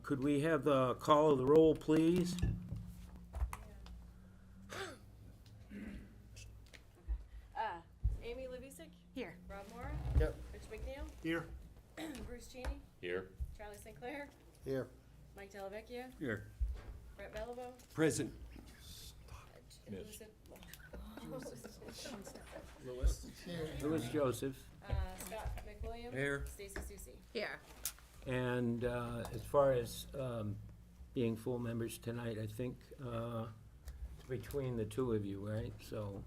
Could we have the call of the roll, please? Amy Levisik, Here. Rob Morra, Yep. Rich McNeil, Here. Bruce Cheney, Here. Charlie St. Clair, Here. Mike Delavecchia, Here. Brett Bellabo, Present. Louis Joseph. Scott McWilliam, Here. Stacy Susie. Here. And as far as being full members tonight, I think it's between the two of you, right? So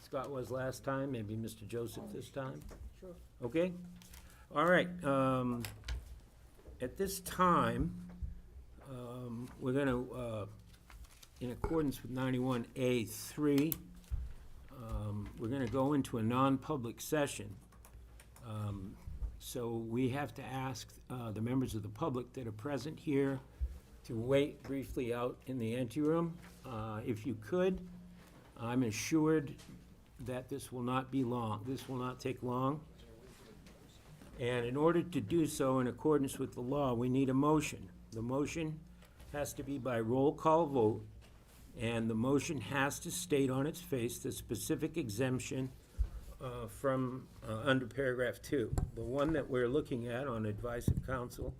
Scott was last time, maybe Mr. Joseph this time? Sure. Okay? All right. At this time, we're going to, in accordance with 91A3, we're going to go into a non-public session. So we have to ask the members of the public that are present here to wait briefly out in the anteroom. If you could, I'm assured that this will not be long. This will not take long. And in order to do so in accordance with the law, we need a motion. The motion has to be by roll call vote, and the motion has to state on its face the specific exemption from under paragraph 2. The one that we're looking at on advice of counsel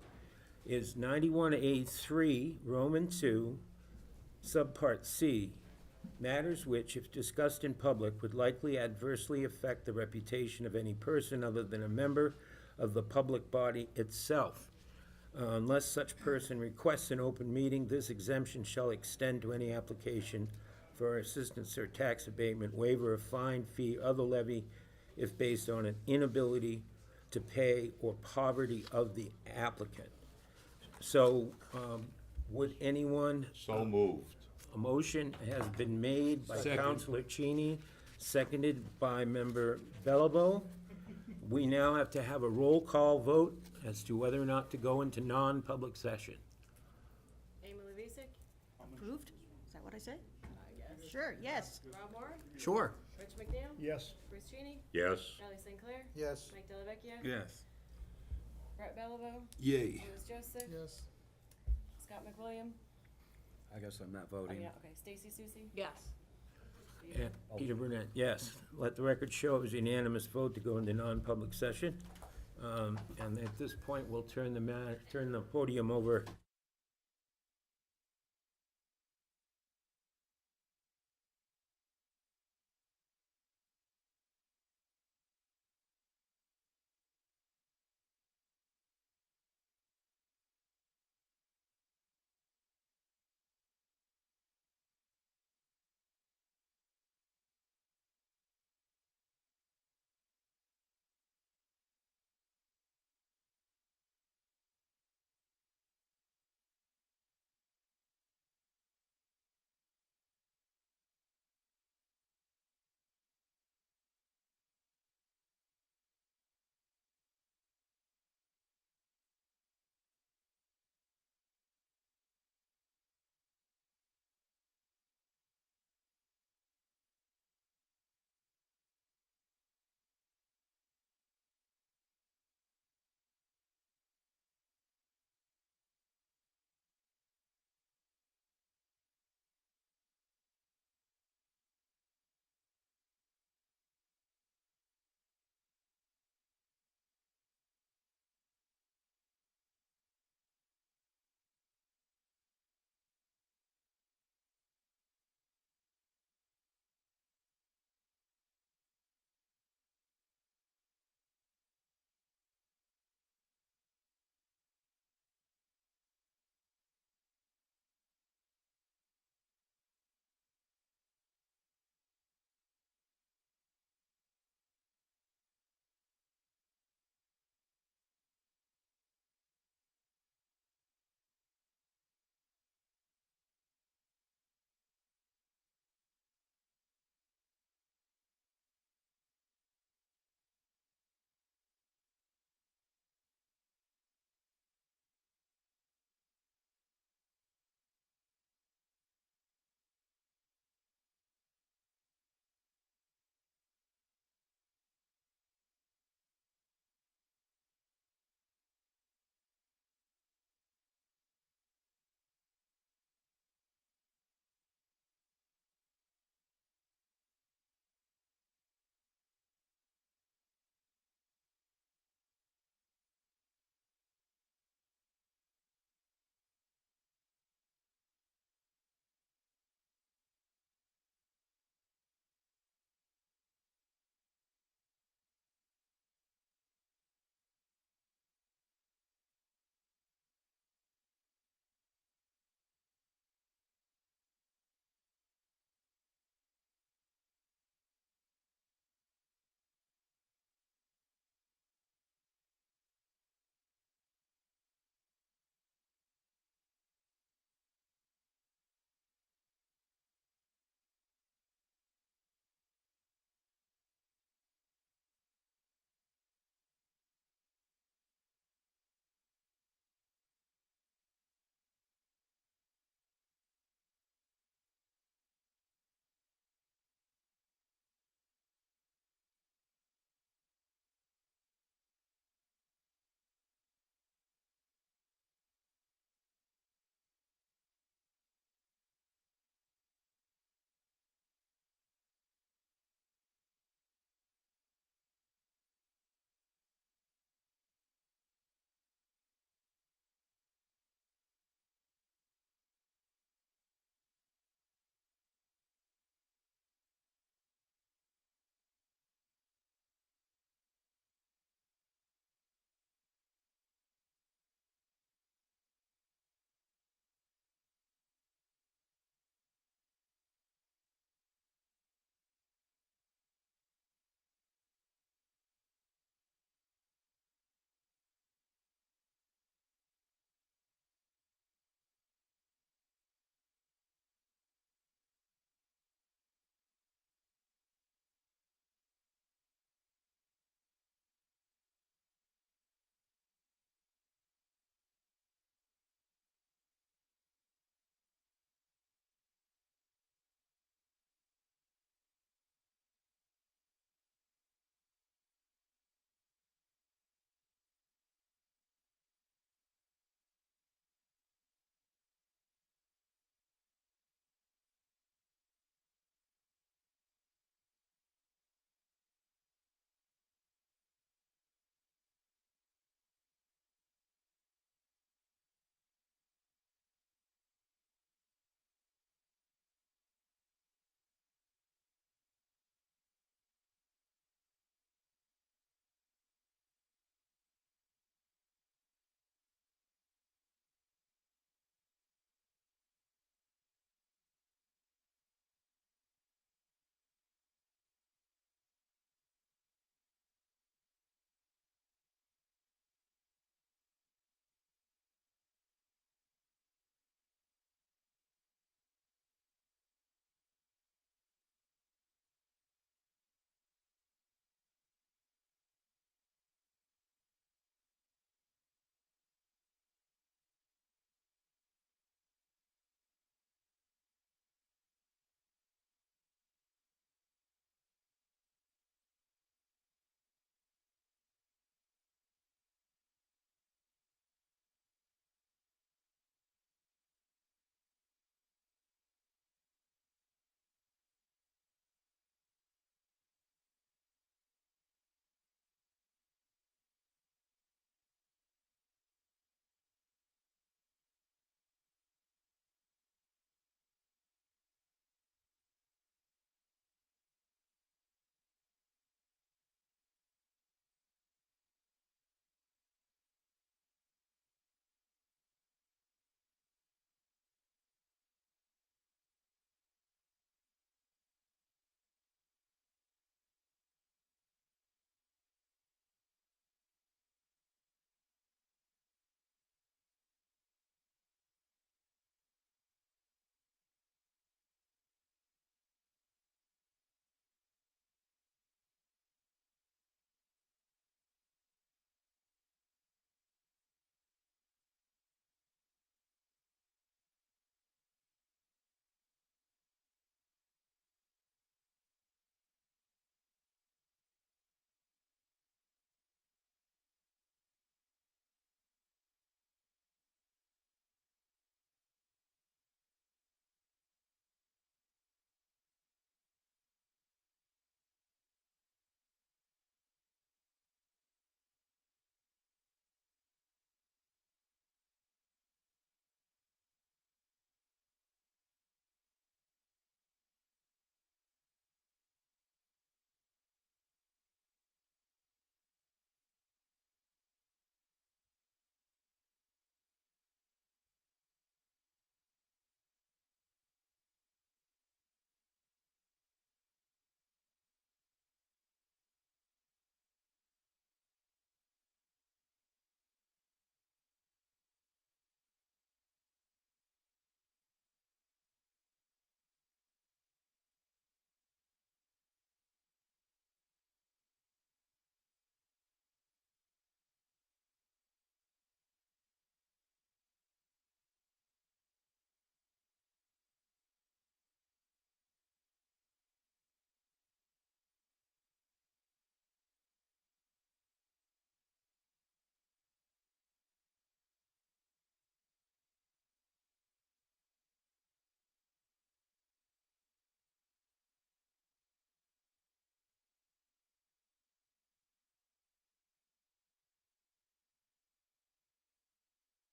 is 91A3, Roman 2, subpart C, matters which, if discussed in public, would likely adversely affect the reputation of any person other than a member of the public body itself. Unless such person requests an open meeting, this exemption shall extend to any application for assistance or tax abatement, waiver of fine, fee, other levy, if based on an inability to pay or poverty of the applicant. So, would anyone? So moved. A motion has been made by Second. Councilor Cheney, seconded by Member Bellabo. We now have to have a roll call vote as to whether or not to go into non-public session. Amy Levisik, Approved? Is that what I said? yes. Sure, yes. Rob Morra, Sure. Rich McNeil, Yes. Bruce Cheney, Yes. Charlie St. Clair, Yes. Mike Delavecchia, Yes. Brett Bellabo, Yay. Louis Joseph, Yes. Scott McWilliam. I guess I'm not Oh, voting. yeah, okay, Stacy Susie. Yes. And Peter Burnett, yes. Let the record show it was a unanimous vote to go into non-public session. And at this point, we'll turn the podium over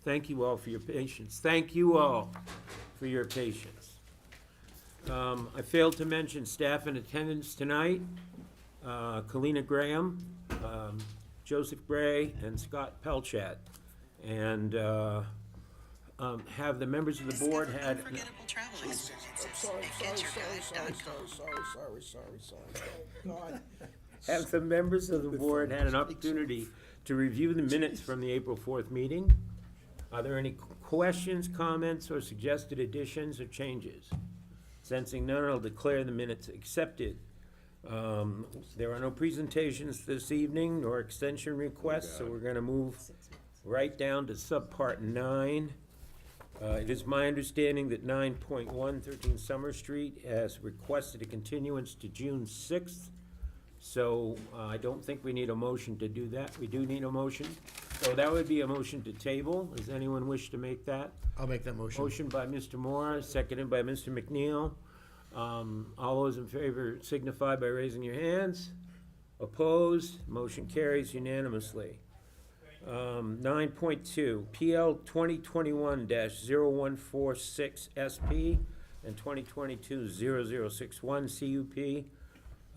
Thank you all for your patience. Thank you all for your patience. I failed to mention staff in attendance tonight. Kalina Graham, Joseph Gray, and Scott Pelchat. And have the members of the board had... Unforgettable travel experiences. Sorry. God. Have the members of the board had an opportunity to review the minutes from the April 4th meeting? Are there any questions, comments, or suggested additions or changes? Sensing none, I'll declare the minutes accepted. There are no presentations this evening nor extension requests, so we're gonna move right down to subpart 9. It is my understanding that 9.1 13 Summer Street has requested a continuance to June 6th. So I don't think we need a motion to do that. We do need a motion. So that would be a motion to table. Does anyone wish to make that? I'll make that motion. Motion by Mr. Moore, seconded by Mr. McNeil. All those in favor signify by raising your hands. Opposed? Motion carries unanimously. 9.2, PL 2021-0146 SP and 2022-0061 CUP.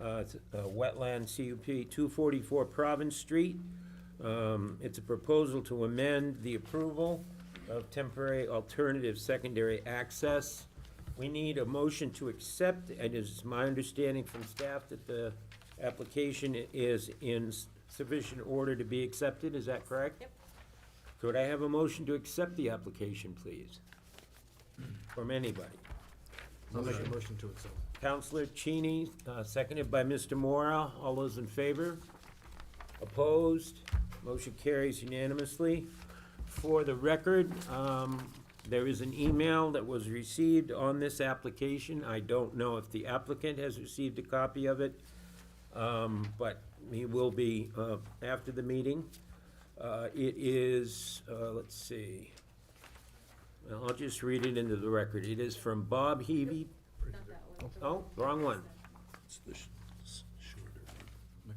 It's a wetland CUP, 244 Province Street. It's a proposal to amend the approval of temporary alternative secondary access. We need a motion to accept, and it's my understanding from staff that the application is in sufficient order to be accepted, is that correct? Yep. Could I have a motion to accept the application, please? From anybody? I'll make a motion to accept. Counselor Cheney, seconded by Mr. Mora. All those in favor? Opposed? Motion carries unanimously. For the record, there is an email that was received on this application. I don't know if the applicant has received a copy of it, but he will be after the meeting. It is, let's see. Well, I'll just read it into the record. It is from Bob Heavey. Not that one. Oh, wrong one.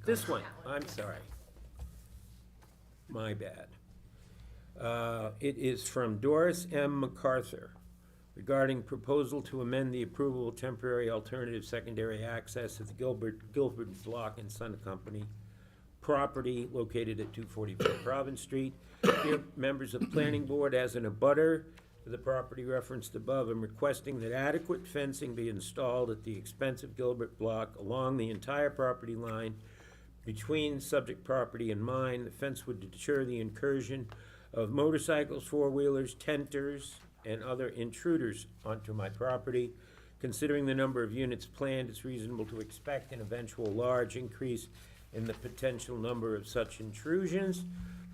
This one, I'm sorry. My bad. It is from Doris M. MacArthur regarding proposal to amend the approval of temporary alternative secondary access at the Gilbert Block and Son Company property located at 244 Province Street. Dear members of the planning board, as an abutter to the property referenced above, I'm requesting that adequate fencing be installed at the expense of Gilbert Block along the entire property line between subject property and mine. The fence would deter the incursion of motorcycles, four-wheelers, tenters, and other intruders onto my property. Considering the number of units planned, it's reasonable to expect an eventual large increase in the potential number of such intrusions.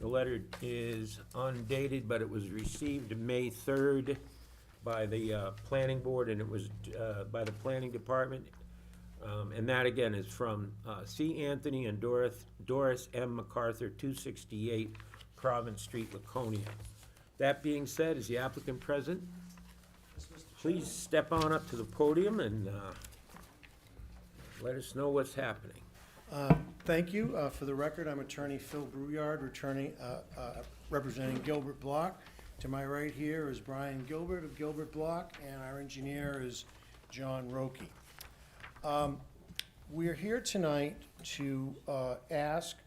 The letter is undated, but it was received May 3rd by the planning board, and it was by the planning department. And that, again, is from C. Anthony and Doris M. MacArthur, 268 Province Street, Laconia. That being said, is the applicant present? Please step on up to the podium and let us know what's happening. Thank you. For the record, I'm Attorney Phil Brouillard, representing Gilbert Block. To my right here is Brian Gilbert of Gilbert Block, and our engineer is John Roque. We're here tonight to ask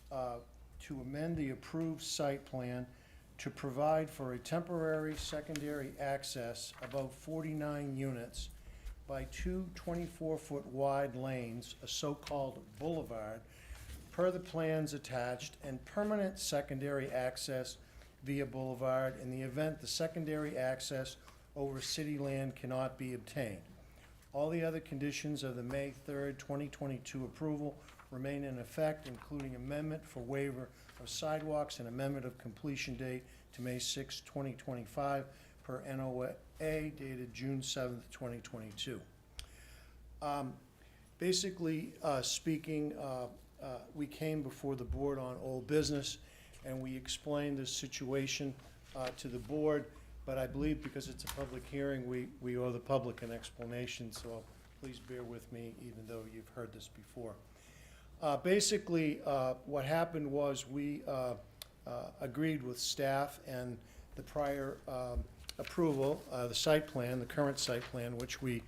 to amend the approved site plan to provide for a temporary secondary access above 49 units by two 24-foot wide lanes, a so-called boulevard, per the plans attached, and permanent secondary access via boulevard in the event the secondary access over city land cannot be obtained. All the other conditions of the May 3rd, 2022 approval remain in effect, including amendment for waiver of sidewalks and amendment of completion date to May 6, 2025, per NOA dated June 7th, 2022. Basically speaking, we came before the board on old business, and we explained the situation to the board, but I believe because it's a public hearing, we owe the public an explanation, so please bear with me even though you've heard this before. Basically, what happened was we agreed with staff and the prior approval, the site plan, the current site plan, which we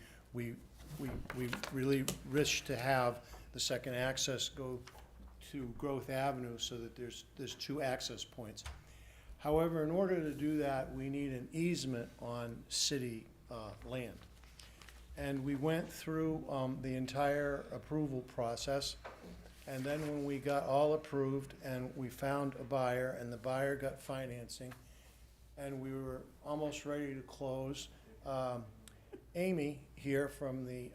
really wish to have the second access go to Growth Avenue so that there's two access points. However, in order to do that, we need an easement on city land. And we went through the entire approval process, and then when we got all approved and we found a buyer, and the buyer got financing, and we were almost ready to close, Amy here from the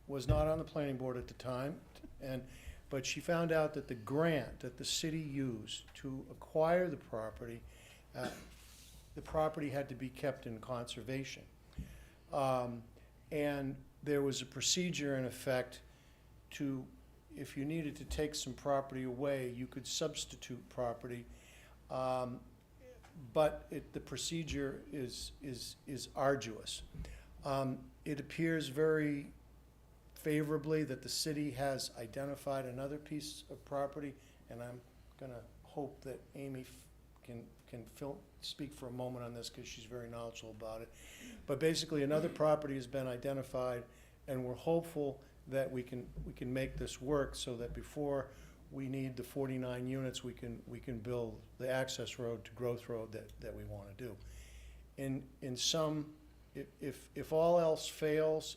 was not on the planning board at the time, but she found out that the grant that the city used to acquire the property had to be kept in conservation. And there was a procedure in effect to, if you needed to take some property away, you could substitute property. But the procedure is arduous. It appears very favorably that the city has identified another piece of property, and I'm gonna hope that Amy can speak for a moment on this, because she's very knowledgeable about it. But basically, another property has been identified, and we're hopeful that we can make this work so that before we need the 49 units, we can build the access road to Growth Road that we wanna do. In some, if all else fails,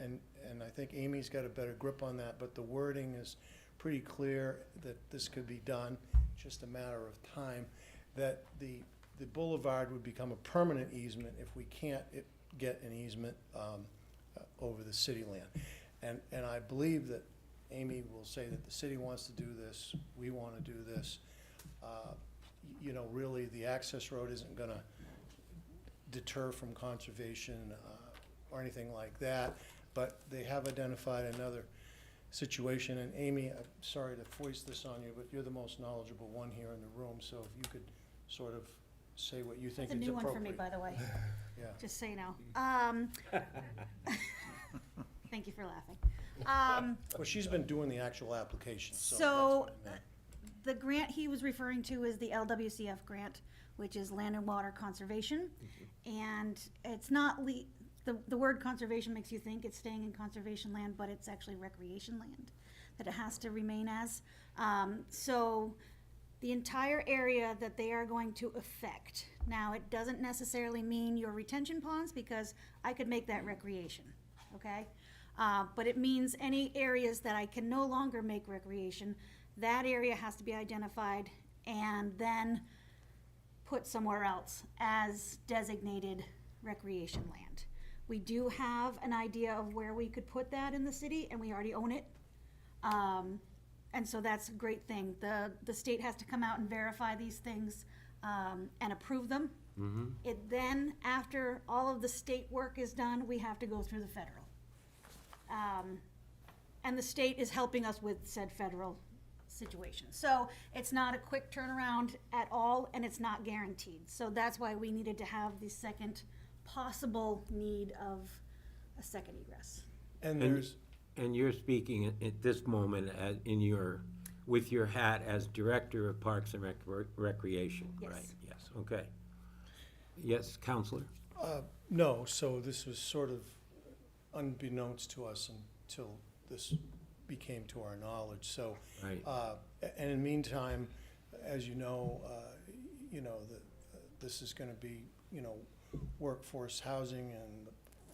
and I think Amy's got a better grip on that, but the wording is pretty clear that this could be done, just a matter of time, that the boulevard would become a permanent easement if we can't get an easement over the city land. And I believe that Amy will say that the city wants to do this, we want to do this. You know, really, the access road isn't gonna deter from conservation or anything like that, but they have identified another situation. And Amy, I'm sorry to foist this on you, but you're the most knowledgeable one here in the room, so if you could sort of say what you think That's a is new one for appropriate. me, by the way, Yeah. just so you know. Thank you for laughing. Well, she's been doing the actual application, so that's So, what I meant. the grant he was referring to is the LWCF grant, which is Land and Water Conservation. And it's not, the word conservation makes you think it's staying in conservation land, but it's actually recreation land that it has to remain as. So, the entire area that they are going to affect, now, it doesn't necessarily mean your retention ponds, because I could make that recreation, okay? But it means any areas that I can no longer make recreation, that area has to be identified and then put somewhere else as designated recreation land. We do have an idea of where we could put that in the city, and we already own it. And so that's a great thing. The state has to come out and verify these things and approve them. It then, after all of the state work is done, we have to go through the federal. And the state is helping us with said federal situation. So it's not a quick turnaround at all, and it's not guaranteed. So that's why we needed to have the second possible need of a second egress. And there's, And you're speaking at this moment with your hat as Director of Parks and Recreation, Yes. right? Yes, okay. Yes, Counselor? no, so this was sort of unbeknownst to us until this became to our knowledge, so. Right. And in the meantime, as you know, this is gonna be, workforce housing, and the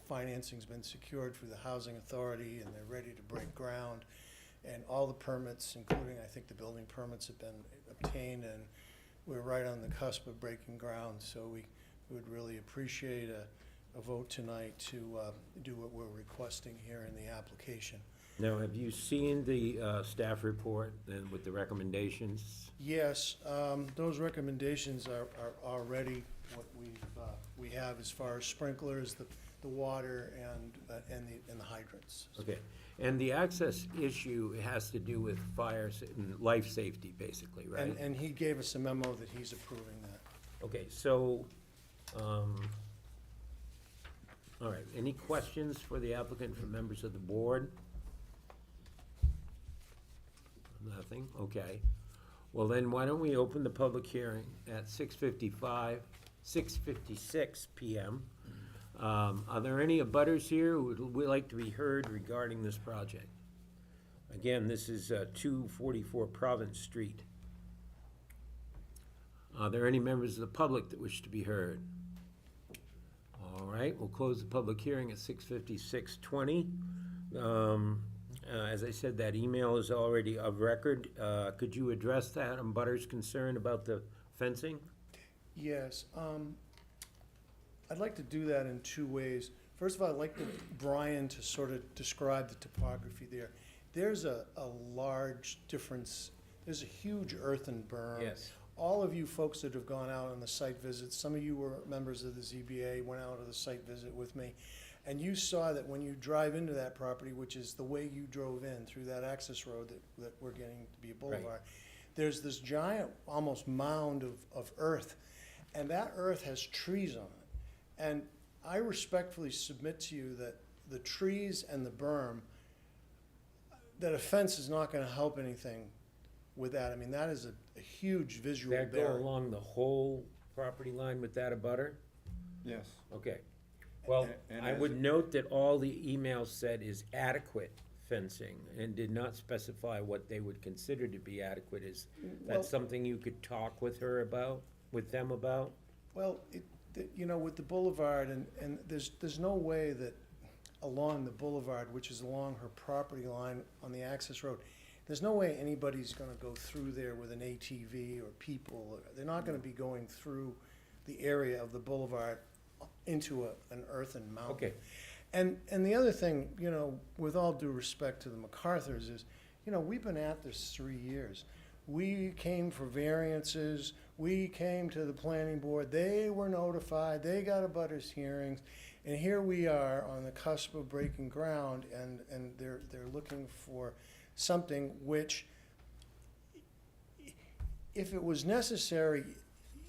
financing's been secured through the Housing Authority, and they're ready to break ground. And all the permits, including, I think, the building permits, have been obtained, and we're right on the cusp of breaking ground, so we would really appreciate a vote tonight to do what we're requesting here in the application. Now, have you seen the staff report then with the recommendations? Yes, those recommendations are already what we have as far as sprinklers, the water, and the hydrants. Okay, and the access issue has to do with fire and life safety, basically, right? And he gave us a memo that he's approving that. Okay, so, all right, any questions for the applicant from members of the board? Nothing, okay. Well, then, why don't we open the public hearing at 6:56 PM? Are there any abutters here who would like to be heard regarding this project? Again, this is 244 Province Street. Are there any members of the public that wish to be heard? All right, we'll close the public hearing at 6:56:20. As I said, that email is already of record. Could you address that on Butter's concern about the fencing? Yes, I'd like to do that in two ways. First of all, I'd like Brian to sort of describe the topography there. There's a large difference, there's a huge earthen berm. Yes. All of you folks that have gone out on the site visits, some of you were members of the ZBA, went out on the site visit with me, and you saw that when you drive into that property, which is the way you drove in through that access road that we're getting to be a boulevard, there's this giant, almost mound of earth, and that earth has trees on it. And I respectfully submit to you that the trees and the berm, that a fence is not gonna help anything with that. I mean, that is a huge visual That go barrier. along the whole property line with that abutter? Yes. Okay. Well, And I as would it- note that all the emails said is adequate fencing and did not specify what they would consider to be adequate. Is Well- that something you could talk with her about, with them about? Well, you know, with the boulevard, and there's no way that along the boulevard, which is along her property line on the access road, there's no way anybody's gonna go through there with an ATV or people. They're not gonna be going through the area of the boulevard into an earthen mountain. Okay. And the other thing, you know, with all due respect to the MacArthurs is, you know, we've been at this 3 years. We came for variances, we came to the planning board, they were notified, they got abutters hearings, and here we are on the cusp of breaking ground, and they're looking for something which, if it was necessary,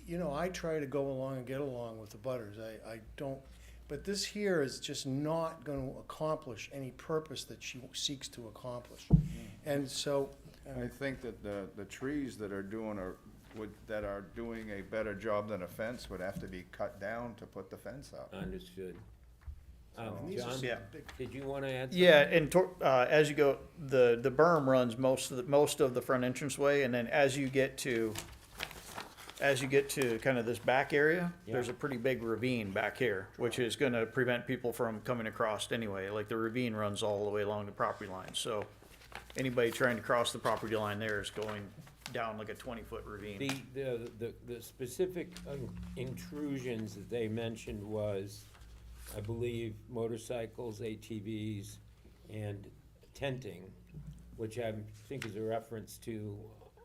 you know, I try to go along and get along with the butters. I don't, but this here is just not gonna accomplish any purpose that she seeks to accomplish. And so, I think that the trees that are doing a better job than a fence would have to be cut down to put the fence up. Understood. and these are John, some Yeah. big, did you want to add something? Yeah, and as you go, the berm runs most of the front entranceway, and then as you get to kind of this back area, there's Yeah. a pretty big ravine back here, which is gonna prevent people from coming across anyway. Like, the ravine runs all the way along the property line, so anybody trying to cross the property line there is going down like a 20-foot ravine. The specific intrusions that they mentioned was, I believe, motorcycles, ATVs, and tenting, which I think is a reference to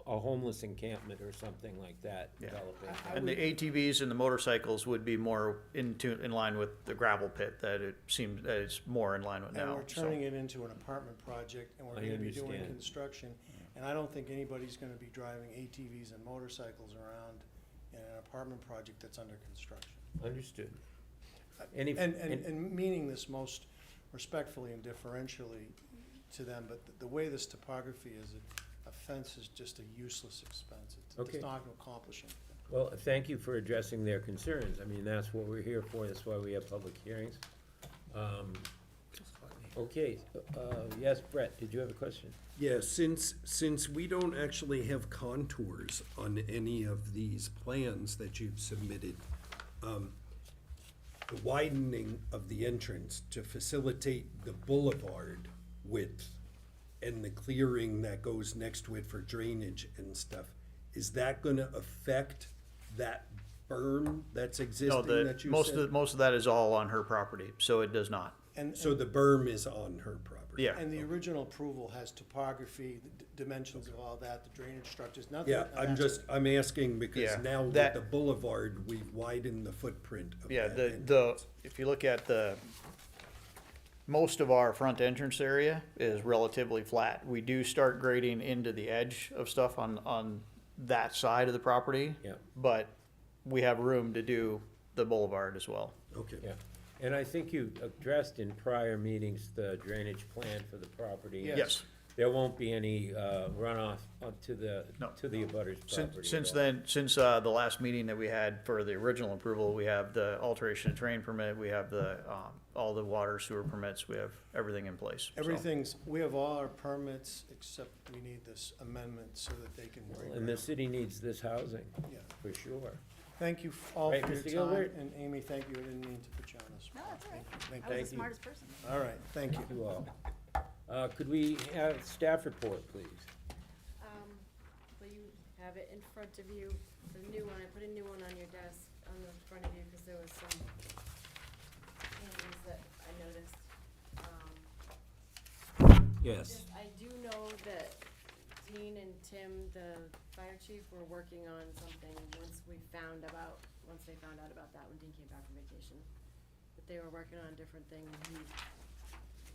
a homeless encampment or something like that Yeah. developing. And the ATVs and the motorcycles would be more in line with the gravel pit that it seems that it's more in line with and now. we're so. turning it into an apartment project, and we're I gonna be doing understand. construction. And I don't think anybody's gonna be driving ATVs and motorcycles around in an apartment project that's under construction. Understood. Any, And meaning this most respectfully and differentially to them, but the way this topography is, a fence is just a useless expense. Okay. It's not gonna accomplish anything. well, thank you for addressing their concerns. I mean, that's what we're here for, that's why we have public hearings. Okay, yes, Brett, did you have a question? Yeah, since we don't actually have contours on any of these plans that you've submitted, the widening of the entrance to facilitate the boulevard width and the clearing that goes next to it for drainage and stuff, is that gonna affect that berm that's No, existing that you said? most of that is all on her property, so it does not. And, So the berm is on her property? Yeah. and the original approval has topography, the dimensions of all that, the drainage structures, nothing. Yeah, I'm asking because Yeah, now with that- the boulevard, we've widened the footprint of Yeah, that. if you look at most of our front entrance area is relatively flat. We do start grading into the edge of stuff on that side of the property. Yeah. But we have room to do the boulevard as well. Okay. Yeah, and I think you addressed in prior meetings the drainage plan for the property. Yes. Yes. there won't be any runoff up to the, No. to the abutters property Since at all. then, since the last meeting that we had for the original approval, we have the alteration of terrain permit, we have the, all the water sewer permits, we have everything in place. so. Everything's, we have all our permits, except we need this amendment so that they can break And the ground. city needs this housing, Yeah. for sure. Thank you all Right, for your Mr. time, Gilbert? and Amy, thank you, I didn't mean to put you on the spot. No, that's all right. Thank I you, was Thank the you. smartest person. all right, thank you. You all. Could we have staff report, please? Well, you have it in front of you, the new one, I put a new one on your desk, on the front of you, because there was some changes that I noticed. Yes. I do know that Dean and Tim, the fire chief, were working on something once they found out about that when Dean came back from vacation. But they were working on a different thing, and the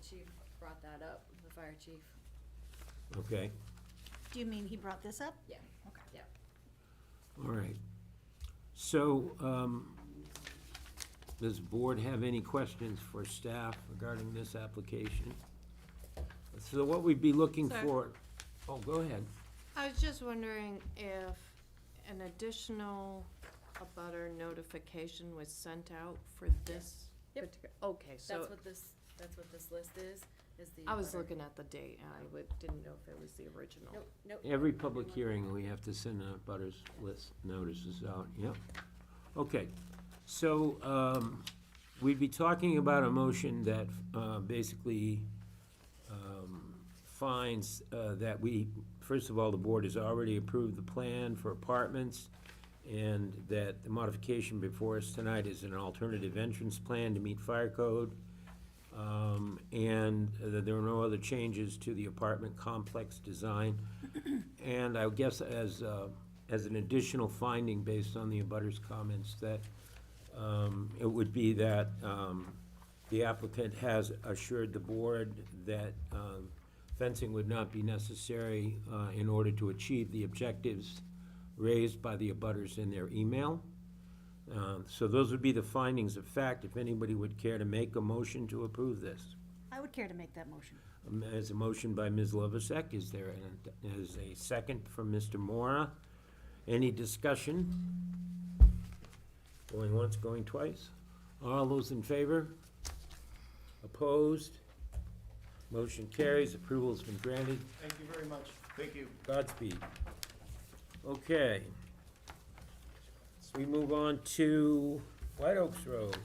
chief brought that up, the fire chief. Okay, Do you mean he brought this up? Yeah. Okay. Yeah. all right. So, does the board have any questions for staff regarding this application? So what we'd be looking Sir. for, oh, go ahead. I was just wondering if an additional abutter notification was sent out for this Yep. particular, okay, so That's what this list is the. I was butter. looking at the date and didn't know if it was the original. Nope. Every public hearing, we have to send a butters list notices out, yep. Okay, so, we'd be talking about a motion that, basically, finds, that we, first of all, the board has already approved the plan for apartments, and that the modification before us tonight is an alternative entrance plan to meet fire code, and that there are no other changes to the apartment complex design. And I guess as an additional finding based on the abutters' comments, that it would be that the applicant has assured the board that fencing would not be necessary in order to achieve the objectives raised by the abutters in their email. So those would be the findings of fact, if anybody would care to make a motion to approve this. I would care to make that motion. There's a motion by Ms. Lovasek. Is there a second from Mr. Mora? Any discussion? Going once, going twice? All those in favor? Opposed? Motion carries. Approval's been granted. Thank you very much. Thank you. Godspeed. Okay. We move on to White Oaks Road.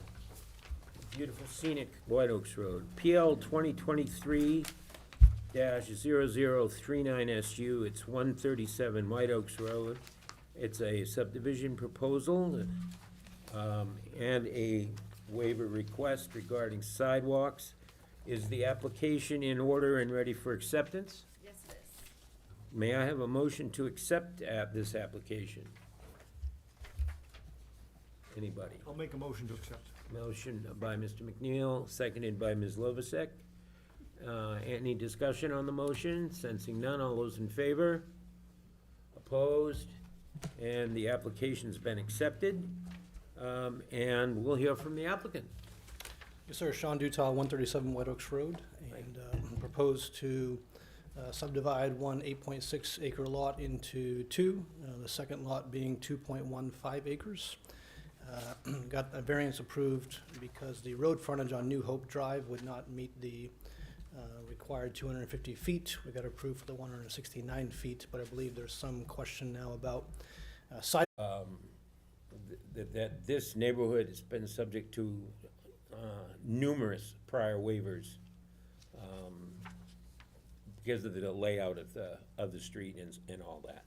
Beautiful scenic White Oaks Road. PL 2023-0039SU. It's 137 White Oaks Road. It's a subdivision proposal and a waiver request regarding sidewalks. Is the application in order and ready for acceptance? Yes, it is. May I have a motion to accept this application? Anybody? I'll make a motion to accept. Motion by Mr. McNeil, seconded by Ms. Lovasek. Any discussion on the motion? Sensing none, all those in favor? Opposed? And the application's been accepted. And we'll hear from the applicant. Yes, sir. Sean Dutal, 137 White Oaks Road, and propose to subdivide one 8.6 acre lot into two, the second lot being 2.15 acres. Got a variance approved because the road frontage on New Hope Drive would not meet the required 250 feet. We got approved for the 169 feet, but I believe there's some question now about side. That this neighborhood has been subject to numerous prior waivers because of the layout of the street and all that.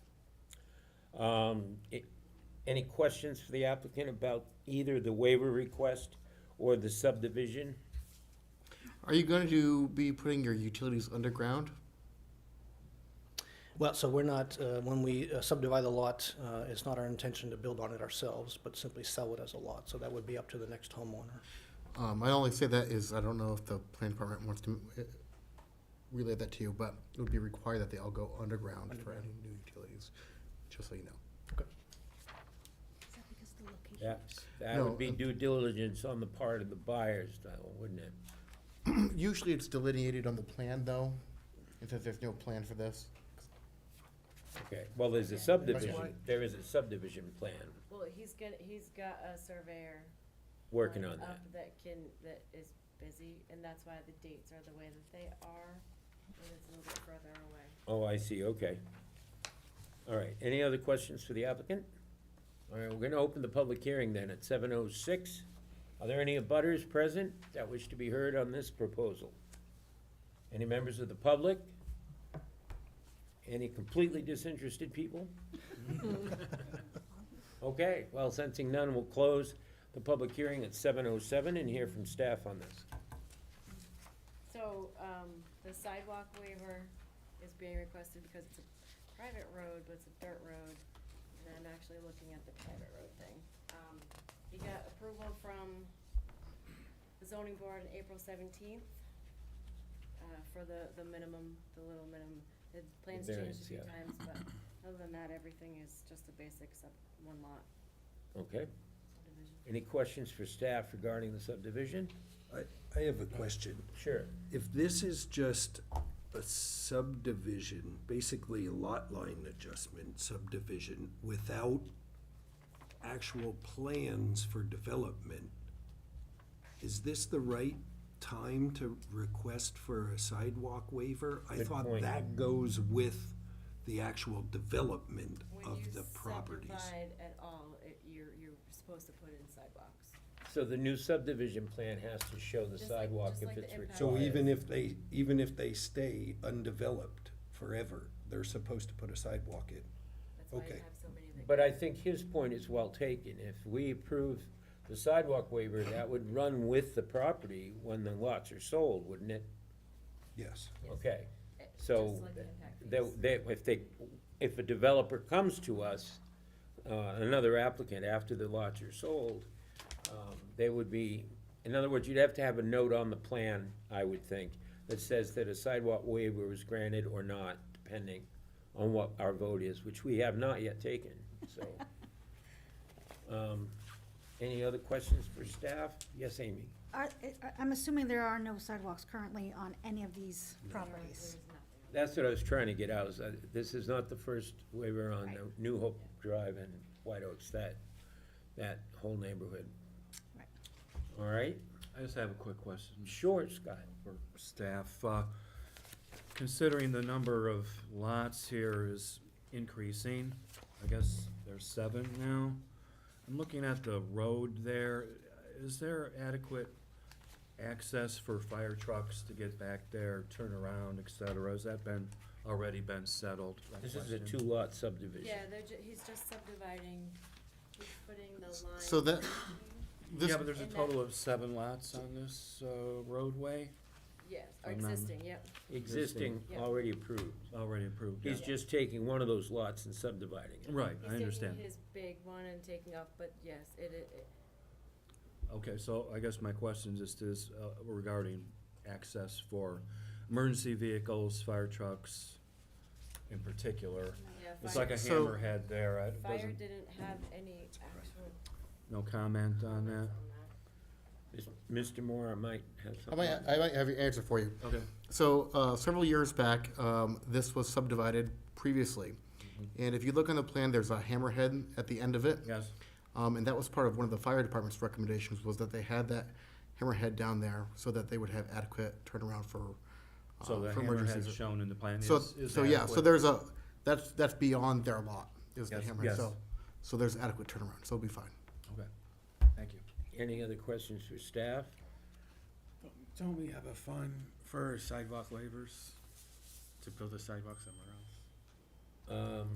Any questions for the applicant about either the waiver request or the subdivision? Are you going to be putting your utilities underground? Well, so we're not, when we subdivide the lot, it's not our intention to build on it ourselves, but simply sell it as a lot. So that would be up to the next homeowner. I only say that is, I don't know if the planning department wants to relay that to you, but it would be required that they all go underground for any new utilities, just so you know. Is that because of the location? That No, would be due diligence on the part of the buyers, though, wouldn't it? Usually it's delineated on the plan, though. It says there's no plan for this. Okay, well, there's a subdivision, there is a subdivision plan Well, he's got a surveyor. working on lined that. up that is busy, and that's why the dates are the way that they are, and it's a little bit further away. Oh, I see, okay. All right, any other questions for the applicant? All right, we're gonna open the public hearing then at 7:06. Are there any abutters present that wish to be heard on this proposal? Any members of the public? Any completely disinterested people? Okay, well, sensing none, we'll close the public hearing at 7:07 and hear from staff on this. So, the sidewalk waiver is being requested because it's a private road, but it's a dirt road, and I'm actually looking at the private road thing. He got approval from the zoning board on April 17th, for the minimum, the little minimum. The plans changed a variance, few yeah. times, but other than that, everything is just a basic one lot Okay, subdivision. any questions for staff regarding the subdivision? I have a question. Sure. If this is just a subdivision, basically a lot line adjustment subdivision, without actual plans for development, is this the right time to request for a sidewalk waiver? I Good thought point. that goes with the actual development When of you the properties. subdivide at all, you're supposed to put in sidewalks. So the new subdivision plan has to show the Just like- sidewalk just if like the it's impact required. So even if they stay undeveloped forever, they're supposed to put a sidewalk in? That's why you Okay. have so many that. But I think his point is well taken. If we approve the sidewalk waiver, that would run with the property when the lots are sold, wouldn't it? Yes. Okay, Just so like the impact fees. if a developer comes to us, another applicant after the lots are sold, they would be, in other words, you'd have to have a note on the plan, I would think, that says that a sidewalk waiver was granted or not, depending on what our vote is, which we have not yet taken, so. Any other questions for staff? Yes, Amy? I'm assuming there are no sidewalks currently on any of these properties. There's nothing. That's what I was trying to get out, is that this is not the first waiver on New Hope Drive and White Oaks, that whole neighborhood. Right. All right? I just have a quick question Sure, Scott. for staff. Considering the number of lots here is increasing, I guess there's 7 now. I'm looking at the road there. Is there adequate access for fire trucks to get back there, turn around, et cetera? Has that already been settled? that This is a question? two-lot subdivision. Yeah, he's just subdividing, he's putting the line. So that, this, Yeah, but there's a And total of 7 lots on this roadway, Yes, I remember. existing, yep. Existing, Yeah. already approved. already approved. He's yeah. just taking one of those lots and subdividing it. Right, He's I understand. taking his big one and taking off, but yes, it Okay, so I guess my question is regarding access for emergency vehicles, fire trucks in particular. yeah, It's fire, like a So- hammerhead there, it fire doesn't, didn't have any actual no comment on that? on that. Mr. Moore, I might have I something. might have your answer for you. Okay. So, several years back, this was subdivided previously. And if you look on the plan, there's a hammerhead at the end of it. Yes, And that was part of one of the fire department's recommendations, was that they had that hammerhead down there so that they would have adequate turnaround for, so the for hammerhead emergencies. shown in the plan So, is so yeah, so adequate? there's that's beyond their lot, is the Yes, hammerhead. yes. So there's adequate turnaround, so it'll be fine. Okay, thank you. Any other questions for staff? Don't we have a fund for sidewalk waivers to build a sidewalk somewhere else?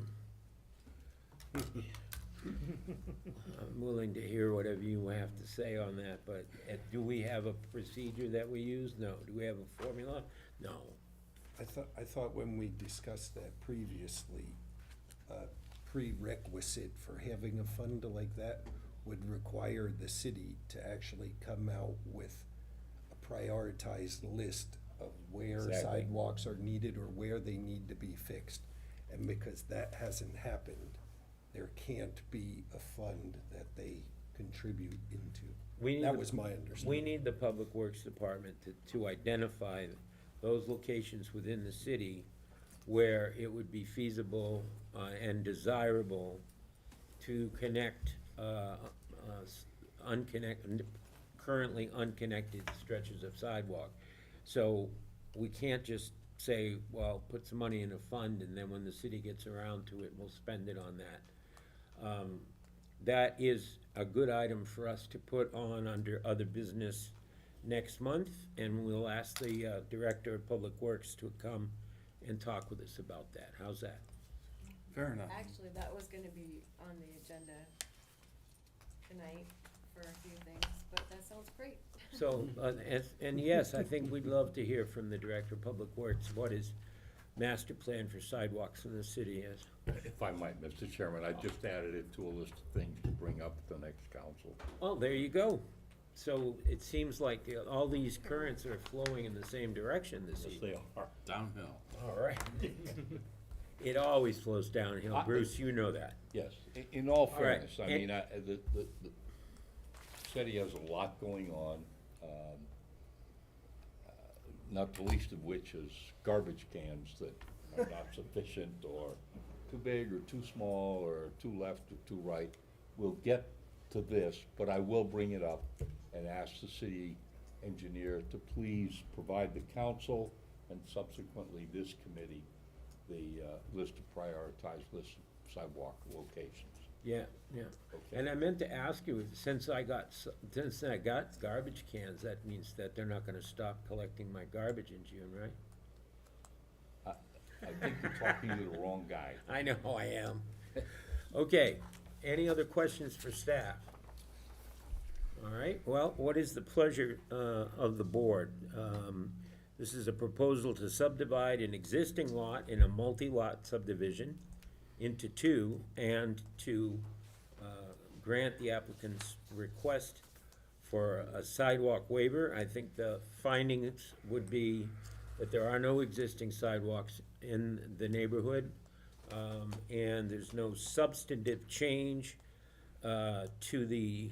I'm willing to hear whatever you have to say on that, but do we have a procedure that we use? No. Do we have a formula? No. I thought when we discussed that previously, prerequisite for having a fund like that would require the city to actually come out with a prioritized list of where Exactly. sidewalks are needed or where they need to be fixed. And because that hasn't happened, there can't be a fund that they contribute into. We need That the- was my We understanding. need the Public Works Department to identify those locations within the city where it would be feasible and desirable to connect currently unconnected stretches of sidewalk. So we can't just say, well, put some money in a fund, and then when the city gets around to it, we'll spend it on that. That is a good item for us to put on under other business next month, and we'll ask the Director of Public Works to come and talk with us about that. How's that? Fair enough. Actually, that was gonna be on the agenda tonight for a few things, but that sounds great. So, and yes, I think we'd love to hear from the Director of Public Works what his master plan for sidewalks in the city is. If I might, Mr. Chairman, I just added it to a list of things to bring up at the next council. Oh, there you go. So it seems like all these currents are flowing in the same direction this Yes, evening. they are. Downhill. All right. It always flows downhill, Bruce, you know that. Yes, in all All right, fairness, I and- mean, the city has a lot going on, not the least of which is garbage cans that are not sufficient, or too big, or too small, or too left, or too right. We'll get to this, but I will bring it up and ask the city engineer to please provide the council and subsequently this committee the list of prioritized list of sidewalk locations. Yeah, yeah. Okay. And I meant to ask you, since I got garbage cans, that means that they're not gonna stop collecting my garbage in June, right? I think you're talking to the wrong guy. I know I am. Okay, any other questions for staff? All right, well, what is the pleasure of the board? This is a proposal to subdivide an existing lot in a multi-lot subdivision into two, and to grant the applicant's request for a sidewalk waiver. I think the findings would be that there are no existing sidewalks in the neighborhood, and there's no substantive change to the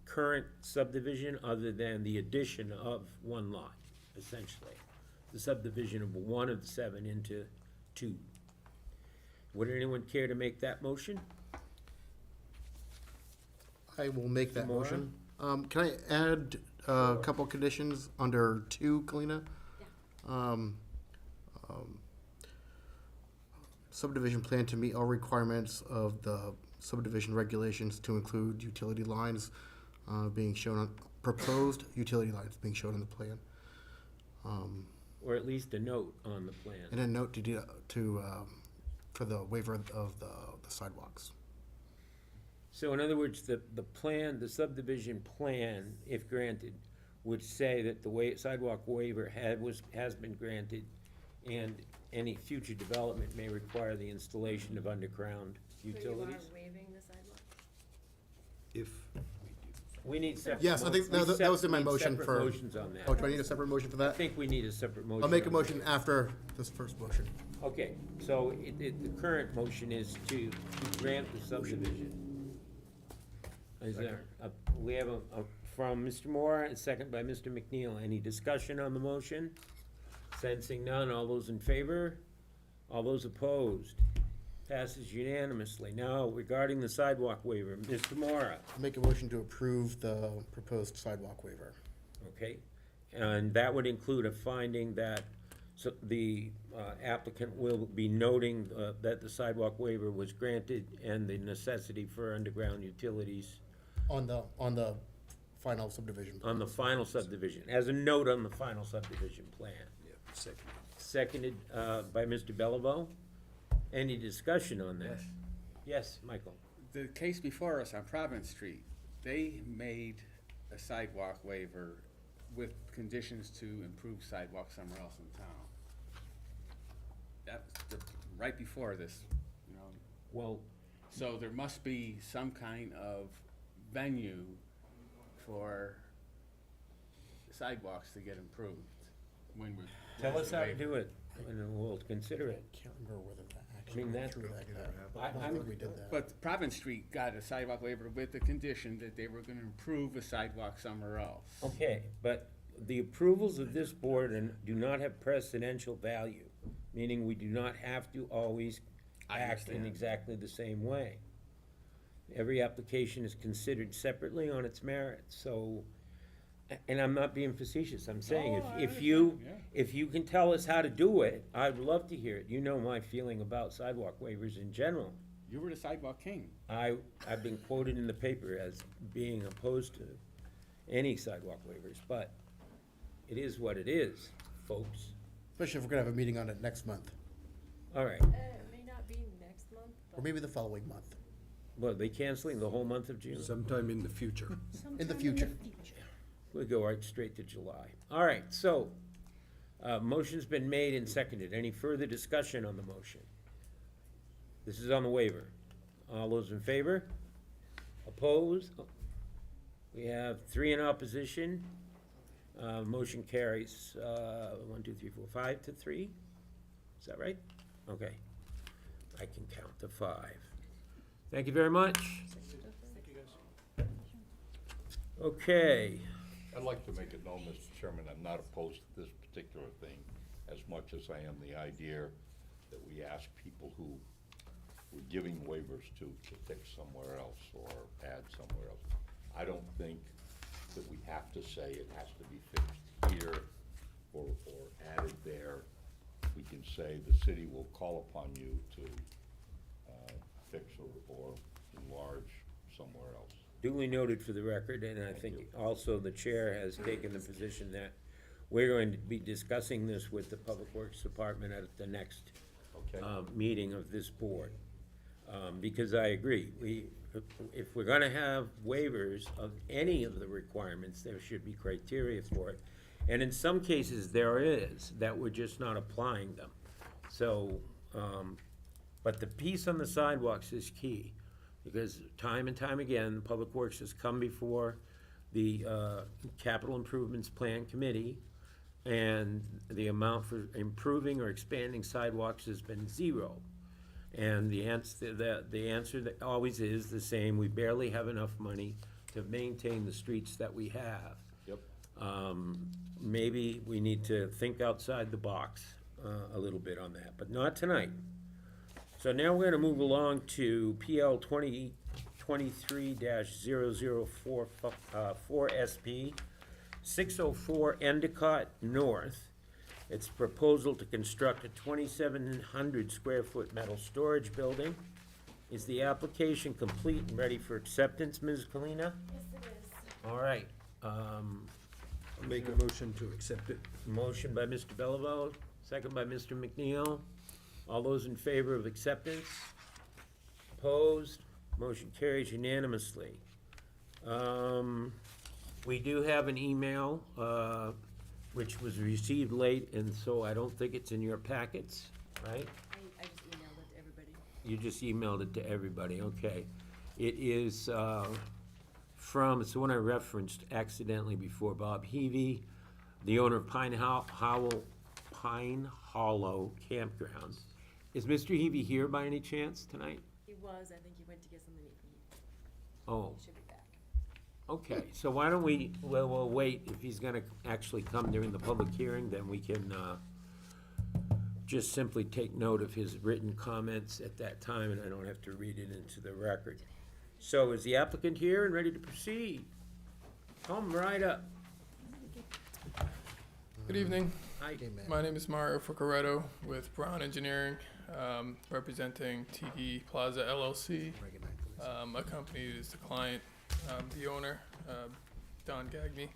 current subdivision other than the addition of one lot, essentially. The subdivision of one of the 7 into 2. Would anyone care to make that motion? I will make that Samora? motion. Can I add a couple conditions under 2, Kalina? Subdivision plan to meet all requirements of the subdivision regulations, to include utility lines being shown on, proposed utility lines being shown on the plan. Or at least a note on the plan? And a note for the waiver of the sidewalks. So in other words, the plan, the subdivision plan, if granted, would say that the sidewalk waiver has been granted, and any future development may require the installation of underground So you are utilities? waiving the sidewalk? If, We need separate. Yes, I think that was in my we need motion separate for. motions on that. Oh, do I need a separate motion for I that? think we need a separate motion. I'll make a on motion that. after this first motion. Okay, so the current motion is to grant the subdivision. Is there, we have from Mr. Moore, and second by Mr. McNeil. Any discussion on the motion? Sensing none, all those in favor? All those opposed? Passes unanimously. Now, regarding the sidewalk waiver, Mr. Moore, Make a motion to approve the proposed sidewalk waiver. okay? And that would include a finding that the applicant will be noting that the sidewalk waiver was granted and the necessity for underground utilities On the final subdivision. on the final subdivision, as a note on the final subdivision plan. yeah, second. Seconded by Mr. Bellevaux. Any discussion on that? Yes, Michael? The case before us on Providence Street, they made a sidewalk waiver with conditions to improve sidewalks somewhere else in town. That was right before this, you know. Well, So there must be some kind of venue for sidewalks to get improved when we. tell us how to do it, and then we'll consider it. Can't remember whether that I actually mean, went that- through that yet. I- I don't I'm- think we did that. But Providence Street got a sidewalk waiver with the condition that they were gonna improve a sidewalk somewhere else. Okay, but the approvals of this board do not have precedential value, meaning we do not have to always I act in understand. exactly the same way. Every application is considered separately on its merits, so, and I'm not being facetious, I'm saying, No, I if you, understand, if you can tell us how to do it, I'd love to hear it. You know my feeling about sidewalk waivers in general. You were the sidewalk king. I've been quoted in the paper as being opposed to any sidewalk waivers, but it is what it is, folks. Especially if we're gonna have a meeting on it next month, All right, It may not be next month, or but maybe the following month. well, they canceling the whole month of June? Sometime in the future. In the future. We go right straight to July. All right, so, motion's been made and seconded. Any further discussion on the motion? This is on the waiver. All those in favor? Opposed? We have 3 in opposition. Motion carries, 1, 2, 3, 4, 5 to 3. Is that right? Okay. I can count to 5. Thank you very much. Okay. I'd like to make it known, Mr. Chairman, I'm not opposed to this particular thing as much as I am the idea that we ask people who we're giving waivers to fix somewhere else or add somewhere else. I don't think that we have to say it has to be fixed here or added there. We can say the city will call upon you to fix or enlarge somewhere else. Duly noted for the record, and I think also the chair has taken the position that we're going to be discussing this with the Public Works Department at the next Okay. meeting of this board. Because I agree, if we're gonna have waivers of any of the requirements, there should be criteria for it. And in some cases, there is, that we're just not applying them. So, but the piece on the sidewalks is key, because time and time again, Public Works has come before the Capital Improvements Plan Committee, and the amount for improving or expanding sidewalks has been 0. And the answer that always is the same, we barely have enough money to maintain the streets that we have. Yep. Maybe we need to think outside the box a little bit on that, but not tonight. So now we're gonna move along to PL 2023-0044 SP, 604 Endicott North. It's a proposal to construct a 2,700 square foot metal storage building. Is the application complete and ready for acceptance, Ms. Kalina? yes, it is. All right, I'll make a motion to accept it. motion by Mr. Belleville, second by Mr. McNeil. All those in favor of acceptance? Opposed? Motion carries unanimously. We do have an email, which was received late, and so I don't think it's in your packets, right? I just emailed it to everybody. You just emailed it to everybody, okay. It is it's the one I referenced accidentally before, Bob Heavey, the owner of Pine Hollow Campground. Is Mr. Heavey here by any chance tonight? He was, I think he went to get something to eat. Oh, He should be back. okay, so why don't we'll wait, if he's gonna actually come during the public hearing, then we can just simply take note of his written comments at that time, and I don't have to read it into the record. So is the applicant here and ready to proceed? Come right up. Good evening. Hi. My name is Mario Fucaretto with Brown Engineering, representing TD Plaza LLC. A company is the client, the owner, Don Gagny.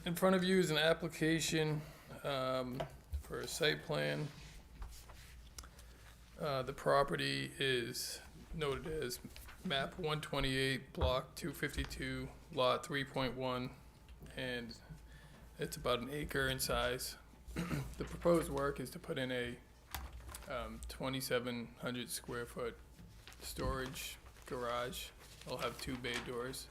In front of you is an application for a site plan. The property is noted as map 128, block 252, lot 3.1, and it's about an acre in size. The proposed work is to put in a 2,700 square foot storage garage. It'll have 2 bay doors.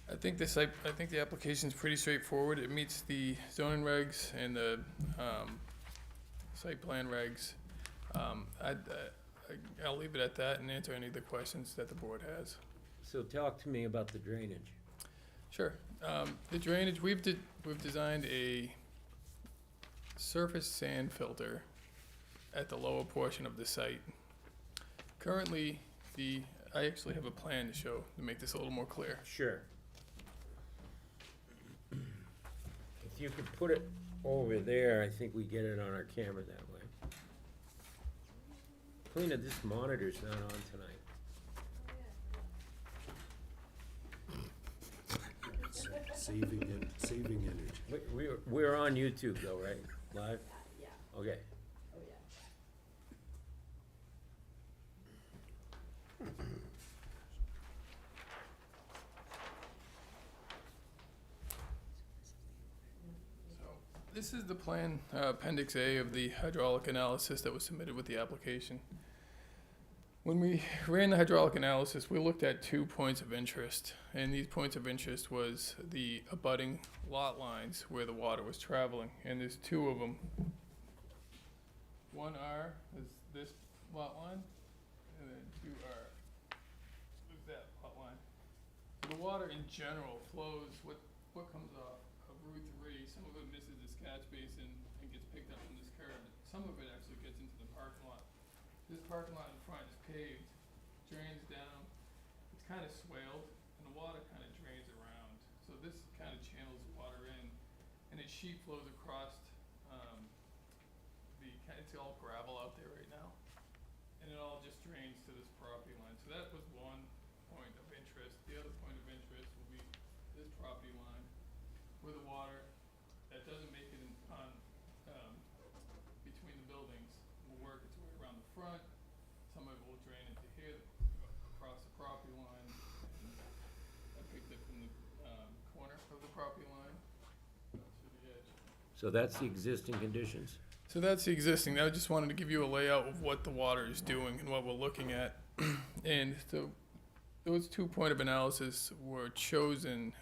I think the application's pretty straightforward. It meets the zoning regs and the site plan regs. I'll leave it at that and answer any of the questions that the board has. So talk to me about the drainage. Sure. The drainage, we've designed a surface sand filter at the lower portion of the site. Currently, I actually have a plan to show, to make this a little more clear. Sure. If you could put it over there, I think we get it on our camera that way. Cleaner, this monitor's not on tonight. Saving energy. We're on YouTube though, right? Live? Yeah. Okay. Oh, yeah. This is the plan, Appendix A of the hydraulic analysis that was submitted with the application. When we ran the hydraulic analysis, we looked at 2 points of interest, and these points of interest was the abutting lot lines where the water was traveling, and there's 2 of them. 1R is this lot line, and then 2R is that lot line. So the water in general flows, what comes off of Route 3, some of it misses this catch basin and gets picked up from this curb. Some of it actually gets into the parking lot. This parking lot in front is paved, drains down, it's kind of swaled, and the water kind of drains around. So this kind of channels the water in, and it sheet flows across it's all gravel out there right now, and it all just drains to this property line. So that was one point of interest. The other point of interest will be this property line where the water that doesn't make it on between the buildings will work its way around the front. Some of it will drain into here across the property line. And I picked it from the corner of the property line to the edge. So that's the existing conditions? So that's the existing. I just wanted to give you a layout of what the water is doing and what we're looking at. And so those 2 point of analysis were chosen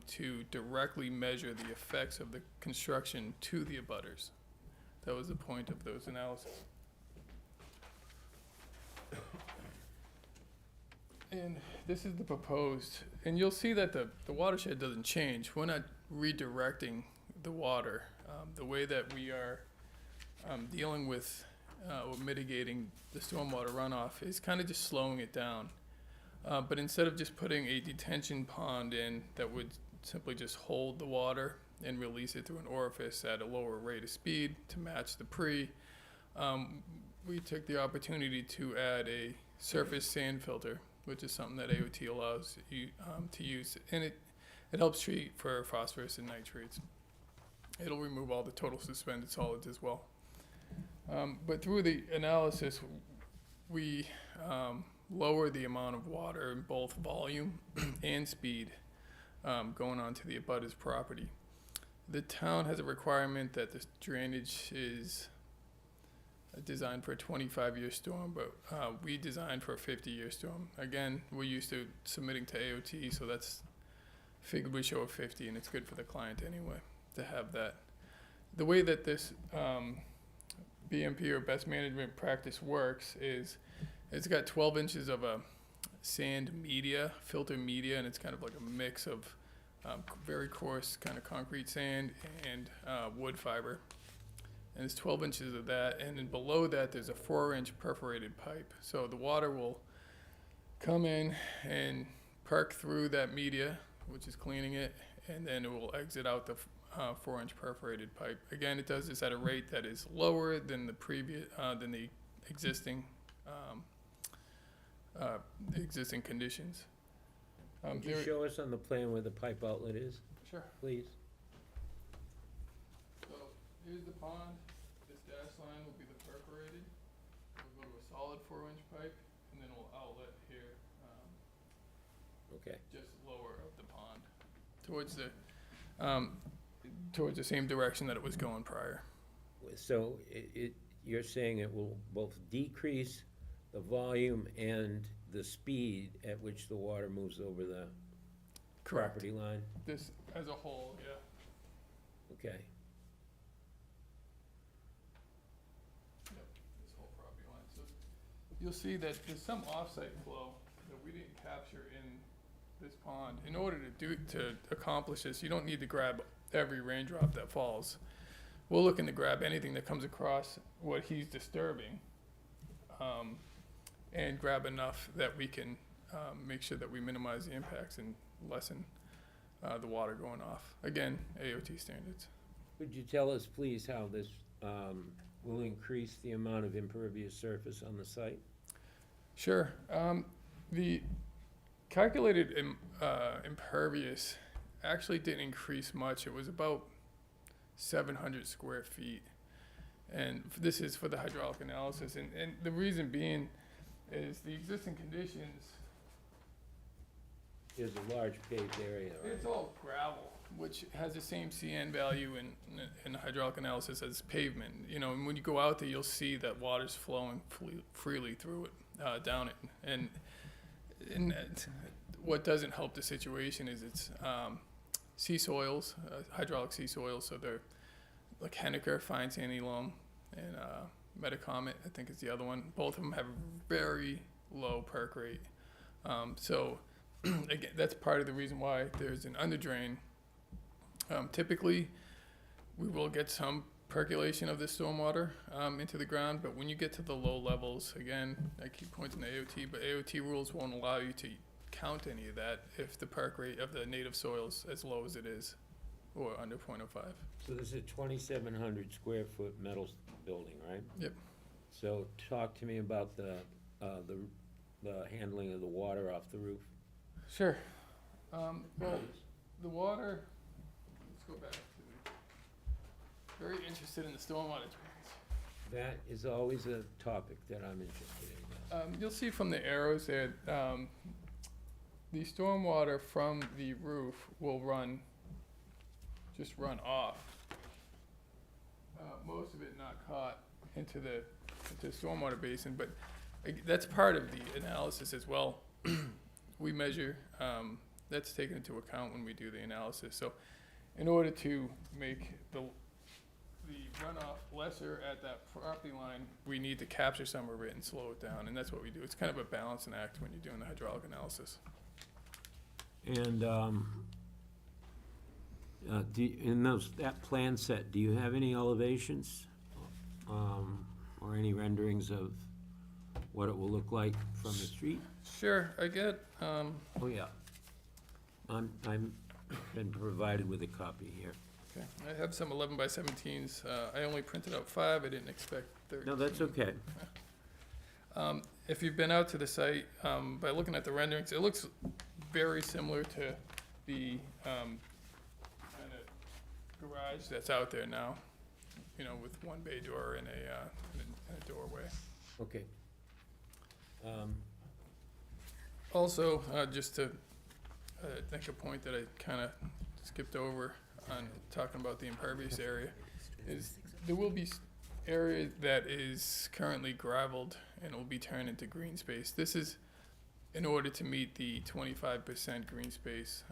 to directly measure the effects of the construction to the abutters. That was the point of those analyses. And this is the proposed, and you'll see that the watershed doesn't change. We're not redirecting the water. The way that we are dealing with or mitigating the stormwater runoff is kind of just slowing it down. But instead of just putting a detention pond in that would simply just hold the water and release it through an orifice at a lower rate of speed to match the we took the opportunity to add a surface sand filter, which is something that AOT allows you to use, and it helps treat for phosphorus and nitrates. It'll remove all the total suspended solids as well. But through the analysis, we lower the amount of water in both volume and speed going onto the abutter's property. The town has a requirement that the drainage is designed for a 25-year storm, but we designed for a 50-year storm. Again, we're used to submitting to AOT, so that's figured we show a 50, and it's good for the client anyway to have that. The way that this BMP or best management practice works is it's got 12 inches of a sand media, filter media, and it's kind of like a mix of very coarse kind of concrete sand and wood fiber. And there's 12 inches of that, and then below that there's a 4-inch perforated pipe. So the water will come in and perk through that media, which is cleaning it, and then it will exit out the 4-inch perforated pipe. Again, it does this at a rate that is lower than the existing conditions. Could you show us on the plan where the pipe outlet is, Sure. please? So here's the pond. This dash line will be the perforated. We'll go to a solid 4-inch pipe, and then we'll outlet here, Okay. just lower of the pond, towards the same direction that it was going prior. So you're saying it will both decrease the volume and the speed at which the water moves over the Correct. property line? This as a whole, yeah. Okay. Yep, this whole property line. So you'll see that there's some off-site flow that we didn't capture in this pond. In order to accomplish this, you don't need to grab every raindrop that falls. We're looking to grab anything that comes across what he's disturbing, and grab enough that we can make sure that we minimize the impacts and lessen the water going off. Again, AOT standards. Could you tell us, please, how this will increase the amount of impervious surface on the site? Sure. The calculated impervious actually didn't increase much. It was about 700 square feet. And this is for the hydraulic analysis. And the reason being is the existing conditions, There's a large paved area, right? it's all gravel, which has the same CN value in hydraulic analysis as pavement. You know, and when you go out there, you'll see that water's flowing freely through it, down it. And what doesn't help the situation is it's sea soils, hydraulic sea soils. So they're like Henniker, fine sandy loam, and Metacomet, I think is the other one. Both of them have very low perk rate. So again, that's part of the reason why there's an underdrain. Typically, we will get some percolation of the stormwater into the ground, but when you get to the low levels, again, I keep pointing to AOT, but AOT rules won't allow you to count any of that if the perk rate of the native soil is as low as it is, or under 0.05. So this is a 2,700 square foot metal building, right? Yep. So talk to me about the handling of the water off the roof. Sure. Well, the water, let's go back to very interested in the stormwater drains. That is always a topic that I'm interested in. You'll see from the arrows that the stormwater from the roof will just run off. Most of it not caught into the stormwater basin, but that's part of the analysis as well. We measure, that's taken into account when we do the analysis. So in order to make the runoff lesser at that property line, we need to capture some of it and slow it down, and that's what we do. It's kind of a balancing act when you're doing the hydraulic analysis. And in that plan set, do you have any elevations or any renderings of what it will look like from the street? Sure, I get, Oh, yeah. I'm been provided with a copy here. okay, I have some 11 by 17s. I only printed out 5. I didn't expect 13. No, that's okay. If you've been out to the site, by looking at the renderings, it looks very similar to the kind of garage that's out there now, you know, with one bay door and a doorway. Okay. Also, just to make a point that I kind of skipped over on talking about the impervious area, is there will be area that is currently gravelled and will be turned into green space. This is in order to meet the 25% green space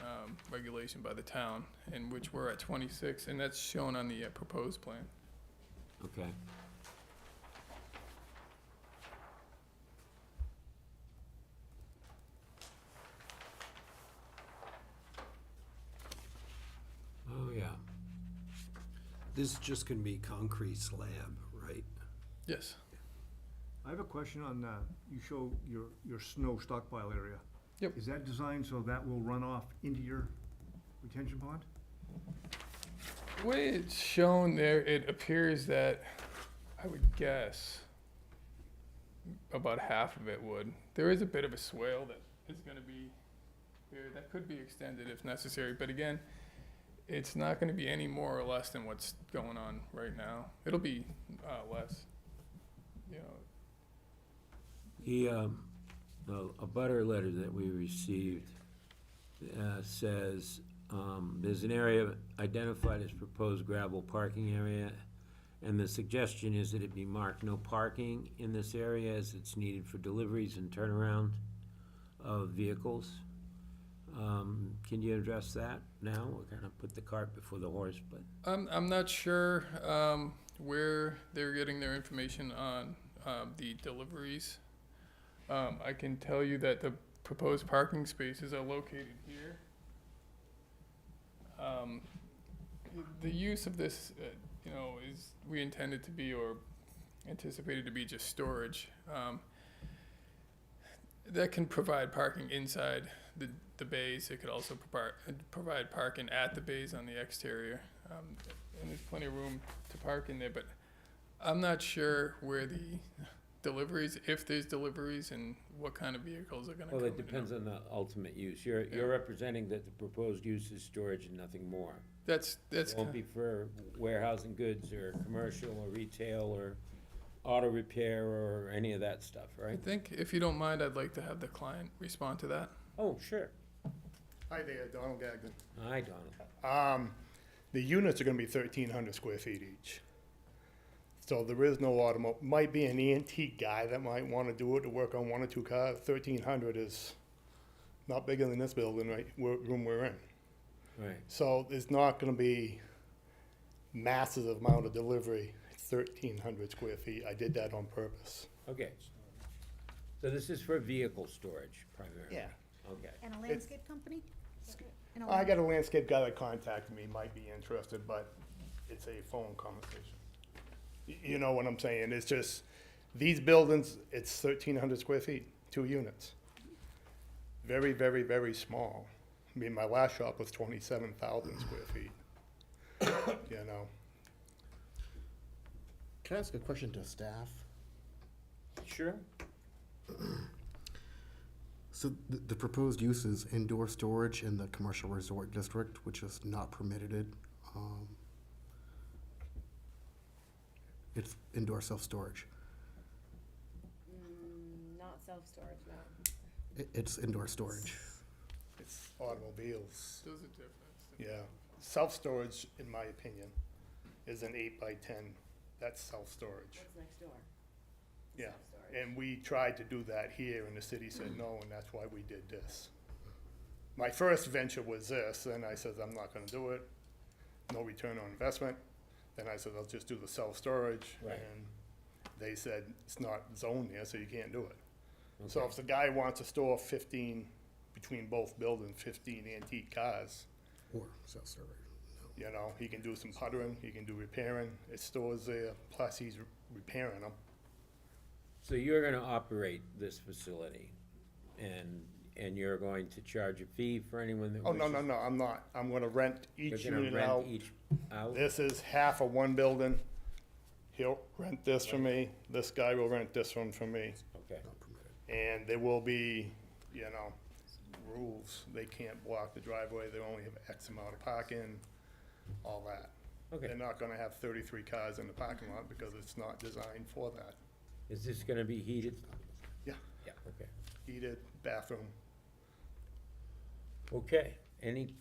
regulation by the town, in which we're at 26, and that's shown on the proposed plan. Okay. Oh, yeah. This is just gonna be concrete slab, right? Yes. I have a question on, you show your snow stockpile area. Yep. Is that designed so that will run off into your retention pond? The way it's shown there, it appears that, I would guess, about half of it would. There is a bit of a swale that is gonna be here, that could be extended if necessary, but again, it's not gonna be any more or less than what's going on right now. It'll be, less, you know. A butter letter that we received says, there's an area identified as proposed gravel parking area, and the suggestion is that it be marked no parking in this area as it's needed for deliveries and turnaround of vehicles. Can you address that now? We're gonna put the cart before the horse, but. I'm not sure where they're getting their information on the deliveries. I can tell you that the proposed parking spaces are located here. The use of this, is, we intended to be or anticipated to be just storage. That can provide parking inside the bays. It could also provide parking at the bays on the exterior. And there's plenty of room to park in there, but I'm not sure where the deliveries, if there's deliveries, and what kind of vehicles are gonna come Well, in. it depends on the ultimate use. You're representing that the proposed use is storage and nothing more. That's It won't be for warehousing goods or commercial or retail or auto repair or any of that stuff, I right? think, if you don't mind, I'd like to have the client respond to that. Oh, sure. Hi there, Donald Gagnon. Hi, Donald. The units are gonna be 1,300 square feet each. So there is no might be an antique guy that might wanna do it to work on one or two cars. 1,300 is not bigger than this building, right, room we're in. Right. So there's not gonna be massive amount of delivery, 1,300 square feet. I did that on purpose. Okay. So this is for vehicle storage primarily? Yeah. Okay. And a landscape company? And a I got a landscape guy that contacted me, might be interested, but it's a phone conversation. You know what I'm saying? It's just, these buildings, it's 1,300 square feet, 2 units. Very, very, very small. I mean, my last shop was 27,000 square feet. You know? Can I ask a question to staff? Sure. So the proposed use is indoor storage in the commercial resort district, which is not permitted. It's indoor self-storage. Not self-storage, no. It's indoor storage. It's automobiles. Those are different. Yeah. Self-storage, in my opinion, is an 8x10. That's self-storage. What's next door? Yeah. Self-storage. And we tried to do that here, and the city said no, and that's why we did this. My first venture was this, and I said, I'm not gonna do it. No return on investment. Then I said, I'll just do the self-storage. Right. And they said, it's not zoned there, so you can't do it. So Okay. if the guy wants to store 15, between both buildings, 15 antique cars, Or self-storage. you know, he can do some puttering, he can do repairing. It stores there, plus he's repairing them. So you're gonna operate this facility, and you're going to charge a fee for anyone that Oh, wishes? no, I'm not. I'm gonna rent each You're gonna unit rent out. each out? This is half of one building. He'll rent this from me. This guy will rent this one from me. Okay. Not permitted. And there will be, you know, rules. They can't block the driveway. They only have X amount of parking, all that. Okay. They're not gonna have 33 cars in the parking lot because it's not designed for that. Is this gonna be heated? Yeah. Yeah. Okay. Heated, bathroom. Okay, Amy,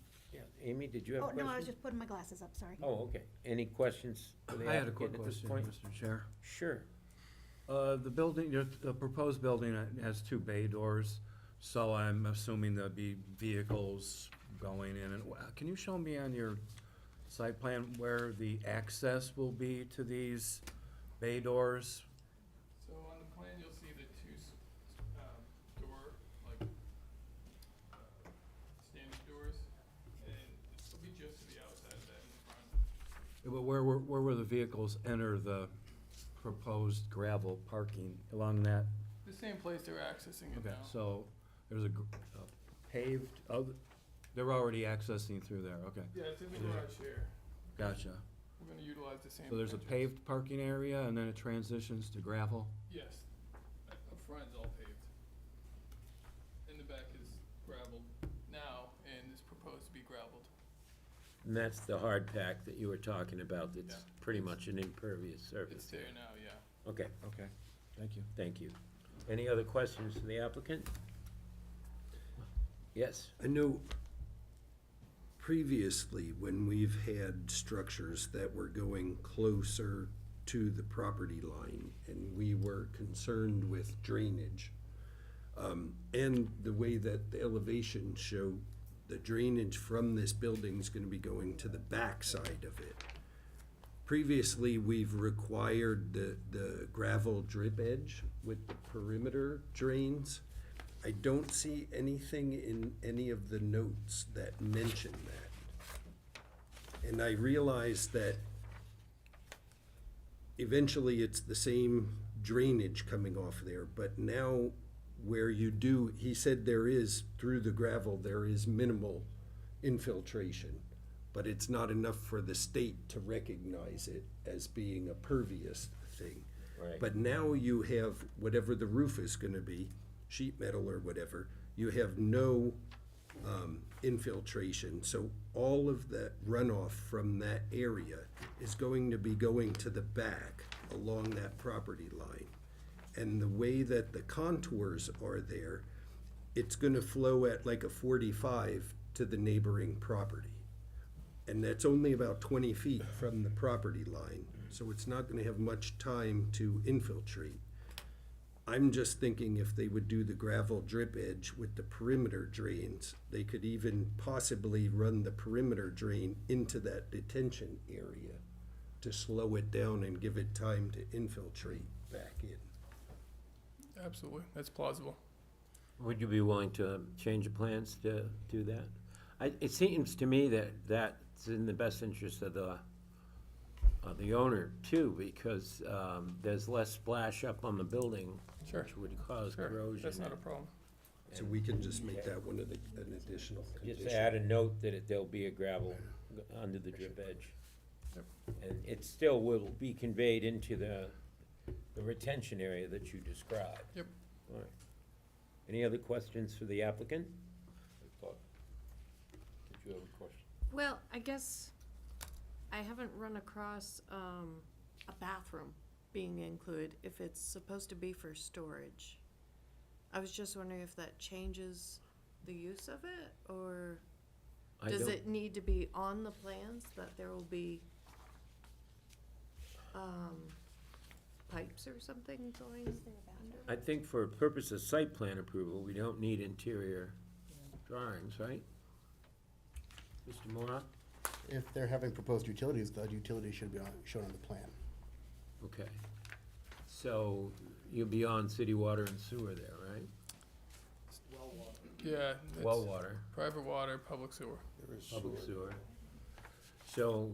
did you have a Oh, question? no, I was just putting my glasses up, sorry. Oh, okay. Any questions for the I had a quick applicant at this question, point? Mr. Chair. Sure. The building, the proposed building has 2 bay doors, so I'm assuming there'll be vehicles going in and, can you show me on your site plan where the access will be to these bay doors? So on the plan, you'll see the two door, like, standard doors, and it'll be just to the outside of that in the front. Yeah, but where will the vehicles enter the proposed gravel parking along that? The same place they're accessing it Okay, now. so there's a paved, they're already accessing through there, okay. Yeah, it's in the garage here. Gotcha. We're gonna utilize the same. So there's a dimensions. paved parking area and then it transitions to gravel? Yes. Up front is all paved. In the back is gravelled now and is proposed to be gravelled. And that's the hard pack that you were talking about, that's Yeah. pretty much an impervious It's surface. there now, yeah. Okay, Okay, thank you. thank you. Any other questions for the applicant? Yes? I know previously, when we've had structures that were going closer to the property line, and we were concerned with drainage, and the way that the elevations show, the drainage from this building is gonna be going to the back side of it. Previously, we've required the gravel drip edge with the perimeter drains. I don't see anything in any of the notes that mention that. And I realize that eventually it's the same drainage coming off there, but now where you do, he said there is, through the gravel, there is minimal infiltration, but it's not enough for the state to recognize it as being a pervious thing. Right. But now you have, whatever the roof is gonna be, sheet metal or whatever, you have no infiltration. So all of that runoff from that area is going to be going to the back along that property line. And the way that the contours are there, it's gonna flow at like a 45 to the neighboring property. And that's only about 20 feet from the property line, so it's not gonna have much time to infiltrate. I'm just thinking if they would do the gravel drip edge with the perimeter drains, they could even possibly run the perimeter drain into that detention area to slow it down and give it time to infiltrate back in. Absolutely, that's plausible. Would you be willing to change the plans to do that? It seems to me that that's in the best interest of the owner too, because there's less splash up on the building, Sure. which would cause Sure, corrosion. that's not a problem. So we can just make that one of an additional condition. Just add a note that there'll be a gravel under the drip edge. And it still will be conveyed into the retention area that you described. Yep. All right. Any other questions for the applicant? Did you have a question? Well, I guess I haven't run across a bathroom being included if it's supposed to be for storage. I was just wondering if that changes the use of it, or I does don't- it need to be on the plans that there will be pipes or something going under? I think for purpose of site plan approval, we don't need interior drawings, right? Mr. Morak? If they're having proposed utilities, the utilities should be shown on the plan. Okay. So you'll be on city water and sewer there, right? Yeah. Well it's water, Private water, public sewer. public sewer. So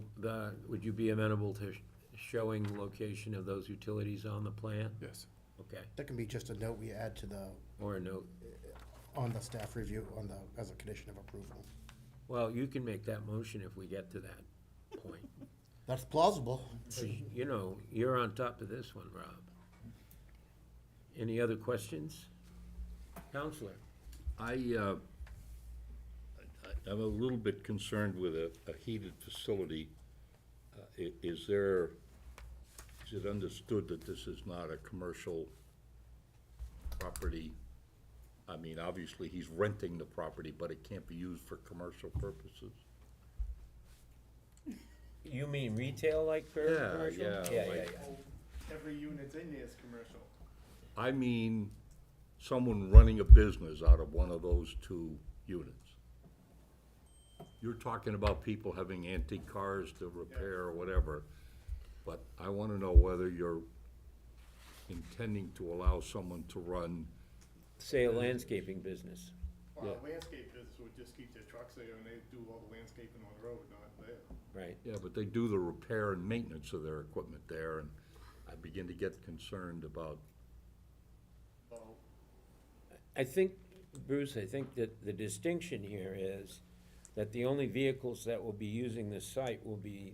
would you be amenable to showing location of those utilities on the plan? Yes. Okay, That can be just a note we add to the, or a note. on the staff review, as a condition of approval. Well, you can make that motion if we get to that point. That's plausible. 'Cause, you know, you're on top of this one, Rob. Any other questions? Counselor? I'm a little bit concerned with a heated facility. Is it understood that this is not a commercial property? I mean, obviously, he's renting the property, but it can't be used for commercial purposes. You mean retail like commercial? Yeah, like- Every unit's in there is commercial. I mean, someone running a business out of one of those two units. You're talking about people having antique cars to repair or whatever, but I wanna know whether you're intending to allow someone to run, Say a landscaping business. Well, landscape business would just keep their trucks there and they do all the landscaping on the road, not there. Right. yeah, but they do the repair and maintenance of their equipment there, and I begin to get concerned about, Well, I think, Bruce, I think that the distinction here is that the only vehicles that will be using this site will be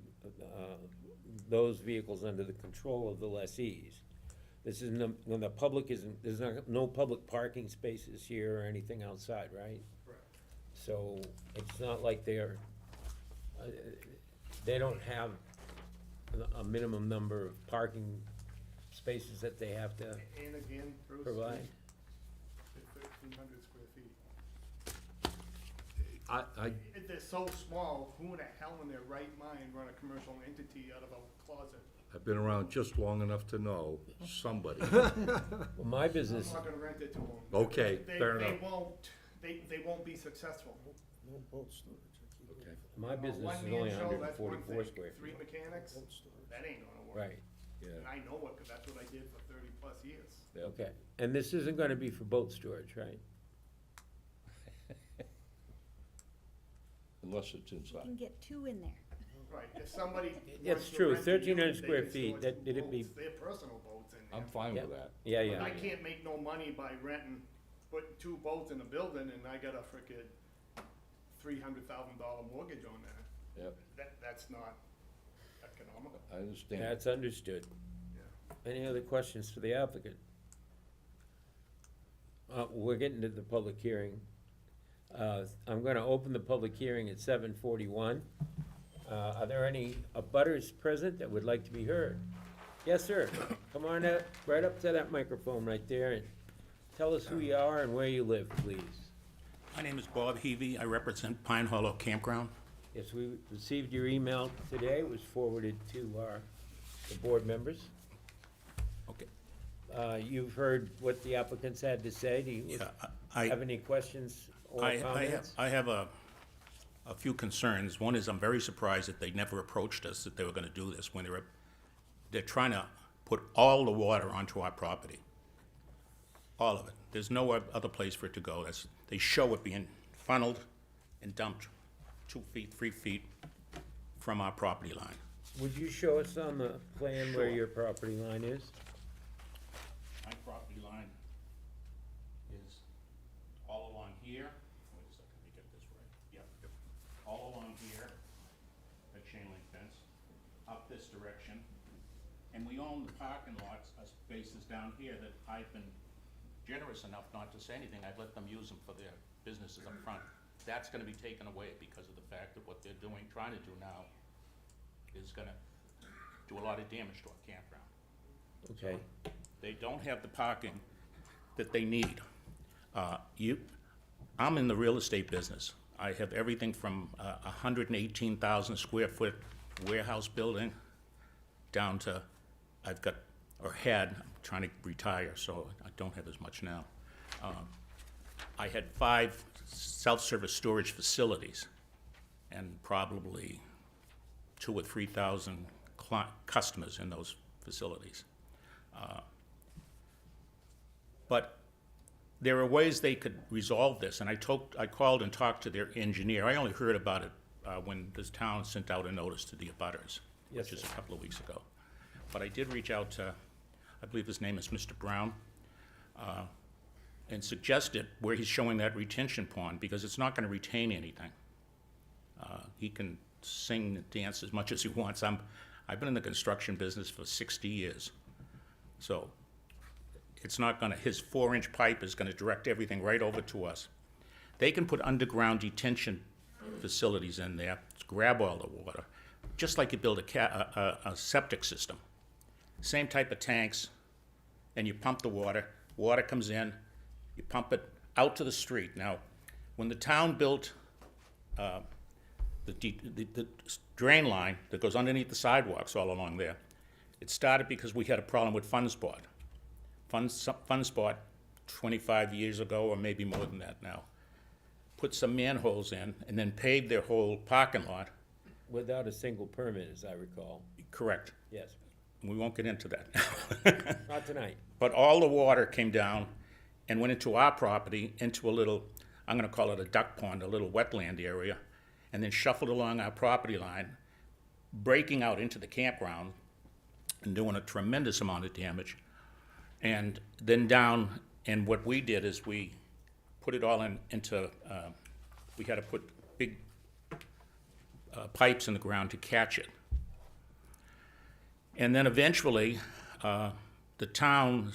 those vehicles under the control of the lessees. This isn't, when the public isn't, there's no public parking spaces here or anything outside, right? correct. So it's not like they don't have a minimum number of parking spaces that they have to And again, Bruce, provide. it's 1,300 square feet. They're so small, who in the hell in their right mind run a commercial entity out of a closet? I've been around just long enough to know somebody. Well, my I'm business, not gonna rent it to them. Okay, fair They enough. they won't be successful. Okay. my business is One-man only show, hundred and that's one 44 thing. square Three feet. mechanics, that ain't gonna work. Right, Yeah. And I know it, cause that's what I did for 30+ years. okay. And this isn't gonna be for boat storage, right? unless it's You inside. can get two in there. Right, if somebody. It's wants to true, rent a 1,300 unit, they square can feet, store that- two it'd be- boats, their personal boats in there. I'm fine Yeah. with that. Yeah, But yeah. I can't make no money by renting, putting two boats in a building and I got a frickin' $300,000 mortgage on that. Yep, That's not economical. I understand. That's understood. Any other questions for the applicant? We're getting to the public hearing. I'm gonna open the public hearing at 7:41. Are there any abutters present that would like to be heard? Yes, sir. Come on up, right up to that microphone right there, and tell us who you are and where you live, please. My name is Bob Heavey. I represent Pine Hollow Campground. Yes, we received your email today. It was forwarded to the board members. Okay. You've heard what the applicants had to say. Do you Yeah, I- have any questions or I have, comments? I have a few concerns. One is I'm very surprised that they never approached us that they were gonna do this when they're trying to put all the water onto our property. All of it. There's no other place for it to go. They show it being funneled and dumped 2 feet, 3 feet from our property line. Would you show us on the plan where Sure. your property line is? My property line is all along here. Wait a second, let me get this right. Yep. All along here, a chain link fence, up this direction. And we own the parking lots, spaces down here that I've been generous enough not to say anything. I've let them use them for their businesses up front. That's gonna be taken away because of the fact that what they're doing, trying to do now, is gonna do a lot of damage to our campground. Okay. They don't have the parking that they need. I'm in the real estate business. I have everything from a 118,000 square foot warehouse building down to, I've got, or had, I'm trying to retire, so I don't have as much now. I had 5 self-service storage facilities and probably 2,000 or 3,000 customers in those facilities. But there are ways they could resolve this, and I called and talked to their engineer. I only heard about it when this town sent out a notice to the abutters, Yes, which is sir. a couple of weeks ago. But I did reach out to, I believe his name is Mr. Brown, and suggested where he's showing that retention pond, because it's not gonna retain anything. He can sing and dance as much as he wants. I've been in the construction business for 60 years. So it's not gonna, his 4-inch pipe is gonna direct everything right over to us. They can put underground detention facilities in there to grab all the water, just like you build a septic system. Same type of tanks, and you pump the water comes in, you pump it out to the street. Now, when the town built the drain line that goes underneath the sidewalks all along there, it started because we had a problem with FundSpot. FundSpot, 25 years ago, or maybe more than that now, put some manholes in and then paved their whole parking lot. Without a single permit, as I recall. Correct. Yes, We won't get into that. not tonight. But all the water came down and went into our property, into a little, I'm gonna call it a duck pond, a little wetland area, and then shuffled along our property line, breaking out into the campground and doing a tremendous amount of damage. And then down, and what we did is we put it all into, we had to put big pipes in the ground to catch it. And then eventually, the town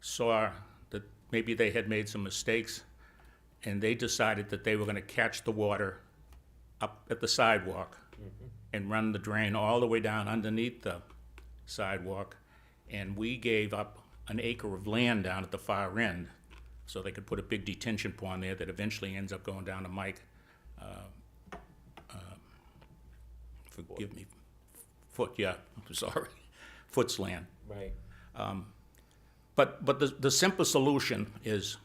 saw that maybe they had made some mistakes, and they decided that they were gonna catch the water up at the sidewalk and run the drain all the way down underneath the sidewalk. And we gave up an acre of land down at the far end, so they could put a big detention pond there that eventually ends up going down to Mike, forgive me, Foot, yeah, I'm sorry, Foot's land. Right. But the simple solution is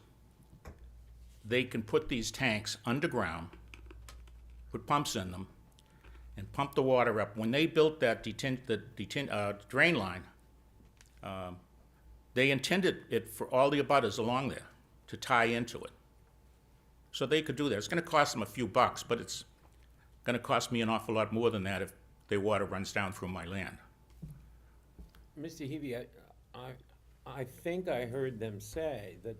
they can put these tanks underground, put pumps in them, and pump the water up. When they built that drain line, they intended it for all the abutters along there to tie into it. So they could do that. It's gonna cost them a few bucks, but it's gonna cost me an awful lot more than that if their water runs down through my land. Mr. Heavey, I think I heard them say that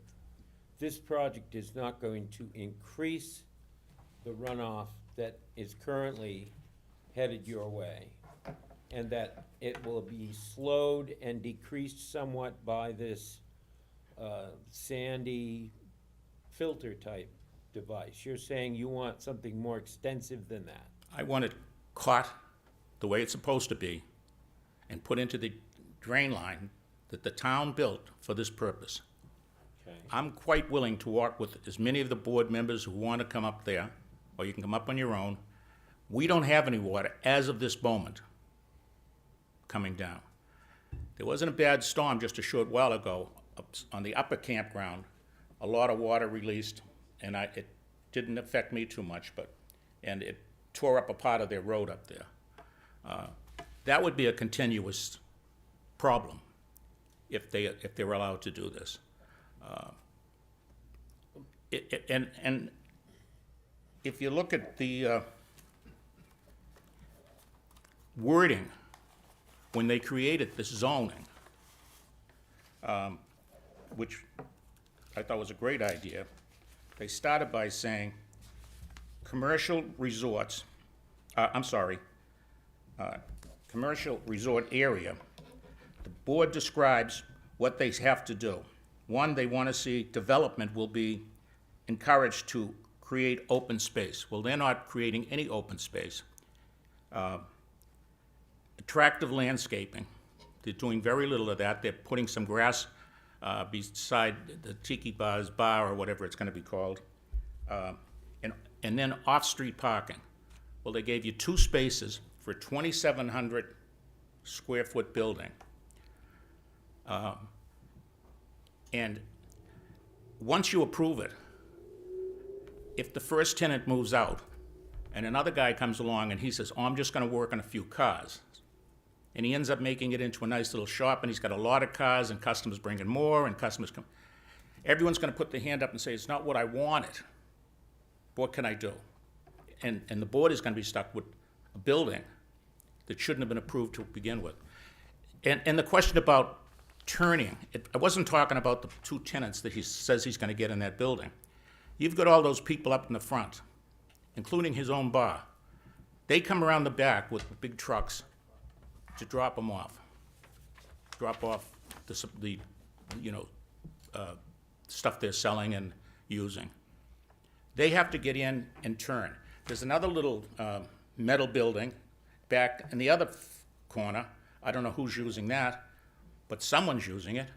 this project is not going to increase the runoff that is currently headed your way, and that it will be slowed and decreased somewhat by this sandy filter type device. You're saying you want something more extensive than that? I want it caught the way it's supposed to be and put into the drain line that the town built for this purpose. Okay. I'm quite willing to walk with as many of the board members who want to come up there, or you can come up on your own. We don't have any water as of this moment coming down. There wasn't a bad storm just a short while ago up on the upper campground. A lot of water released, and it didn't affect me too much, and it tore up a part of their road up there. That would be a continuous problem if they were allowed to do this. And if you look at the wording when they created this zoning, which I thought was a great idea, they started by saying commercial resorts, commercial resort area. The board describes what they have to do. One, they want to see development will be encouraged to create open space. Well, they're not creating any open space. Attractive landscaping, they're doing very little of that. They're putting some grass beside the Tiki Bar's bar, or whatever it's going to be called. And then off-street parking. Well, they gave you 2 spaces for a 2,700 square foot building. And once you approve it, if the first tenant moves out and another guy comes along and he says, oh, I'm just gonna work on a few cars, and he ends up making it into a nice little shop and he's got a lot of cars and customers bringing more and customers come, everyone's gonna put their hand up and say, it's not what I wanted. What can I do? And the board is gonna be stuck with a building that shouldn't have been approved to begin with. And the question about turning, I wasn't talking about the 2 tenants that he says he's gonna get in that building. You've got all those people up in the front, including his own bar. They come around the back with big trucks to drop them off. Drop off the stuff they're selling and using. They have to get in and turn. There's another little metal building back in the other corner. I don't know who's using that, but someone's using it,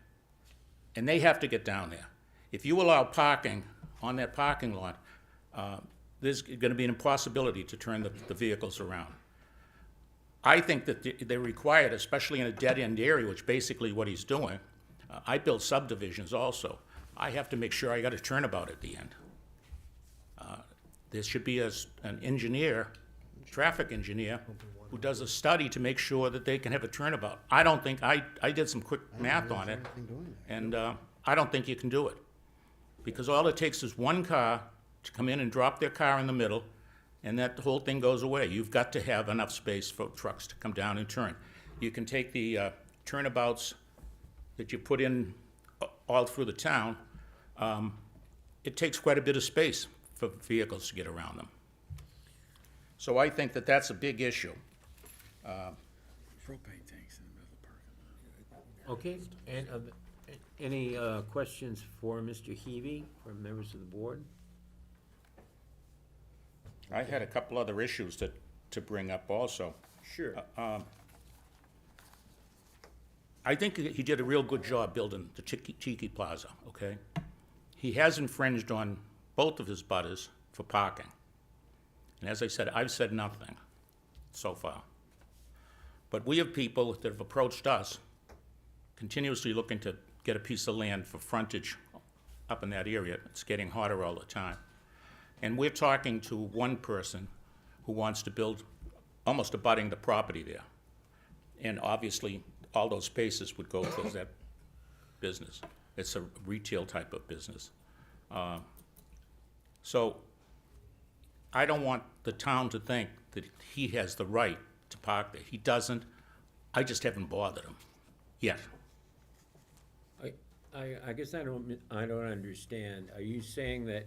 and they have to get down there. If you allow parking on that parking lot, there's going to be an impossibility to turn the vehicles around. I think that they're required, especially in a dead-end area, which basically what he's doing. I build subdivisions also. I have to make sure I got a turnabout at the end. There should be an engineer, traffic engineer, who does a study to make sure that they can have a turnabout. I don't think, I did some quick math on it, and I don't think you can do it. Because all it takes is one car to come in and drop their car in the middle, and that the whole thing goes away. You've got to have enough space for trucks to come down and turn. You can take the turnabouts that you put in all through the town. It takes quite a bit of space for vehicles to get around them. So I think that that's a big issue. Propane tanks in the middle of the parking lot. Okay, and any questions for Mr. Heavey from members of the board? I had a couple other issues to bring up also. Sure. I think he did a real good job building the Tiki Plaza, okay? He has infringed on both of his butters for parking. And as I said, I've said nothing so far. But we have people that have approached us, continuously looking to get a piece of land for frontage up in that area. It's getting hotter all the time. And we're talking to one person who wants to build almost abutting the property there. And obviously, all those spaces would go towards that business. It's a retail type of business. So I don't want the town to think that he has the right to park there. He doesn't. I just haven't bothered him yet. I guess I don't understand. Are you saying that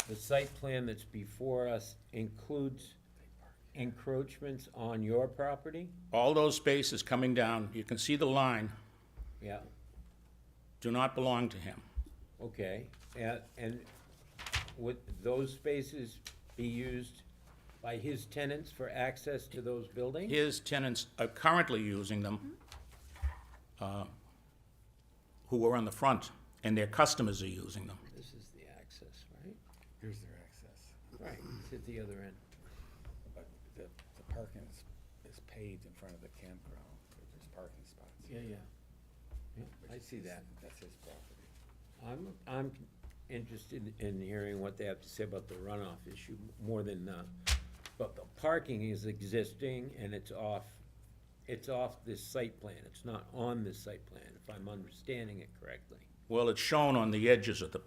the site plan that's before us includes encroachments on your property? All those spaces coming down, you can see the line, Yeah, do not belong to him. okay. And would those spaces be used by his tenants for access to those buildings? His tenants are currently using them, who are on the front, and their customers are using them. This is the access, right? Here's their access. Right, it's at the other end. But the parking is paved in front of the campground. There's parking spots. Yeah, yeah. Yeah, I which see is- that. That's his property. I'm interested in hearing what they have to say about the runoff issue more than, but the parking is existing and it's off this site plan. It's not on this site plan, if I'm understanding it correctly. Well, it's shown on the edges of the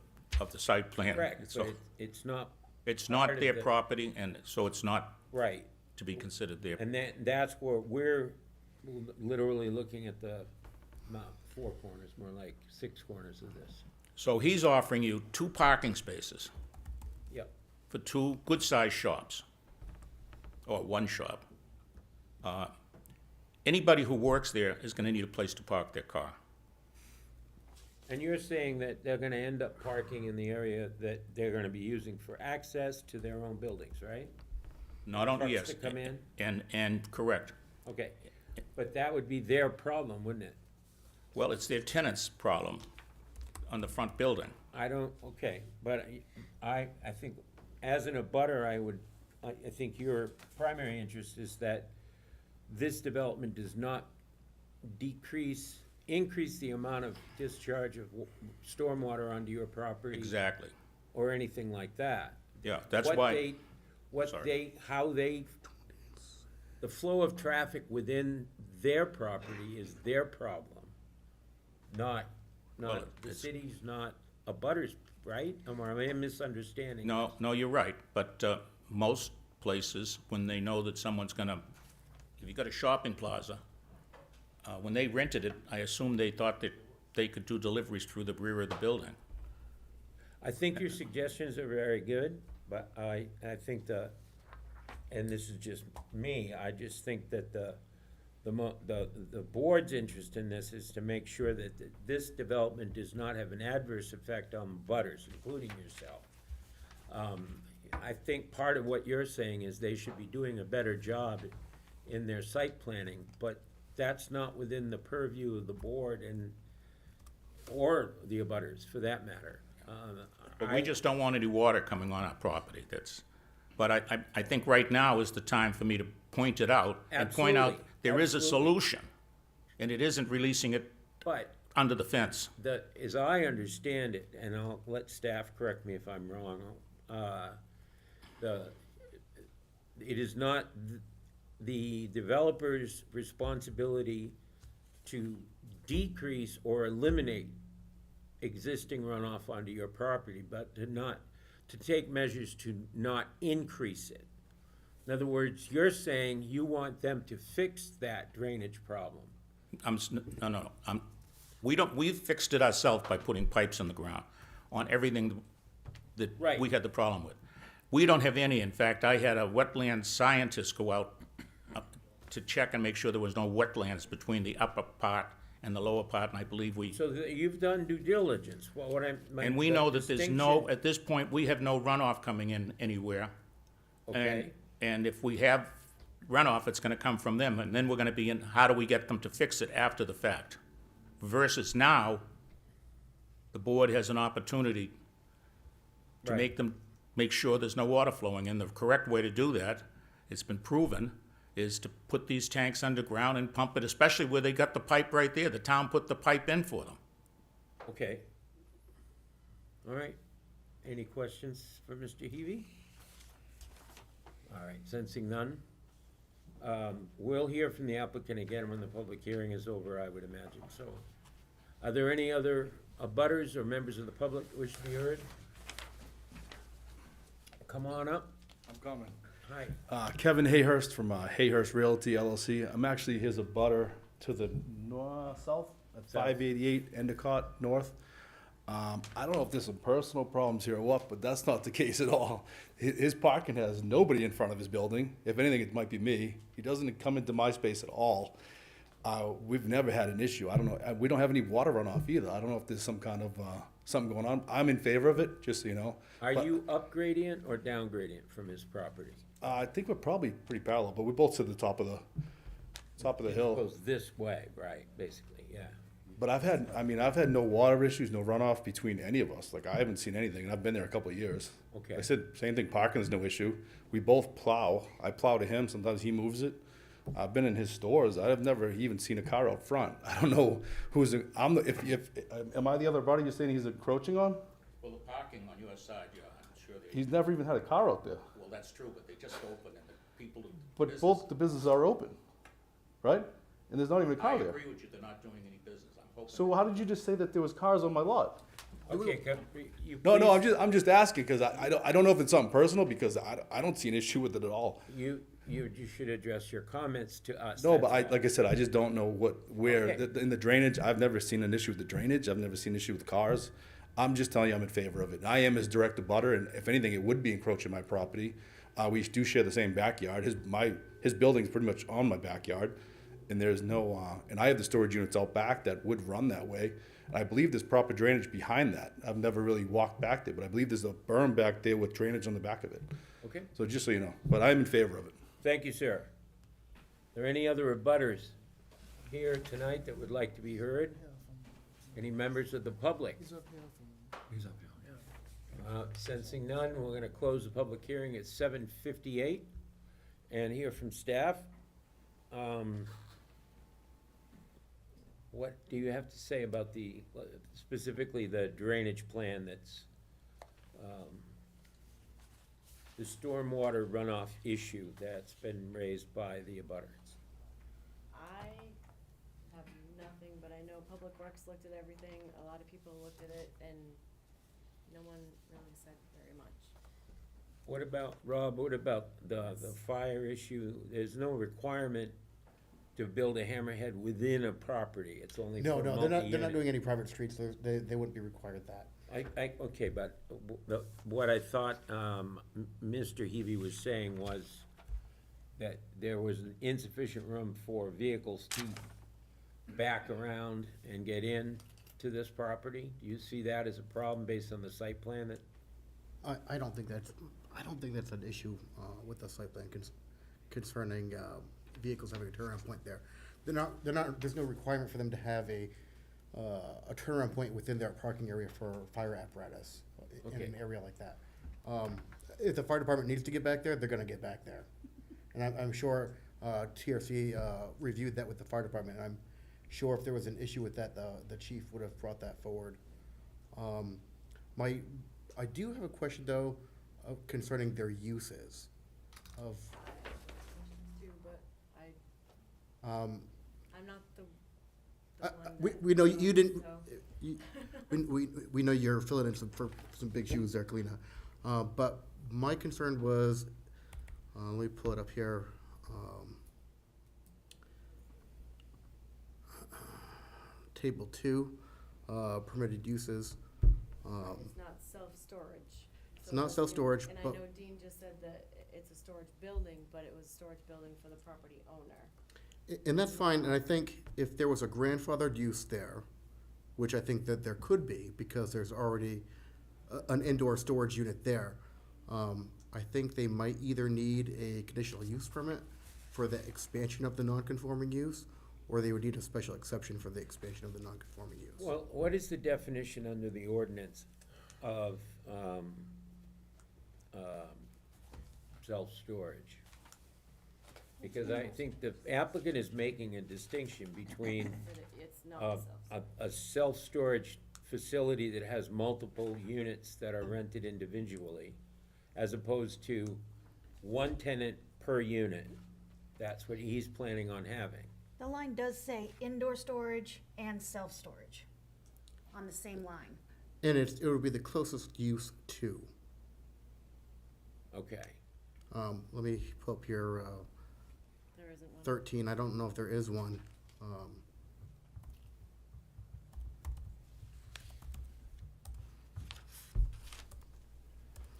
site plan. Correct, So but it's not. it's not part of their the- property, and so it's not Right, to be considered their. and that's where we're literally looking at the, not four corners, more like six corners of this. So he's offering you 2 parking spaces Yep. for 2 good-sized shops, or 1 shop. Anybody who works there is gonna need a place to park their car. And you're saying that they're gonna end up parking in the area that they're gonna be using for access to their own buildings, right? Not only, yes. Trucks to come in? And correct. Okay, but that would be their problem, wouldn't it? Well, it's their tenant's problem on the front building. I don't, okay, but I think, as an abutter, I think your primary interest is that this development does not increase the amount of discharge of stormwater onto your property. Exactly. Or anything like that. Yeah, that's What why. date, Sorry. the flow of traffic within their property is their problem, not Well, the it's- city's not a butters, right? Am I misunderstanding? No, you're right, but most places, when they know that someone's gonna, if you got a shopping plaza, when they rented it, I assume they thought that they could do deliveries through the rear of the building. I think your suggestions are very good, but I think and this is just me, I just think that the board's interest in this is to make sure that this development does not have an adverse effect on butters, including yourself. I think part of what you're saying is they should be doing a better job in their site planning, but that's not within the purview of the board or the abutters, for that matter. But we just don't want any water coming on our property, but I think right now is the time for me to point it out and point out Absolutely, there is a absolutely. solution, and it isn't releasing it But under the fence. as I understand it, and I'll let staff correct me if I'm wrong, it is not the developer's responsibility to decrease or eliminate existing runoff onto your property, but to take measures to not increase it. In other words, you're saying you want them to fix that drainage problem. No. We've fixed it ourselves by putting pipes in the ground on everything that Right. we had the problem with. We don't have any. In fact, I had a wetland scientist go out to check and make sure there was no wetlands between the upper part and the lower part, and I believe So you've done due diligence. Well, and we know that there's no, at this point, we have no runoff coming in anywhere. Okay. And if we have runoff, it's gonna come from them, and then we're gonna be in, how do we get them to fix it after the fact? Versus now, the board has an opportunity to Right. make sure there's no water flowing, and the correct way to do that, it's been proven, is to put these tanks underground and pump it, especially where they got the pipe right there. The town put the pipe in for them. Okay. All right. Any questions for Mr. Heavy? All right, sensing none. We'll hear from the applicant again when the public hearing is over, I would imagine, so. Are there any other abutters or members of the public that wish to be heard? come on up. I'm coming. Hi. Kevin Hayhurst from Hayhurst Realty LLC. I'm actually his abutter to the south at 588 Endicott North. I don't know if there's some personal problems here or what, but that's not the case at all. His parking has nobody in front of his building. If anything, it might be me. He doesn't come into my space at all. We've never had an issue. I don't know. We don't have any water runoff either. I don't know if there's some kind of something going on. I'm in favor of it, just so you know. Are But, you up gradient or down gradient from his property? I think we're probably pretty parallel, but we're both to the top of the hill. Goes this way, right, basically, yeah. But I've had no water issues, no runoff between any of us. Like, I haven't seen anything, and I've been there a couple of years. Okay. I said, same thing, parking is no issue. We both plow. I plow to him, sometimes he moves it. I've been in his stores. I've never even seen a car out front. I don't know who's, am I the other buddy you're saying he's encroaching on? Well, the parking on your side, yeah, I'm sure they. He's never even had a car out there. Well, that's true, but they just opened and the people who. But both the businesses are open, right? And there's not even a car I there. agree with you, they're not doing any business, I'm hoping. So how did you just say that there was cars on my lot? Okay, you No, please- I'm just asking, because I don't know if it's something personal, because I don't see an issue with it at all. You should address your comments to us. No, but that's all. like I said, I just don't know where, Okay. in the drainage, I've never seen an issue with the drainage, I've never seen an issue with cars. I'm just telling you, I'm in favor of it. I am his direct abutter, and if anything, it would be encroaching my property. We do share the same backyard, his building's pretty much on my backyard, and there's no, and I have the storage units out back that would run that way. And I believe there's proper drainage behind that. I've never really walked back there, but I believe there's a berm back there with drainage on the back of it. Okay, So just so you know, but I'm in favor of it. thank you, sir. Are there any other abutters here tonight that would like to be heard? Any members of the public? He's up here, Sensing none, we're gonna close the public hearing at 7:58 and hear from staff. What do you have to say about specifically the drainage plan that's, the stormwater runoff issue that's been raised by the abutters? I have nothing, but I know Public Works looked at everything, a lot of people looked at it, and no one really said very much. What about, Rob, what about the fire issue? There's no requirement to build a hammerhead within a property, it's only for No, no, they're not multi-unit. doing any private streets, they wouldn't be required that. Okay, but what I thought Mr. Heavy was saying was that there was insufficient room for vehicles to back around and get in to this property. Do you see that as a problem based on the site plan that? I don't think that's an issue, with the site plan concerning, vehicles having a turnaround point there. There's no requirement for them to have a turnaround point within their parking area for fire apparatus in an Okay. area like that. If the fire department needs to get back there, they're gonna get back there. And I'm sure, TRC, reviewed that with the fire department, and I'm sure if there was an issue with that, the chief would have brought that forward. I do have a question though, concerning their uses of, Do, but um, I'm not the we know you didn't, so. we know you're filling in for some big shoes there, Kalina. But my concern was, let me pull it up here. Table 2, permitted uses. It's not self-storage. It's not self-storage, And I but- know Dean just said that it's a storage building, but it was a storage building for the property owner. And that's fine, and I think if there was a grandfathered use there, which I think that there could be, because there's already an indoor storage unit there, I think they might either need a conditional use permit for the expansion of the non-conforming use, or they would need a special exception for the expansion of the non-conforming use. Well, what is the definition under the ordinance of self-storage? Because I think the applicant is making a distinction between But it's not a self-storage facility that has multiple units that are rented individually, as opposed to one tenant per unit. That's what he's planning on having. The line does say indoor storage and self-storage on the same line. And it would be the closest use to. Okay. Let me pull up your, There isn't one. 13, I don't know if there is one.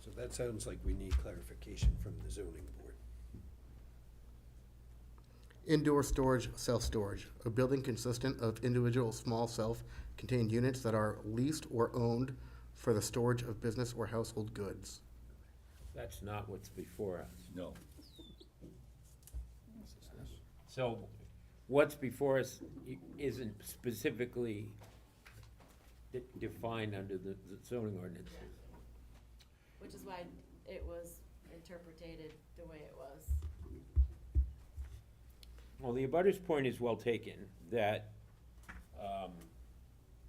So that sounds like we need clarification from the zoning board. Indoor storage, self-storage, a building consistent of individual small self-contained units that are leased or owned for the storage of business or household goods. That's not what's before us. No. So what's before us isn't specifically defined under the zoning ordinance. Which is why it was interpreted the way it was. Well, the abutters point is well taken, that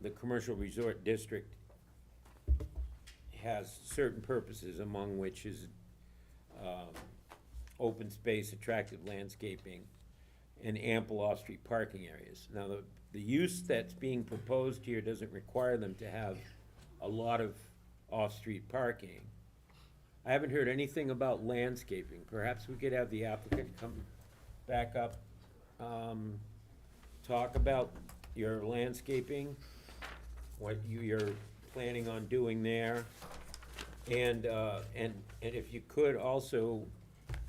the commercial resort district has certain purposes, among which is open space, attractive landscaping, and ample off-street parking areas. Now, the use that's being proposed here doesn't require them to have a lot of off-street parking. I haven't heard anything about landscaping. Perhaps we could have the applicant come back up, talk about your landscaping, what you're planning on doing there. And if you could also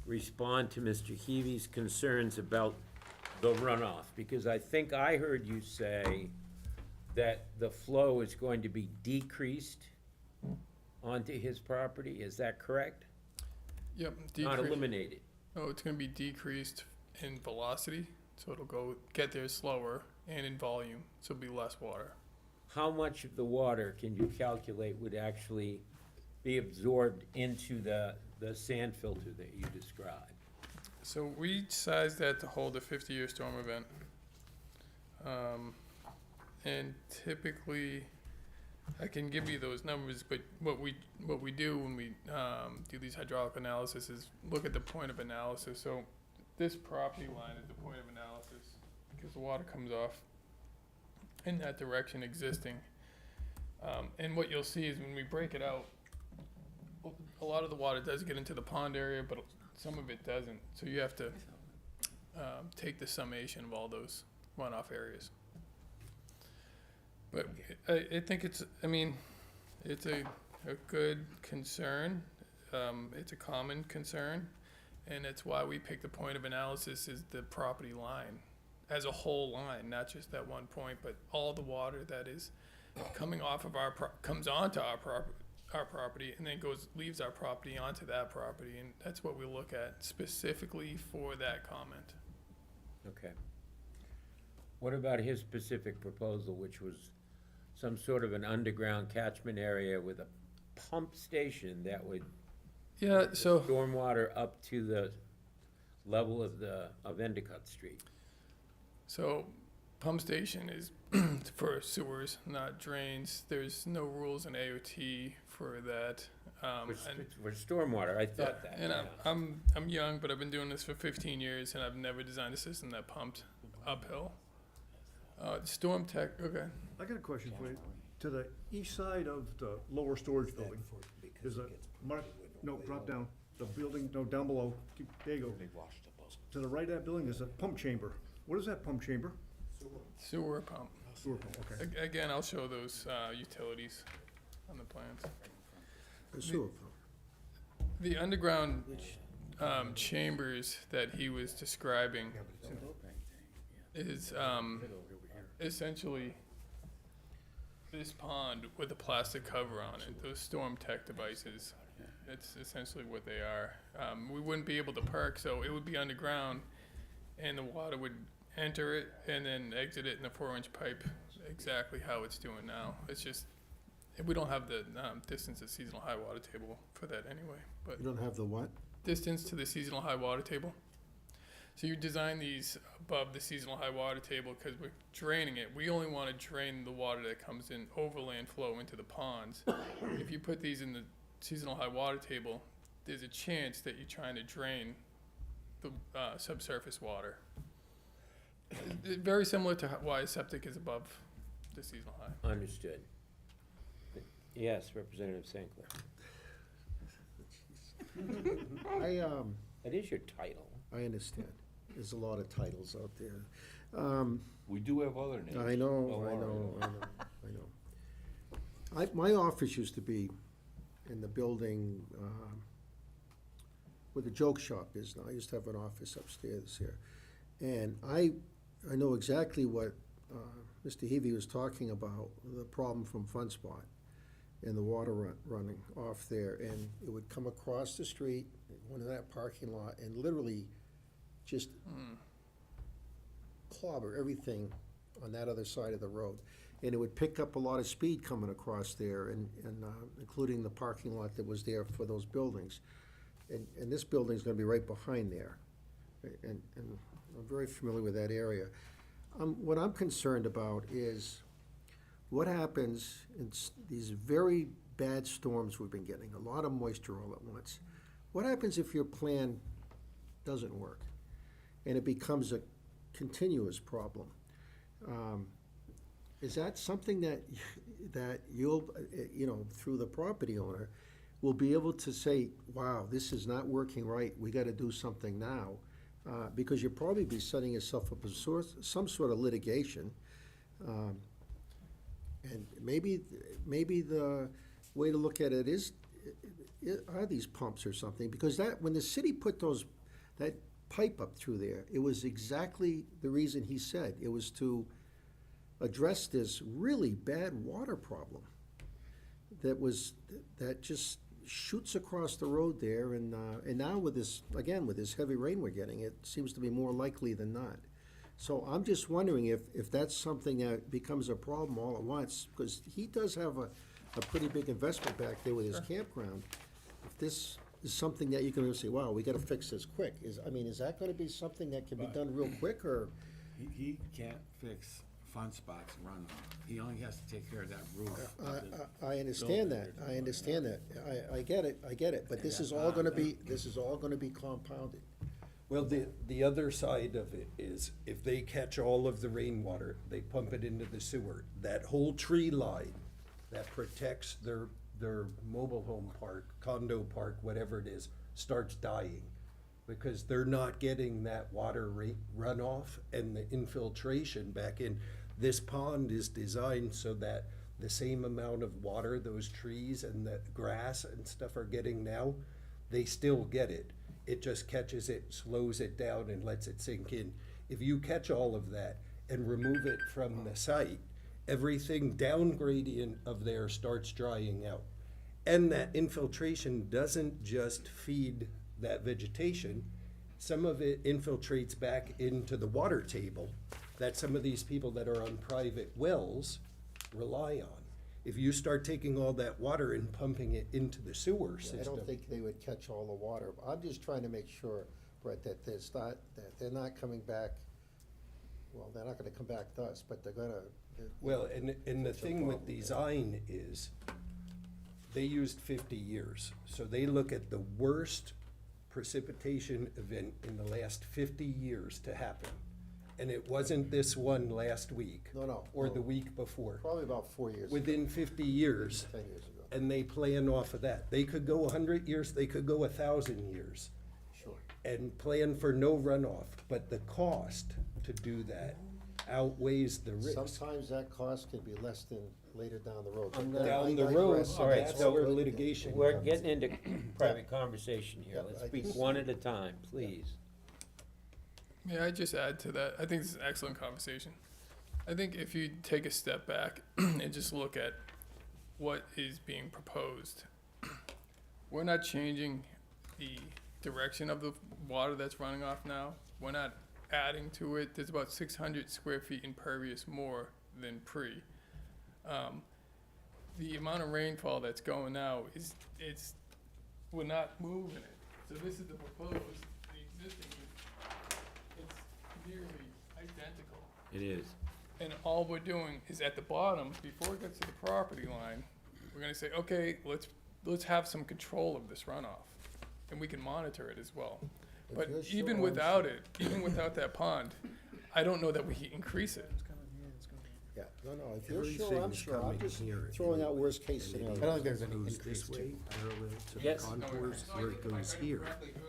respond to Mr. Heavy's concerns about the runoff, because I think I heard you say that the flow is going to be decreased onto his property, is that correct? Yep. Not eliminated. Oh, it's gonna be decreased in velocity, so it'll get there slower, and in volume, so it'll be less water. How much of the water can you calculate would actually be absorbed into the sand filter that you described? So we sized that to hold a 50-year storm event. And typically, I can give you those numbers, but what we do when we do these hydraulic analysis is look at the point of analysis. So this property line is the point of analysis because the water comes off in that direction existing. And what you'll see is when we break it out, a lot of the water does get into the pond area, but some of it doesn't. So you have to take the summation of all those runoff areas. But I think it's a good concern. It's a common concern. And it's why we pick the point of analysis is the property line as a whole line, not just that one point, but all the water that is coming off of comes onto our property and then leaves our property onto that property. And that's what we look at specifically for that comment. Okay. What about his specific proposal, which was some sort of an underground catchment area with a pump station that would stormwater up to the level of Endicott Street? So pump station is for sewers, not drains. There's no rules in AOT for that. For stormwater, I thought that. And I'm young, but I've been doing this for 15 years, and I've never designed a system that pumped uphill. Storm tech, okay. I got a question for you. To the east side of the lower storage building, there's a drop down. The building, down below. There you go. To the right of that building, there's a pump chamber. What is that pump chamber? Sewer pump. Sewer pump, okay. Again, I'll show those utilities on the plans. The sewer pump. The underground chambers that he was describing is essentially this pond with a plastic cover on it, those storm tech devices. That's essentially what they are. We wouldn't be able to park, so it would be underground, and the water would enter it and then exit it in a 4-inch pipe, exactly how it's doing now. It's just, we don't have the distance to seasonal high water table for that anyway. But You don't have the what? distance to the seasonal high water table. So you design these above the seasonal high water table because we're draining it. We only want to drain the water that comes in overland flow into the ponds. If you put these in the seasonal high water table, there's a chance that you're trying to drain the subsurface water. Very similar to why septic is above the seasonal high. Understood. Yes, Representative St. Clair. That is your title. I understand. There's a lot of titles out there. We do have other names. I know, Oh, I all know, right. I know, I know. My office used to be in the building where the joke shop is now. I used to have an office upstairs here. And I know exactly what Mr. Heavey was talking about, the problem from Fun Spot and the water running off there. And it would come across the street, one of that parking lot, and literally just clobber everything on that other side of the road. And it would pick up a lot of speed coming across there, and including the parking lot that was there for those buildings. And this building's gonna be right behind there. And I'm very familiar with that area. What I'm concerned about is what happens in these very bad storms we've been getting, a lot of moisture all at once. What happens if your plan doesn't work and it becomes a continuous problem? Is that something that you'll, through the property owner, will be able to say, wow, this is not working right, we gotta do something now? Because you'll probably be setting yourself up for some sort of litigation. And maybe the way to look at it is, are these pumps or something? Because when the city put that pipe up through there, it was exactly the reason he said. It was to address this really bad water problem that just shoots across the road there, and now with this heavy rain we're getting, it seems to be more likely than not. So I'm just wondering if that's something that becomes a problem all at once, because he does have a pretty big investment back there with his campground. If this is something that you can say, wow, we gotta fix this quick, is that gonna be something that can be done real quick, or? He can't fix Fun Spot's runoff. He only has to take care of that roof. I understand that, I understand that, I get it, but this is all gonna be compounded. Well, the other side of it is, if they catch all of the rainwater, they pump it into the sewer. That whole tree line that protects their mobile home park, condo park, whatever it is, starts dying. Because they're not getting that water runoff and the infiltration back in. This pond is designed so that the same amount of water those trees and the grass and stuff are getting now, they still get it. It just catches it, slows it down, and lets it sink in. If you catch all of that and remove it from the site, everything down gradient of there starts drying out. And that infiltration doesn't just feed that vegetation, some of it infiltrates back into the water table that some of these people that are on private wells rely on. If you start taking all that water and pumping it into the sewer system. I don't think they would catch all the water. I'm just trying to make sure, Brett, that they're not coming back, well, they're not gonna come back to us, but they're gonna. Well, and the It's a thing with problem, yeah. design is, they used 50 years. So they look at the worst precipitation event in the last 50 years to happen. And it wasn't this one last week. No, Or no. the week before. Probably about 4 years. Within 50 years. 10 years ago. And they plan off of that. They could go 100 years, they could go 1,000 years. Sure. And plan for no runoff, but the cost to do that outweighs the risk. Sometimes that cost can be less than later down the road. I'm But gonna- Down the I road, digress. All right, that's so where litigation We're comes getting into private conversation here. Yeah, Let's I- speak one at a time, please. May I just add to that? I think this is an excellent conversation. I think if you take a step back and just look at what is being proposed, we're not changing the direction of the water that's running off now. We're not adding to it. There's about 600 square feet impervious more than pre. The amount of rainfall that's going now we're not moving it. So this is the proposed, the existing, it's nearly identical. It is. And all we're doing is at the bottom, before it gets to the property line, we're gonna say, okay, let's have some control of this runoff. And we can monitor it as well. But you're even sure- without it, even without that pond, I don't know that we can increase it. Yeah, No, no, if you're sure, I'm Everything's sure. I'm coming just here, throwing out anyway. worst case And then scenario. I don't think there's any it goes increase this way, parallel to the Yes. contours where it goes here.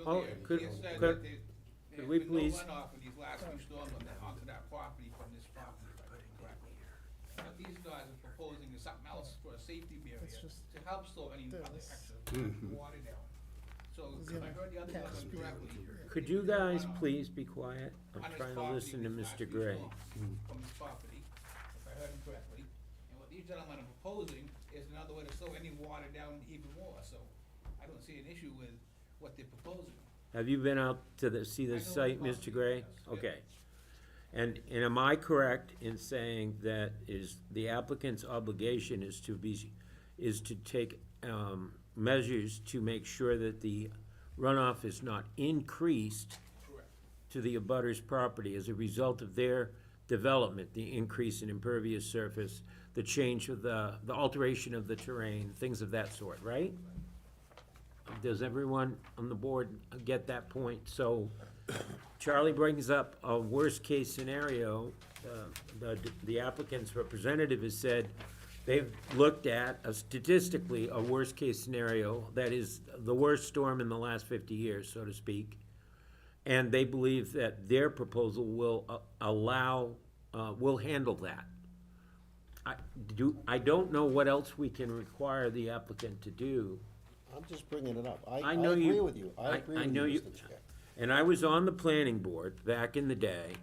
Oh, could we please? Runoff of these last few storms onto that property from this property, if I remember correctly. What these guys are proposing is something else for a safety barrier to help slow any other extra water down. So if I heard the other gentleman correctly. Could you guys please be quiet? I'm on his trying to property listen to these Mr. last few Gray. storms From his property, if I heard him correctly. And what these gentlemen are proposing is another way to slow any water down even more, so I don't see an issue with what they're proposing. Have you been out to see the I know site, the Mr. Gray? property, yes. Okay. And am I correct in saying that is the applicant's obligation is to take measures to make sure that the runoff is not increased Correct. to the abutters property as a result of their development, the increase in impervious surface, the change of the alteration of the terrain, things of that sort, right? Does everyone on the board get that point? So Charlie brings up a worst-case scenario. The applicant's representative has said they've looked at statistically a worst-case scenario that is the worst storm in the last 50 years, so to speak. And they believe that their proposal will will handle that. I don't know what else we can require the applicant to do. I'm just bringing it up. I I know agree you- with you. I agree I with know you, you- Mr. Chair. And I was on the planning board back in the day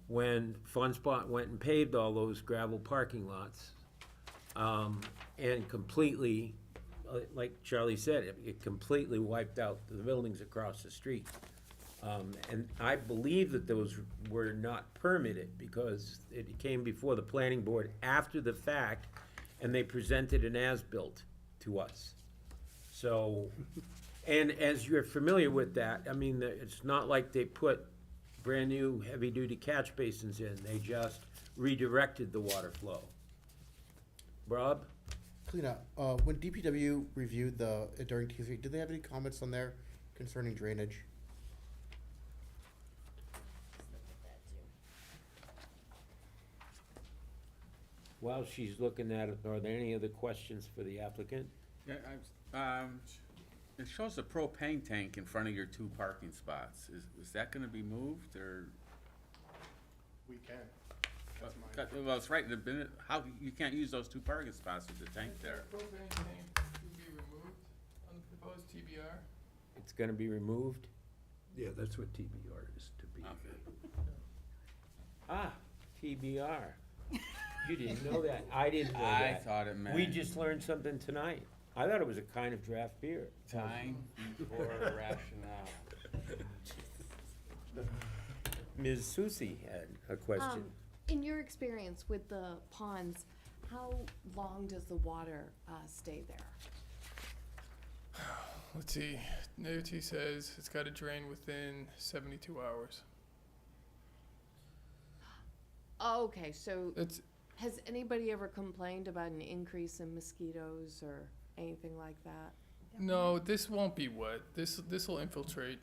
when Fun Spot went and paved all those gravel parking lots. And completely, like Charlie said, it completely wiped out the buildings across the street. And I believe that those were not permitted because it came before the planning board after the fact, and they presented an as-built to us. So, and as you're familiar with that, I mean, it's not like they put brand-new heavy-duty catch basins in, they just redirected the water flow. Rob? Clean up. When DPW reviewed during T3, did they have any comments on there concerning drainage? While she's looking at it, are there any other questions for the applicant? Yeah, it shows a propane tank in front of your two parking spots. Is that gonna be moved, or? We can. Well, it's right in the minute, how, you can't use those two parking spots with the tank there. Propane tank to be removed on the proposed TBR. It's gonna be removed? Yeah, that's what TBR is to be. Ah, TBR. You didn't know that. I didn't know I that. thought it meant. We just learned something tonight. I thought it was a kind of draft beer. Time for rationale. Ms. Susie had a question. In your experience with the ponds, how long does the water stay there? Let's see, NOT says it's gotta drain within 72 hours. Oh, okay, so It's, has anybody ever complained about an increase in mosquitoes or anything like that? no, this won't be wet. This'll infiltrate.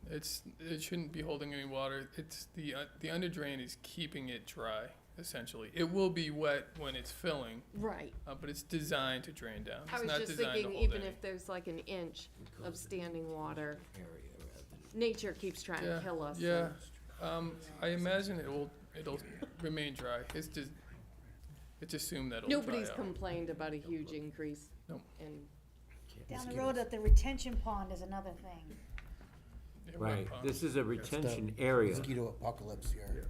It shouldn't be holding any water. It's the under drain is keeping it dry, essentially. It will be wet when it's filling, Right. but it's designed to drain down. I It's was not just designed to thinking, hold even any. if there's like an inch of standing water, nature keeps trying to kill us. Yeah, I imagine it'll remain dry. It's assumed that it'll dry Nobody's out. complained about a huge increase Nope. in, Down the road, that the retention pond is another thing. Yeah, wet Right, pond. this is a retention area. Mosquito apocalypse here.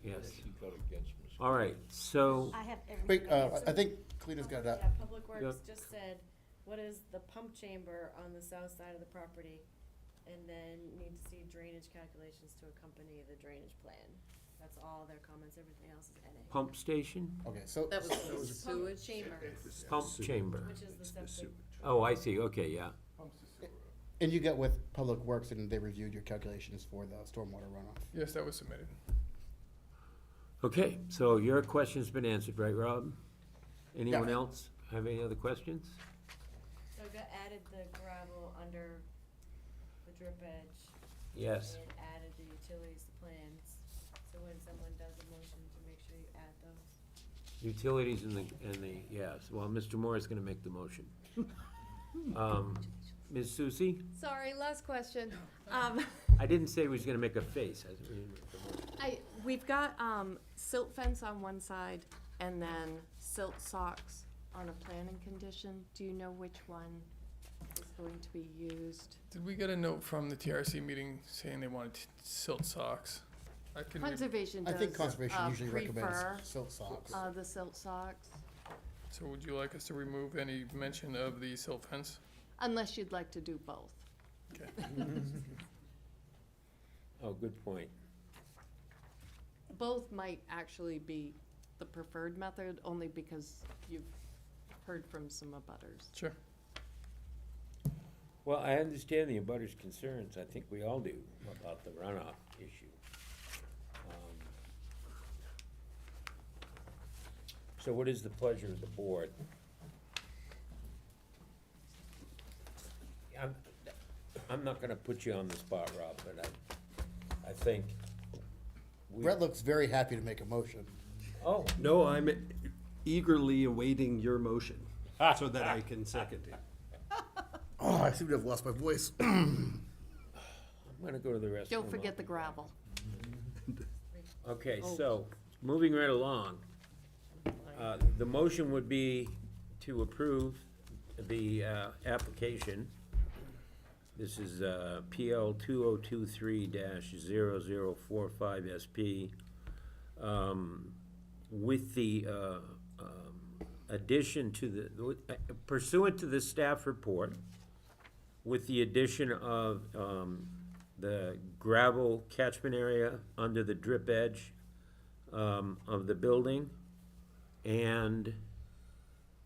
Yes. He got against Mr. All right, so, I have every. Wait, I think Clena's got that. Yeah, Public Works Go. just said, what is the pump chamber on the south side of the property? And then need to see drainage calculations to accompany the drainage plan. That's all their comments, everything else is NA. pump station, Okay, so. that was the sewage. Chamber, pump chamber. which is the septic. Oh, I see, okay, yeah. And you got with Public Works and they reviewed your calculations for the stormwater runoff. Yes, that was submitted. Okay, so your question's been answered, right, Rob? Anyone Yeah. else have any other questions? So got added the gravel under the drip edge. Yes. And added the utilities plans. So when someone does a motion, to make sure you add those. Utilities and the, yes, well, Mr. Moore is gonna make the motion. Ms. Susie? Sorry, last question. I didn't say he was gonna make a face. I didn't make the motion. We've got, silt fence on one side and then silt socks on a planning condition. Do you know which one is going to be used? Did we get a note from the TRC meeting saying they wanted silt socks? I can read- Conservation I does, think conservation usually prefer, recommends silt socks. the silt socks, So would you like us to remove any mention of the silt fence? unless you'd like to do both. Okay. Oh, good point. Both might actually be the preferred method, only because you've heard from some abutters. Sure. Well, I understand the abutters' concerns, I think we all do, about the runoff issue. So what is the pleasure of the board? I'm not gonna put you on the spot, Rob, but I think. Brett looks very happy to make a motion. Oh, No, I'm eagerly awaiting your motion so that I can second it. Oh, I seem to have lost my voice. I'm gonna go to the restroom. Don't forget the gravel. Okay, so, moving right along, the motion would be to approve the application. This is PL 2023-0045 SP, with the addition to the, pursuant to the staff report, with the addition of the gravel catchment area under the drip edge of the building, and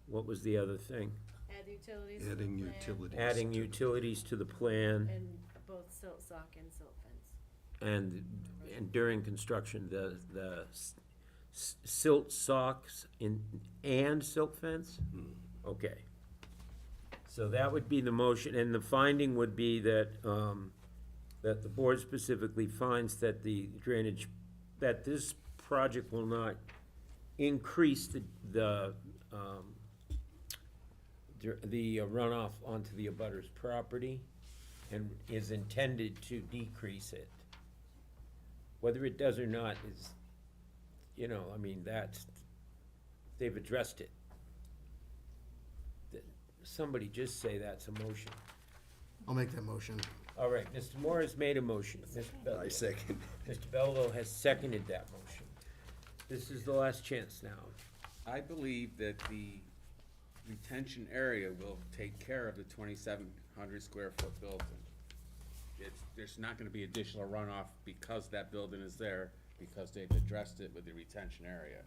what was the other thing? Add utilities to the Adding plan, utilities. Adding utilities to the plan, and both silt sock and silt fence. and during construction, the silt socks and silt fence? Okay. So that would be the motion, and the finding would be that, that the board specifically finds that the drainage, that this project will not increase the runoff onto the abutter's property, and is intended to decrease it. Whether it does or not is, I mean, they've addressed it. Somebody just say that's a motion. I'll make that motion. All right, Mr. Moore has made a motion. Mr. Belleville. I second. Mr. Belleville has seconded that motion. This is the last chance now. I believe that the retention area will take care of the 2,700 square foot building. There's not gonna be additional runoff because that building is there, because they've addressed it with the retention area.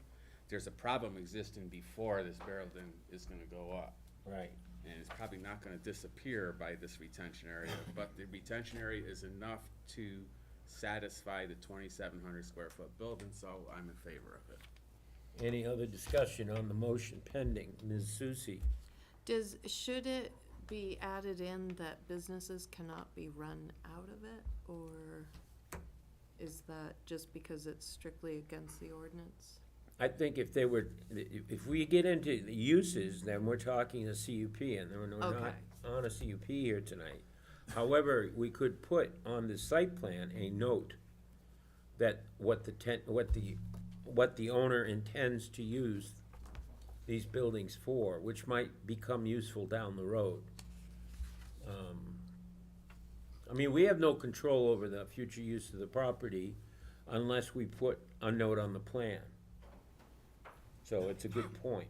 There's a problem existing before this building is gonna go up. Right. And it's probably not gonna disappear by this retention area, but the retention area is enough to satisfy the 2,700 square foot building, so I'm in favor of it. Any other discussion on the motion pending? Ms. Susie? Should it be added in that businesses cannot be run out of it, or is that just because it's strictly against the ordinance? I think if we get into the uses, then we're talking a CUP, and we're not Okay. on a CUP here tonight. However, we could put on the site plan a note that what the owner intends to use these buildings for, which might become useful down the road. I mean, we have no control over the future use of the property unless we put a note on the plan. So it's a good point.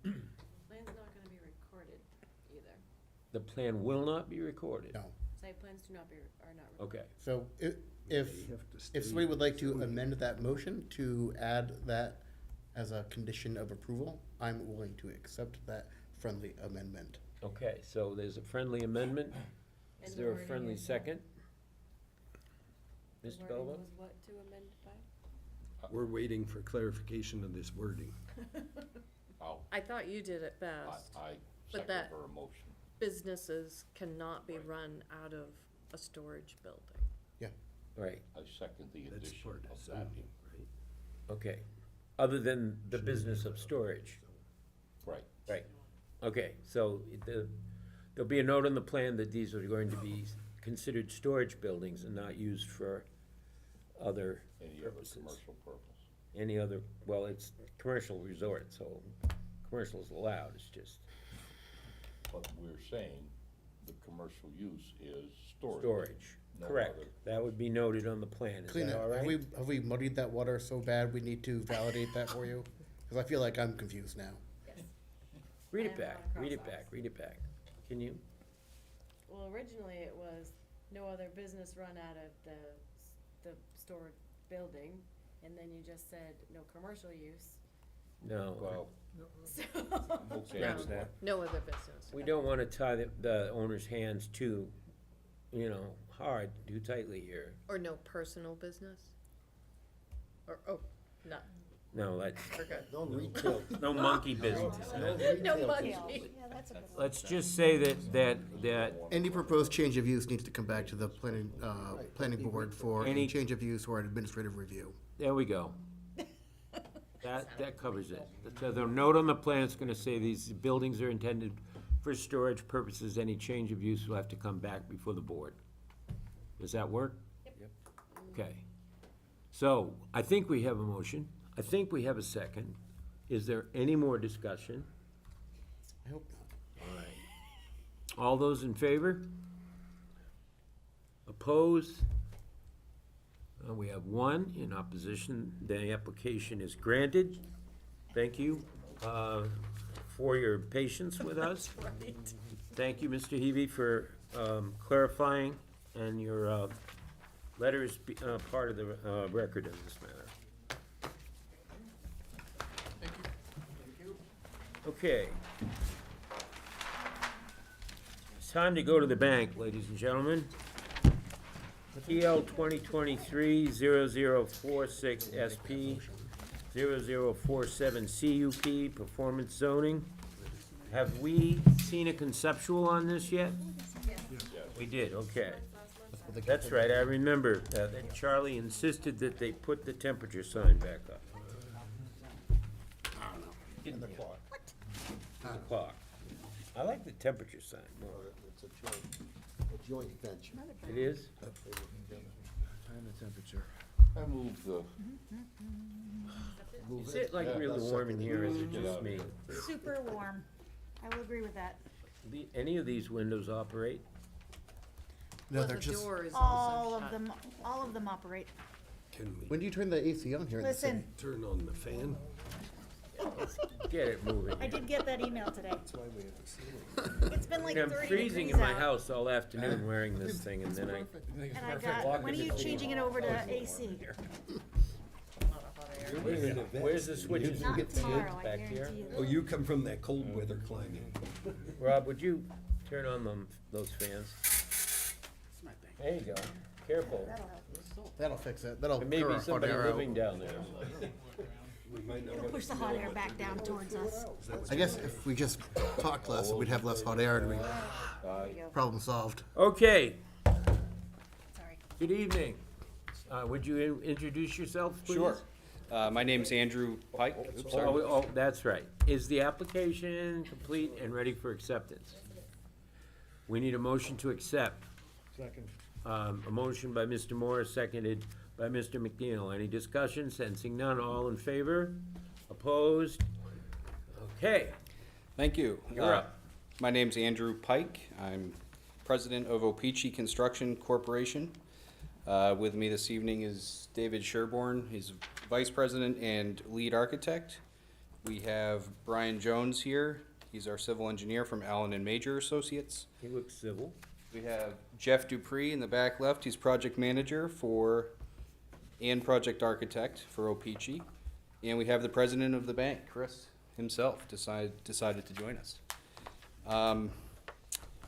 Plan's not gonna be recorded either. The plan will not be recorded? No. Site plans are not recorded. Okay. So if somebody would like to amend that motion to add that as a condition of approval, I'm willing to accept that friendly amendment. Okay, so there's a friendly amendment. Is And the there a wording friendly is what? second? The Mr. wording Belleville? was what to amend by? We're waiting for clarification of this wording. I thought you did it best. I But second that- her motion. Businesses cannot be run out of a storage building. Right, I second the That's addition part of of that. zoning, okay. other than the business of storage. Right. Right, okay, so there'll be a note on the plan that these are going to be considered storage buildings and not used for other Any other purposes. commercial purpose. Any other, well, it's commercial resort, so commercial is allowed, it's just But we're saying the commercial use is storage. storage. No Correct, other- that would be noted on the plan, is Clean that it. all right? Have we muddied that water so bad we need to validate that for you? Because I feel like I'm confused now. Read I it have a lot back, of read it cross-outs. back, read it back. Can you? Well, originally it was no other business run out of the stored building, and then you just said no commercial use. No, Well, So, I'm okay with that. No other business. we don't wanna tie the owner's hands too, hard, too tightly here. Or no personal business? Or, oh, not, No, that's, we're good. No retail. no monkey business. No retail. monkey. Yeah, that's a good one. Let's just say that Any proposed change of use needs to come back to the planning board for any Any- change of use or an administrative review. there we go. That covers it. The note on the plan is gonna say these buildings are intended for storage purposes. Any change of use will have to come back before the board. Does that work? Yep. Okay. So, I think we have a motion. I think we have a second. Is there any more discussion? I hope not. All right. All those in favor? Opposed? We have one in opposition. The application is granted. Thank you for your patience with us. Thank you, Mr. Heavy, for clarifying, and your letter is part of the record of this matter. Thank you. Okay. It's time to go to the bank, ladies and gentlemen. PL 2023-0046 SP, 0047 CUP, performance zoning. Have we seen a conceptual on this yet? We did, okay. That's right, I remember that Charlie insisted that they put the temperature sign back up. And the clock. The clock. I like the temperature sign more. It's a joint venture. It is? Time and temperature. I move the, Is it like really warm in here, or is it just me? Super warm. I will agree with that. Any of these windows operate? No, Well, they're the just, door is All also of shut. them, all of them operate. Can we when do you turn the AC on here in the city? Listen, turn on the fan? Get it moving. I did get that email today. That's why we have the ceiling. It's been like I'm 30 freezing degrees in my out. house all afternoon wearing this thing, and then I, And I got, when are you changing it over to AC? where's the switches? Not Get the tomorrow, kids I back here? guarantee you. Oh, you come from that cold weather climate. Rob, would you turn on those fans? There you go. Careful. That'll help. That'll fix it. That'll There may clear be our hot somebody air out. living down there. We might not It'll want push the hot air back down towards us. I guess if we just talked less, we'd have less hot air and we, problem solved. Okay, Sorry. good evening. Would you introduce yourself, please? Sure. My name's Andrew Pike. Oops, sorry. Oh, that's right. Is the application complete and ready for acceptance? We need a motion to accept. Second. A motion by Mr. Morris, seconded by Mr. McNeil. Any discussion? Sensing none, all in favor? Opposed? Okay, Thank you. you're up. My name's Andrew Pike. I'm president of Opeachy Construction Corporation. With me this evening is David Sherborne. He's vice president and lead architect. We have Brian Jones here. He's our civil engineer from Allen and Major Associates. He looks civil. We have Jeff Dupree in the back left. He's project manager and project architect for Opeachy. And we have the president of the bank, Chris himself, decided to join us.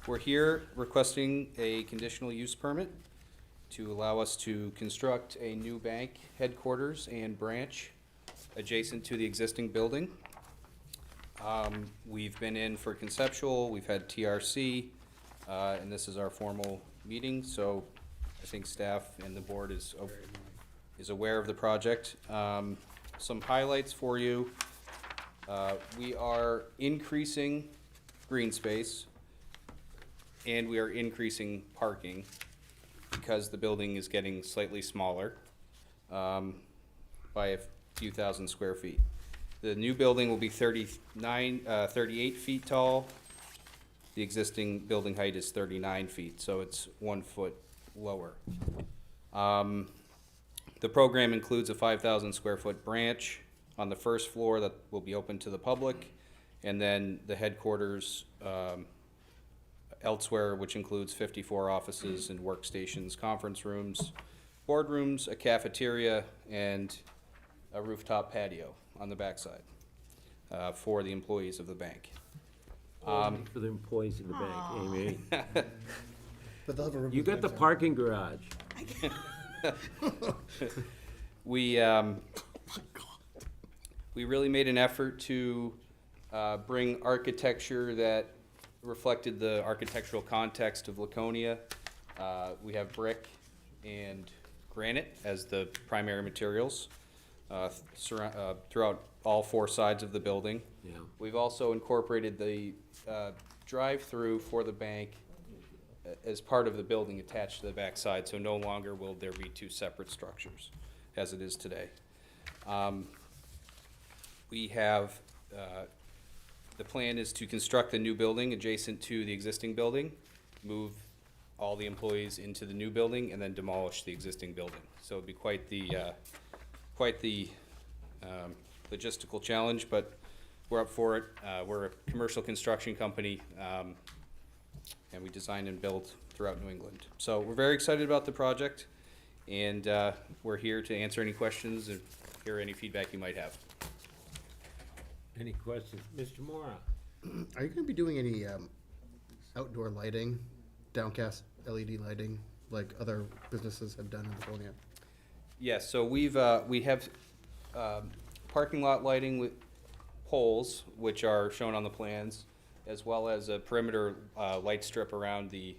We're here requesting a conditional use permit to allow us to construct a new bank headquarters and branch adjacent to the existing building. We've been in for conceptual, we've had TRC, and this is our formal meeting, so I think staff and the board is aware of the project. some highlights for you. We are increasing green space, and we are increasing parking because the building is getting slightly smaller by a few thousand square feet. The new building will be 38 feet tall. The existing building height is 39 feet, so it's 1 foot lower. The program includes a 5,000 square foot branch on the first floor that will be open to the public, and then the headquarters elsewhere, which includes 54 offices and workstations, conference rooms, boardrooms, a cafeteria, and a rooftop patio on the backside for the employees of the bank. Only for the employees of the bank, Amy. But they'll have a room You with got the bags on. parking garage. We really made an effort to bring architecture that reflected the architectural context of Laconia. We have brick and granite as the primary materials throughout all four sides of the building. Yeah. We've also incorporated the drive-through for the bank as part of the building attached to the backside, so no longer will there be two separate structures as it is today. We have, the plan is to construct a new building adjacent to the existing building, move all the employees into the new building, and then demolish the existing building. So it'd be quite the logistical challenge, but we're up for it. We're a commercial construction company, and we design and build throughout New England. So we're very excited about the project, and we're here to answer any questions and hear any feedback you might have. Any questions? Mr. Mora? Are you gonna be doing any outdoor lighting, downcast LED lighting, like other businesses have done in Laconia? Yes, so we have parking lot lighting with poles, which are shown on the plans, as well as a perimeter light strip around the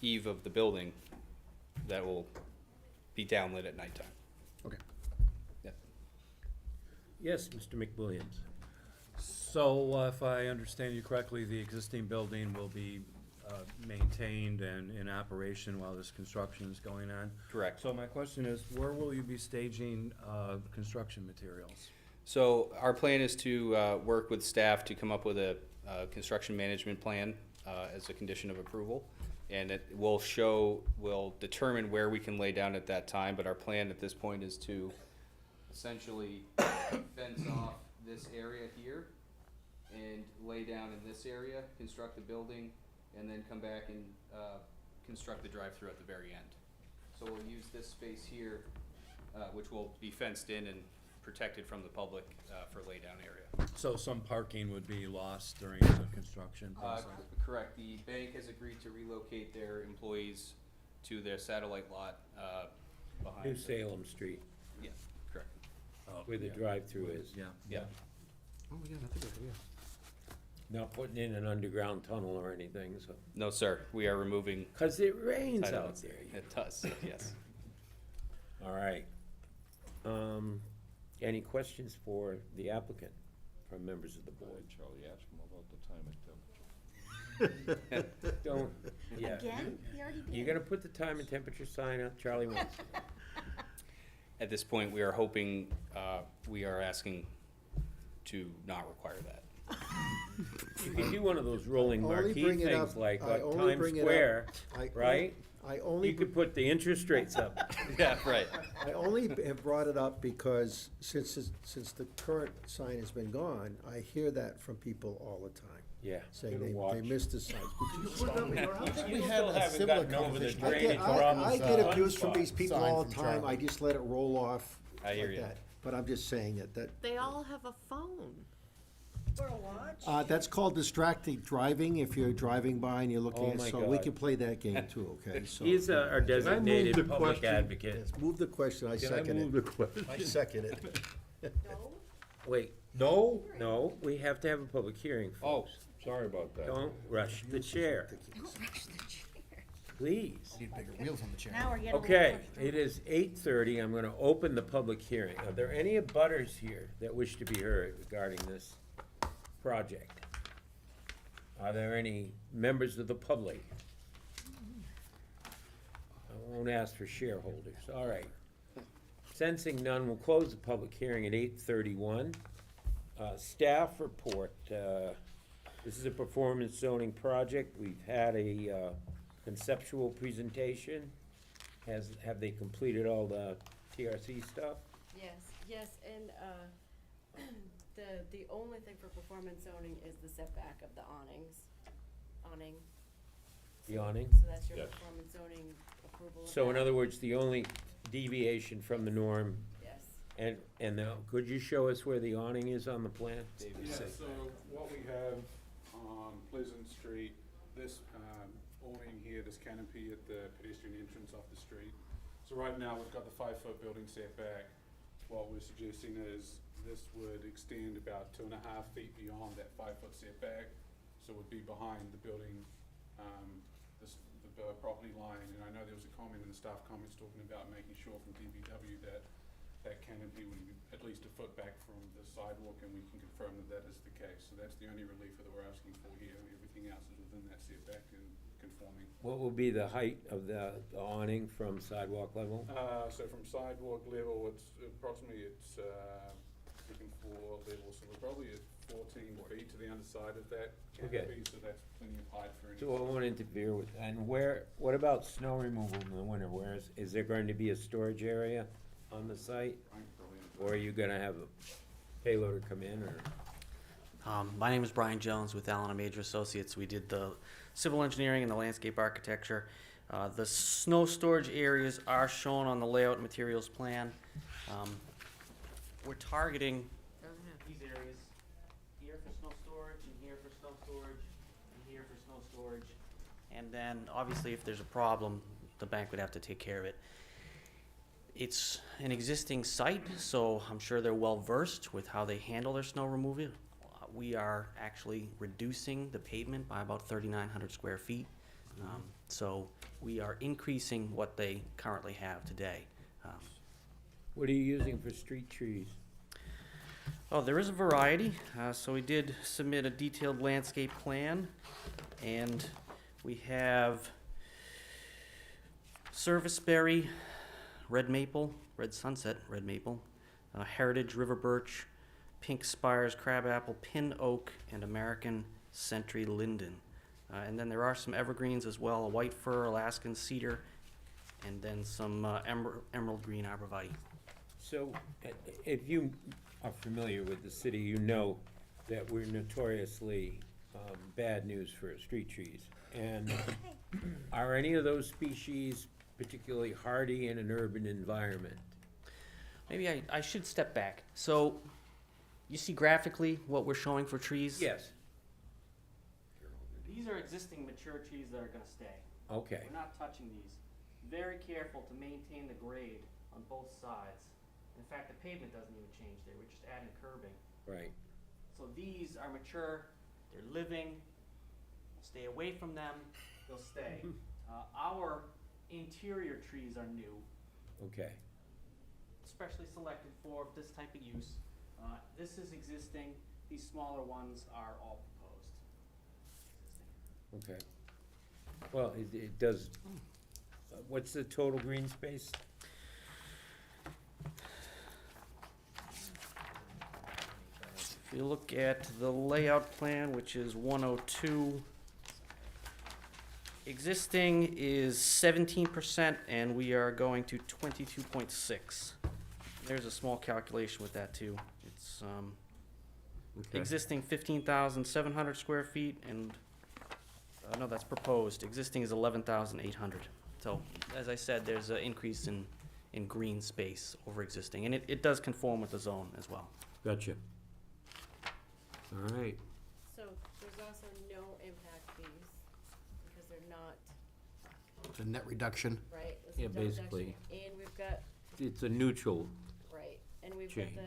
eave of the building that will be downlit at nighttime. Okay. Yep. Yes, Mr. McWilliams. So if I understand you correctly, the existing building will be maintained and in operation while this construction is going on? Correct. So my question is, where will you be staging construction materials? So our plan is to work with staff to come up with a construction management plan as a condition of approval. And it will determine where we can lay down at that time, but our plan at this point is to essentially fence off this area here and lay down in this area, construct the building, and then come back and construct the drive-through at the very end. So we'll use this space here, which will be fenced in and protected from the public for laydown area. So some parking would be lost during the construction process? Correct. The bank has agreed to relocate their employees to their satellite lot behind. New Salem Street, Yeah, correct. where the drive-through is. Yeah. Yeah. Oh, yeah, that's a good idea. Not putting in an underground tunnel or anything, so. No, sir. We are removing. 'Cause it rains title. out there. It does, yes. All right. Any questions for the applicant from members of the board? Charlie, ask him about the time and temperature. Don't, yeah. Again? He already did. You're gonna put the time and temperature sign up, Charlie wants. At this point, we are hoping, we are asking to not require that. You can do one of those rolling Only marquee bring it things up- like I on only Times bring it up- Square, I- right? I only, You could put the interest rates up. Yeah, right. I only have brought it up because since the current sign has been gone, I hear that from people all the time, Yeah. saying Better they watch. missed the sign. You still haven't gotten over the drainage I problems. get abuse from these people Sign all the from time, Charlie. I just let it roll off I hear like you. that. But I'm just saying that, They all have a phone. Or a watch? that's called distracted driving, if you're driving by and you're Oh looking at, my so we God. can play that game too, okay? So He's our the designated public question? advocate. Yes, move the question, I second it. the question? I second it. No? Wait, No? no, we have to have a public hearing, Oh, folks. sorry about that. Don't rush the chair. Please. Need bigger wheels on the chair. Now we're getting a little Okay, frustrated. it is 8:30. I'm gonna open the public hearing. Are there any abutters here that wish to be heard regarding this project? Are there any members of the public? I won't ask for shareholders. All right. Sensing none, we'll close the public hearing at 8:31. Staff report. This is a performance zoning project. We've had a conceptual presentation. Have they completed all the TRC stuff? Yes, and, the only thing for performance zoning is the setback of the awning. The awning? So that's your Yes. performance zoning approval of So in that. other words, the only deviation from the norm, Yes. and now, could you show us where the awning is on the plan? Yeah, so what we have on Pleasant Street, this awning here, this canopy at the pedestrian entrance off the street. So right now, we've got the 5-foot building setback. What we're suggesting is this would extend about 2.5 feet beyond that 5-foot setback. So it would be behind the building, the property line. And I know there was a comment in the staff comments talking about making sure from DPW that that canopy would be at least a foot back from the sidewalk, and we can confirm that that is the case. So that's the only relief that we're asking for here. Everything else is within that setback and conforming. What will be the height of the awning from sidewalk level? So from sidewalk level, it's approximately, looking for level, so we're probably at 14 feet to the underside of that Okay. canopy, so that's plenty of height for any. So I won't interfere with, and what about snow removal in the winter? Is there going to be a storage area on the site? Or are you gonna have a payloader come in, or? My name is Brian Jones with Allen and Major Associates. We did the civil engineering and the landscape architecture. The snow storage areas are shown on the layout materials plan. We're targeting these areas here for snow storage, and here for snow storage, and here for snow storage. And then, obviously, if there's a problem, the bank would have to take care of it. It's an existing site, so I'm sure they're well-versed with how they handle their snow removal. We are actually reducing the pavement by about 3,900 square feet. So we are increasing what they currently have today. What are you using for street trees? Oh, there is a variety. So we did submit a detailed landscape plan, and we have serviceberry, red maple, red sunset, red maple, heritage river birch, pink spires, crabapple, pin oak, and American century linden. And then there are some evergreens as well, a white fir, Alaskan cedar, and then some emerald green arborvitae. So, if you are familiar with the city, you know that we're notoriously bad news for street trees. And are any of those species particularly hardy in an urban environment? Maybe I should step back. So, you see graphically what we're showing for trees? Yes. These are existing mature trees that are gonna stay. Okay. We're not touching these. Very careful to maintain the grade on both sides. In fact, the pavement doesn't even change there, we're just adding curbing. Right. So these are mature, they're living, stay away from them, they'll stay. Our interior trees are new, Okay. especially selected for this type of use. This is existing, these smaller ones are all proposed. Okay. Well, it does, what's the total green space? If you look at the layout plan, which is 102, existing is 17%, and we are going to 22.6. There's a small calculation with that too. It's Okay. existing 15,700 square feet, and no, that's proposed. Existing is 11,800. So, as I said, there's an increase in green space over existing, and it does conform with the zone as well. Gotcha. All right. So there's also no impact fees, because they're not, It's a net reduction. right? It's a Yeah, net reduction. basically. And we've got, It's a neutral, right, and we've got change.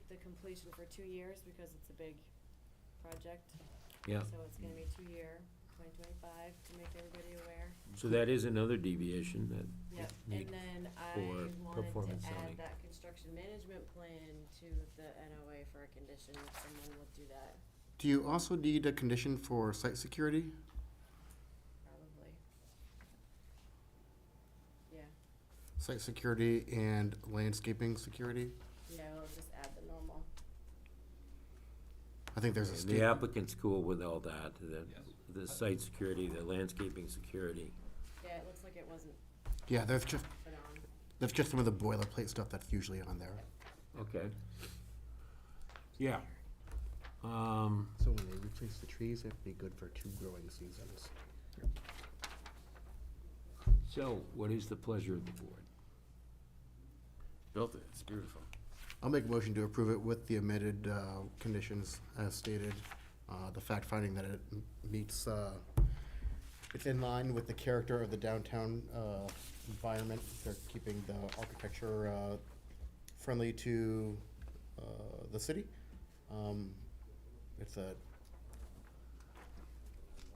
the completion for 2 years, because it's a big project. Yeah. So it's gonna be 2-year. 2025, to make everybody aware. So that is another deviation that. Yep, need and then I for wanted performance to zoning. add that construction management plan to the NOA for a condition, if someone would do that, Do you also need a condition for site security? probably. Yeah, Site security and landscaping security? yeah, we'll just add the normal. I think there's a And state. the applicant's cool with all that, the site security, the landscaping security. Yeah, it looks like it wasn't Yeah, put on. that's just some of the boilerplate stuff that's usually on there. Okay. Yeah. So when they replace the trees, it'd be good for 2 growing seasons. So what is the pleasure of the board? Built it, it's beautiful. I'll make a motion to approve it with the amended conditions as stated. The fact finding that it meets, it's in line with the character of the downtown environment. They're keeping the architecture friendly to the city. It's a,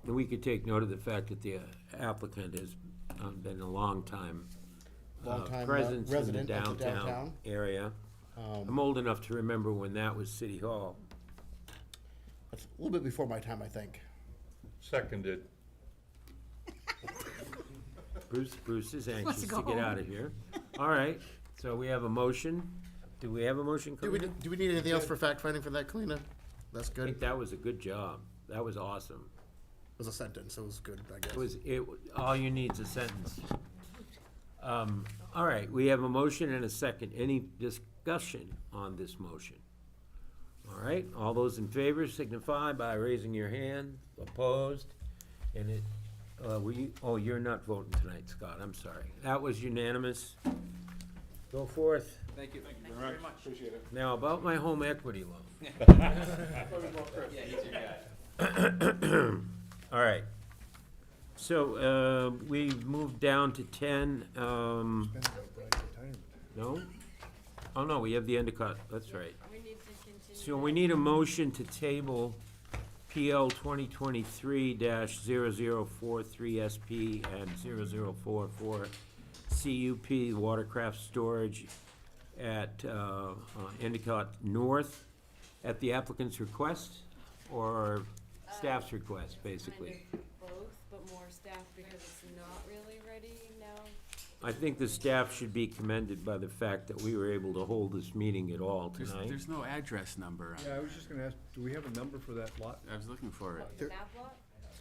And we could take note of the fact that the applicant has been a long time Long-time, presence in the resident of the downtown downtown. area. I'm old enough to remember when that was City Hall. it's a little bit before my time, I think. Seconded. Bruce is Wants anxious to to go get home. out of here. All right, so we have a motion. Do we have a motion, Do we, Kalina? do we need anything else for fact finding for that, Kalina? That's I good. think that was a good job. That was awesome. It was a sentence, so it was good, I guess. All you need is a sentence. All right, we have a motion and a second. Any discussion on this motion? All right, all those in favor signify by raising your hand. Opposed? And you're not voting tonight, Scott, I'm sorry. That was unanimous. Go forth. Thank you. Thank you very much, appreciate it. Now, about my home equity loan. All right. So, we've moved down to 10, no? Oh, no, we have the Endicott, that's right. We need to continue. So we need a motion to table PL 2023-0043 SP and 0044 CUP Watercraft Storage at Endicott North at the applicant's request or staff's request, basically? Kind of both, but more staff because it's not really ready now. I think the staff should be commended by the fact that we were able to hold this meeting at all tonight. There's no address number. Yeah, I was just gonna ask, do we have a number for that lot? I was looking for it. What, the map lot?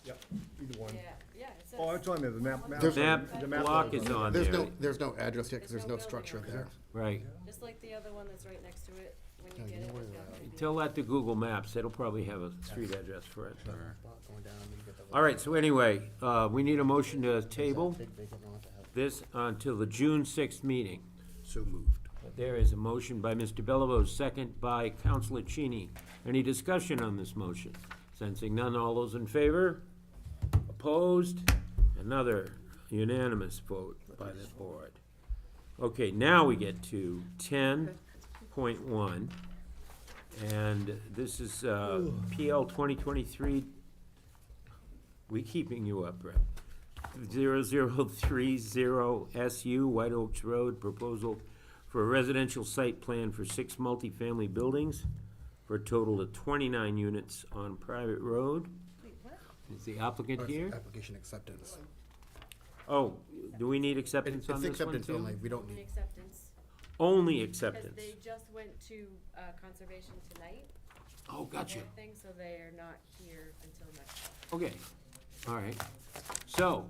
Yep, either one. Yeah, it says. Oh, it's on there, the map. The map block is on there. There's no address yet, because there's no building structure on there. Right. Just like the other one that's right next to it, when you Yeah, get you it, know where it's they're got at. the- Tell that to Google Maps, it'll probably have a street address for it. Sure. Going down, you get the- All right, so anyway, we need a motion to table Big vacant lot to have. this until the June 6th meeting. So moved. There is a motion by Mr. Bellevose, second by Councilor Cheney. Any discussion on this motion? Sensing none, all those in favor? Opposed? Another unanimous vote by the board. Okay, now we get to 10.1. And this is PL 2023, we keeping you up, Brett. 0030 SU White Oaks Road, proposal for a residential site plan for 6 multifamily buildings for a total of 29 units on private road. Wait, what? Is the applicant here? Application acceptance. Oh, do we need acceptance on It's this one acceptance too? only, we don't Only need. acceptance, Only because acceptance. they just went to, conservation tonight. Oh, gotcha. and everything, so they are not here until next. Okay, all right. So,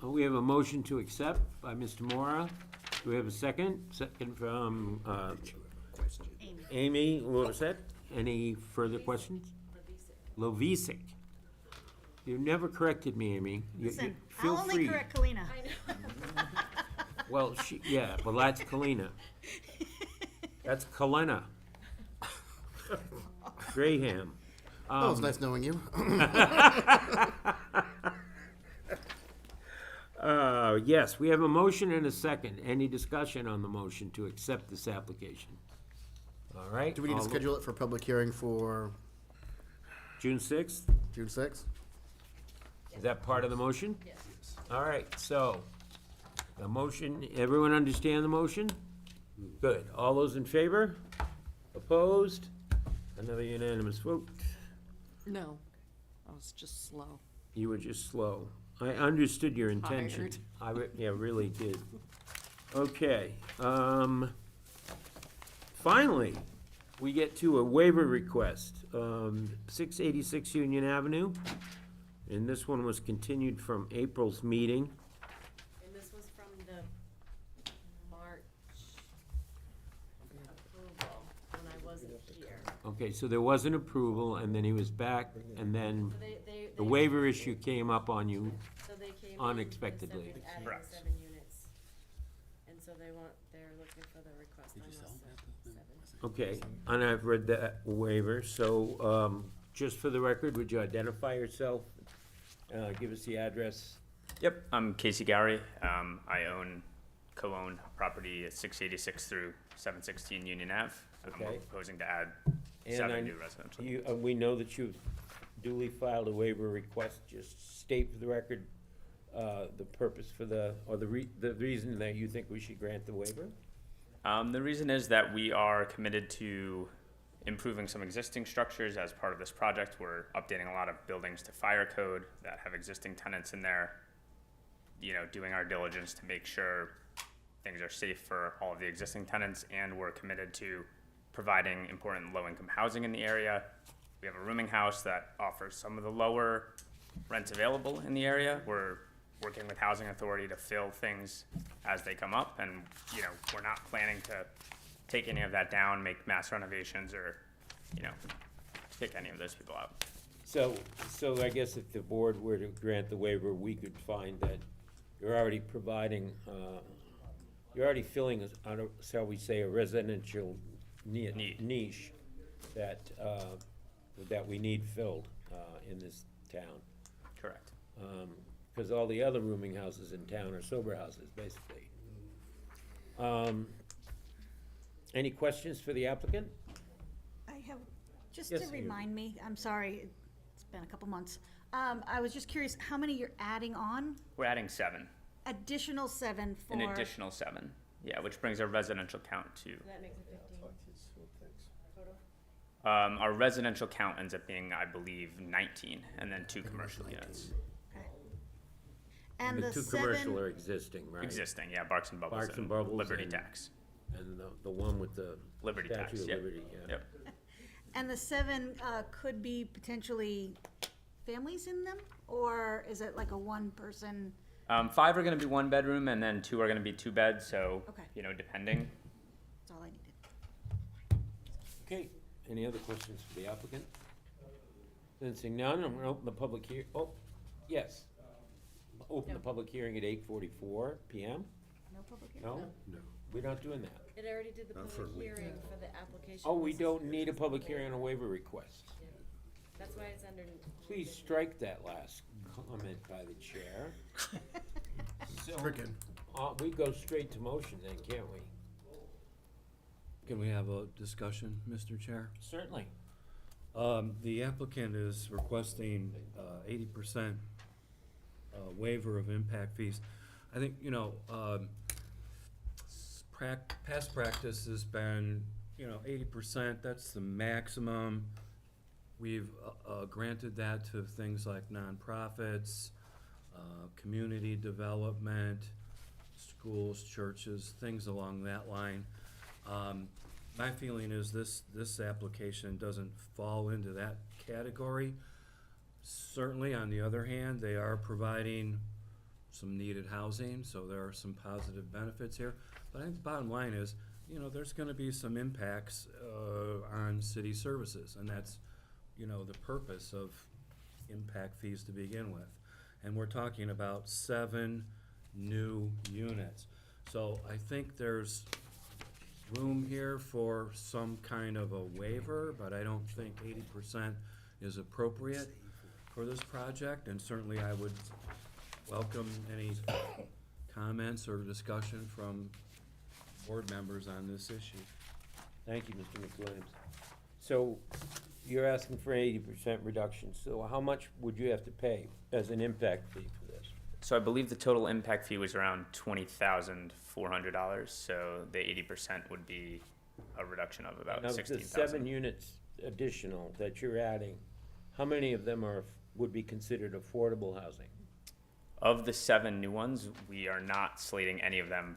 we have a motion to accept by Mr. Mora. Do we have a second? Second from Amy Lovisic. Any further questions? Lovisic. You never corrected me, Amy. Listen, feel I'll only free. correct Kalina. I know. Well, yeah, well, that's Kalina. That's Kalina. Graham. Oh, it was nice knowing you. Yes, we have a motion and a second. Any discussion on the motion to accept this application? All right. Do we need to schedule it for public hearing for June 6th? June 6th? Is that part of the motion? Yes. All right, so, the motion, everyone understand the motion? Good. All those in favor? Opposed? Another unanimous vote. No, I was just slow. You were just slow. I understood your intention. Tired. Yeah, really did. Okay, finally, we get to a waiver request, 686 Union Avenue. And this one was continued from April's meeting. And this was from the March approval, when I wasn't here. Okay, so there was an approval, and then he was back, and then So they the waiver issue came up on you. So they came in Unexpectedly. and said we'd added Correct. the 7 units. And so they're looking for the request on those 7. Okay, and I've read that waiver, so, just for the record, would you identify yourself? Give us the address. Yep, I'm Casey Gowrie. I co-own property at 686 through 716 Union Ave. Okay. We're proposing to add And 7 new residential. we know that you've duly filed a waiver request. Just state for the record, the purpose for the reason that you think we should grant the waiver? The reason is that we are committed to improving some existing structures as part of this project. We're updating a lot of buildings to fire code that have existing tenants in there. You know, doing our diligence to make sure things are safe for all of the existing tenants, and we're committed to providing important low-income housing in the area. We have a rooming house that offers some of the lower rents available in the area. We're working with Housing Authority to fill things as they come up, and, you know, we're not planning to take any of that down, make mass renovations, or, you know, kick any of those people out. So I guess if the board were to grant the waiver, we could find that you're already providing, you're already filling, shall we say, a residential niche that we need filled in this town. Correct. Because all the other rooming houses in town are sober houses, basically. Any questions for the applicant? I have, just Yes, to you- remind me, I'm sorry, it's been a couple months. I was just curious, how many you're adding on? We're adding 7, Additional 7 for? an additional 7. Yeah, which brings our residential count to, That makes it 15 total? our residential count ends up being, I believe, 19, and then 2 commercial units. Okay. And the two 7? commercial are existing, right? Existing, yeah, Barks and Bubbles Barks and Bubbles Liberty and- Tax. And the one with the Liberty Statue Tax, of yep. Liberty, yeah. Yep. And the 7 could be potentially families in them? Or is it like a one-person? 5 are gonna be 1 bedroom, and then 2 are gonna be 2 beds, so, Okay. you know, depending. That's all I needed. Okay, any other questions for the applicant? Sensing none, I'm gonna open the public yes. Open the public hearing at 8:44 PM? No public hearing? No? No. We're not doing that. It already did the Not for a public week. hearing for the application. Oh, we This is don't for need a just public the hearing on a waiver. waiver request. Yeah. That's why it's under. Please strike that last comment by the chair. So, we go straight to motion then, can't we? Can we have a discussion, Mr. Chair? Certainly. The applicant is requesting 80% waiver of impact fees. I think, you know, past practice has been, you know, 80%, that's the maximum. We've granted that to things like nonprofits, community development, schools, churches, things along that line. My feeling is this application doesn't fall into that category. Certainly, on the other hand, they are providing some needed housing, so there are some positive benefits here. But I think the bottom line is, you know, there's gonna be some impacts on city services, and that's, you know, the purpose of impact fees to begin with. And we're talking about 7 new units. So I think there's room here for some kind of a waiver, but I don't think 80% is appropriate for this project, and certainly I would welcome any comments or discussion from board members on this issue. Thank you, Mr. McWilliams. So you're asking for 80% reduction, so how much would you have to pay as an impact fee for this? So I believe the total impact fee was around $20,400, so the 80% would be a reduction of about Now, the 16,000. 7 units additional that you're adding, how many of them would be considered affordable housing? Of the 7 new ones, we are not slating any of them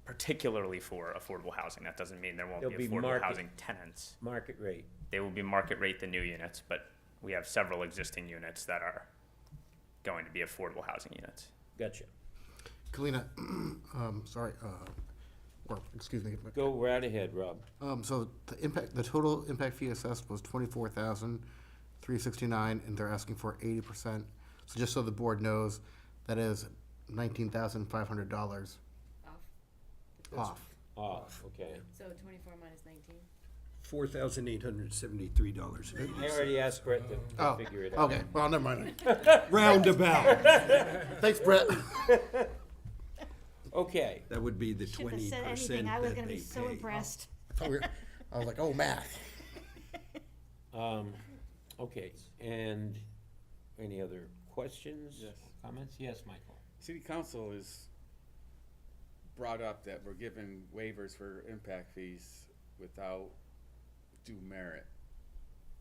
particularly for affordable housing. That doesn't mean there won't They'll be be affordable market- housing tenants. Market rate. They will be market rate the new units, but we have several existing units that are going to be affordable housing units. Gotcha. Kalina, sorry, or, excuse me. Go right ahead, Rob. So the total impact fee assessed was $24,369, and they're asking for 80%. So just so the board knows, that is $19,500 off. Off, okay. So 24 minus 19? $4,873. I already asked Brett to Oh, figure it out. okay, well, never mind. Roundabout. Thanks, Brett. Okay. That would be the Shouldn't have 20% said anything, I was that gonna be they so pay. impressed. I was like, oh, math. Okay, and any other questions? Yes. Comments? Yes, Michael. City council has brought up that we're giving waivers for impact fees without due merit.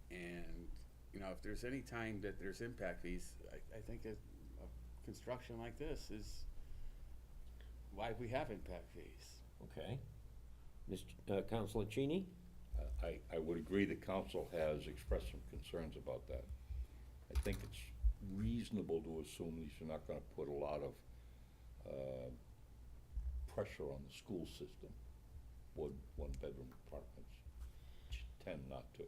And, you know, if there's any time that there's impact fees, I think that a construction like this is why we have impact fees. Okay. Councilor Cheney? I would agree the council has expressed some concerns about that. I think it's reasonable to assume these are not gonna put a lot of pressure on the school system. One-bedroom apartments tend not to.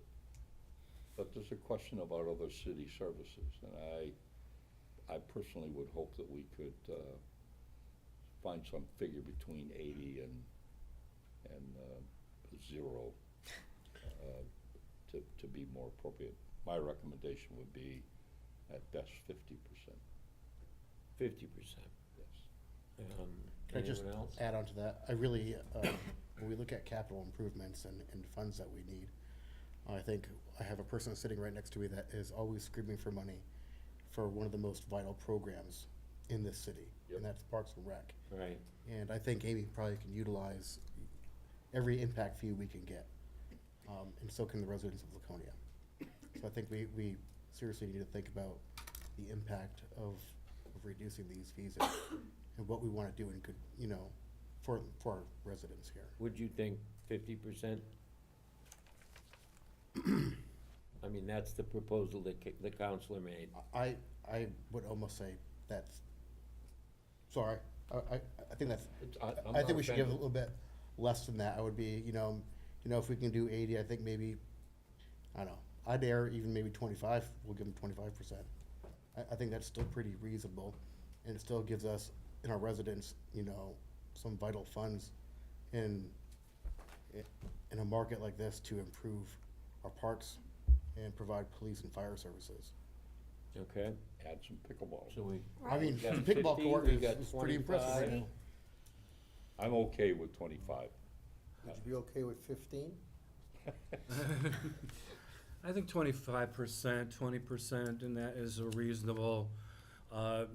But there's a question about other city services, and I personally would hope that we could find some figure between 80 and 0 to be more appropriate. My recommendation would be at best 50%. 50%. Yes. Can I just Anyone else? add on to that? I really, when we look at capital improvements and funds that we need, I think I have a person sitting right next to me that is always screaming for money for one of the most vital programs in this city, Yep. and that's Parks and Rec. Right. And I think Amy probably can utilize every impact fee we can get, and so can the residents of Laconia. So I think we seriously need to think about the impact of reducing these fees and what we want to do and could, you know, for our residents here. Would you think 50%? I mean, that's the proposal that the councilor made. I would almost say that's, sorry, I think that's, I'm I think not we should give a offended. little bit less than that. I would be, you know, if we can do 80, I think maybe, I don't know, I'd dare even maybe 25, we'll give them 25%. I think that's still pretty reasonable, and it still gives us and our residents, you know, some vital funds in a market like this to improve our parks and provide police and fire services. Okay. Add some pickleball. So we. I mean, we got the pickleball 50, court we is got pretty impressive right 25. now. I'm okay with 25. Would you be okay with 15? I think 25%, 20%, and that is a reasonable,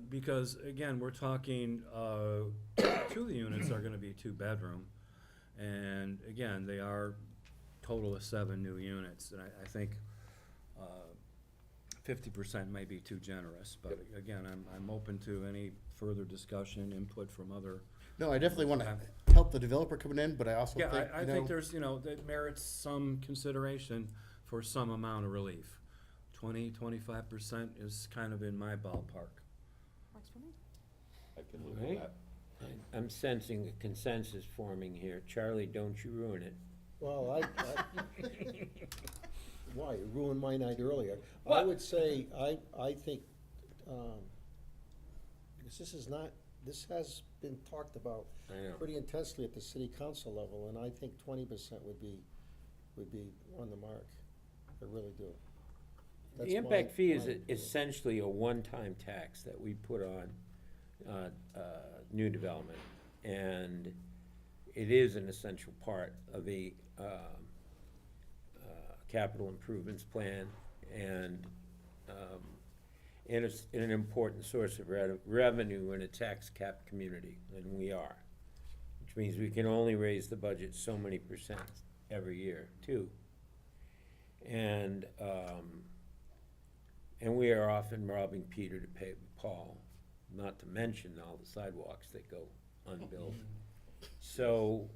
because again, we're talking, 2 of the units are gonna be 2-bedroom. And again, they are total of 7 new units, and I think, 50% may be too generous, but again, I'm open to any further discussion, input from other. No, I definitely want to help the developer coming in, but I also Yeah, think, I think there's, that merits some consideration for some amount of relief. 25% is kind of in my ballpark. Works for me. I can live Right. with that. I'm sensing a consensus forming here. Charlie, don't you ruin it. Well, why, you ruined my night earlier. I What? would say, I think, because this has been talked about I know. pretty intensely at the city council level, and I think 20% would be on the mark. I really do. That's The impact fee is my opinion. essentially a one-time tax that we put on new development. And it is an essential part of the capital improvements plan, and it's an important source of revenue in a tax cap community, and we are. Which means we can only raise the budget so many percent every year, too. And we are often robbing Peter to pay Paul, not to mention all the sidewalks that go unbuilt. So,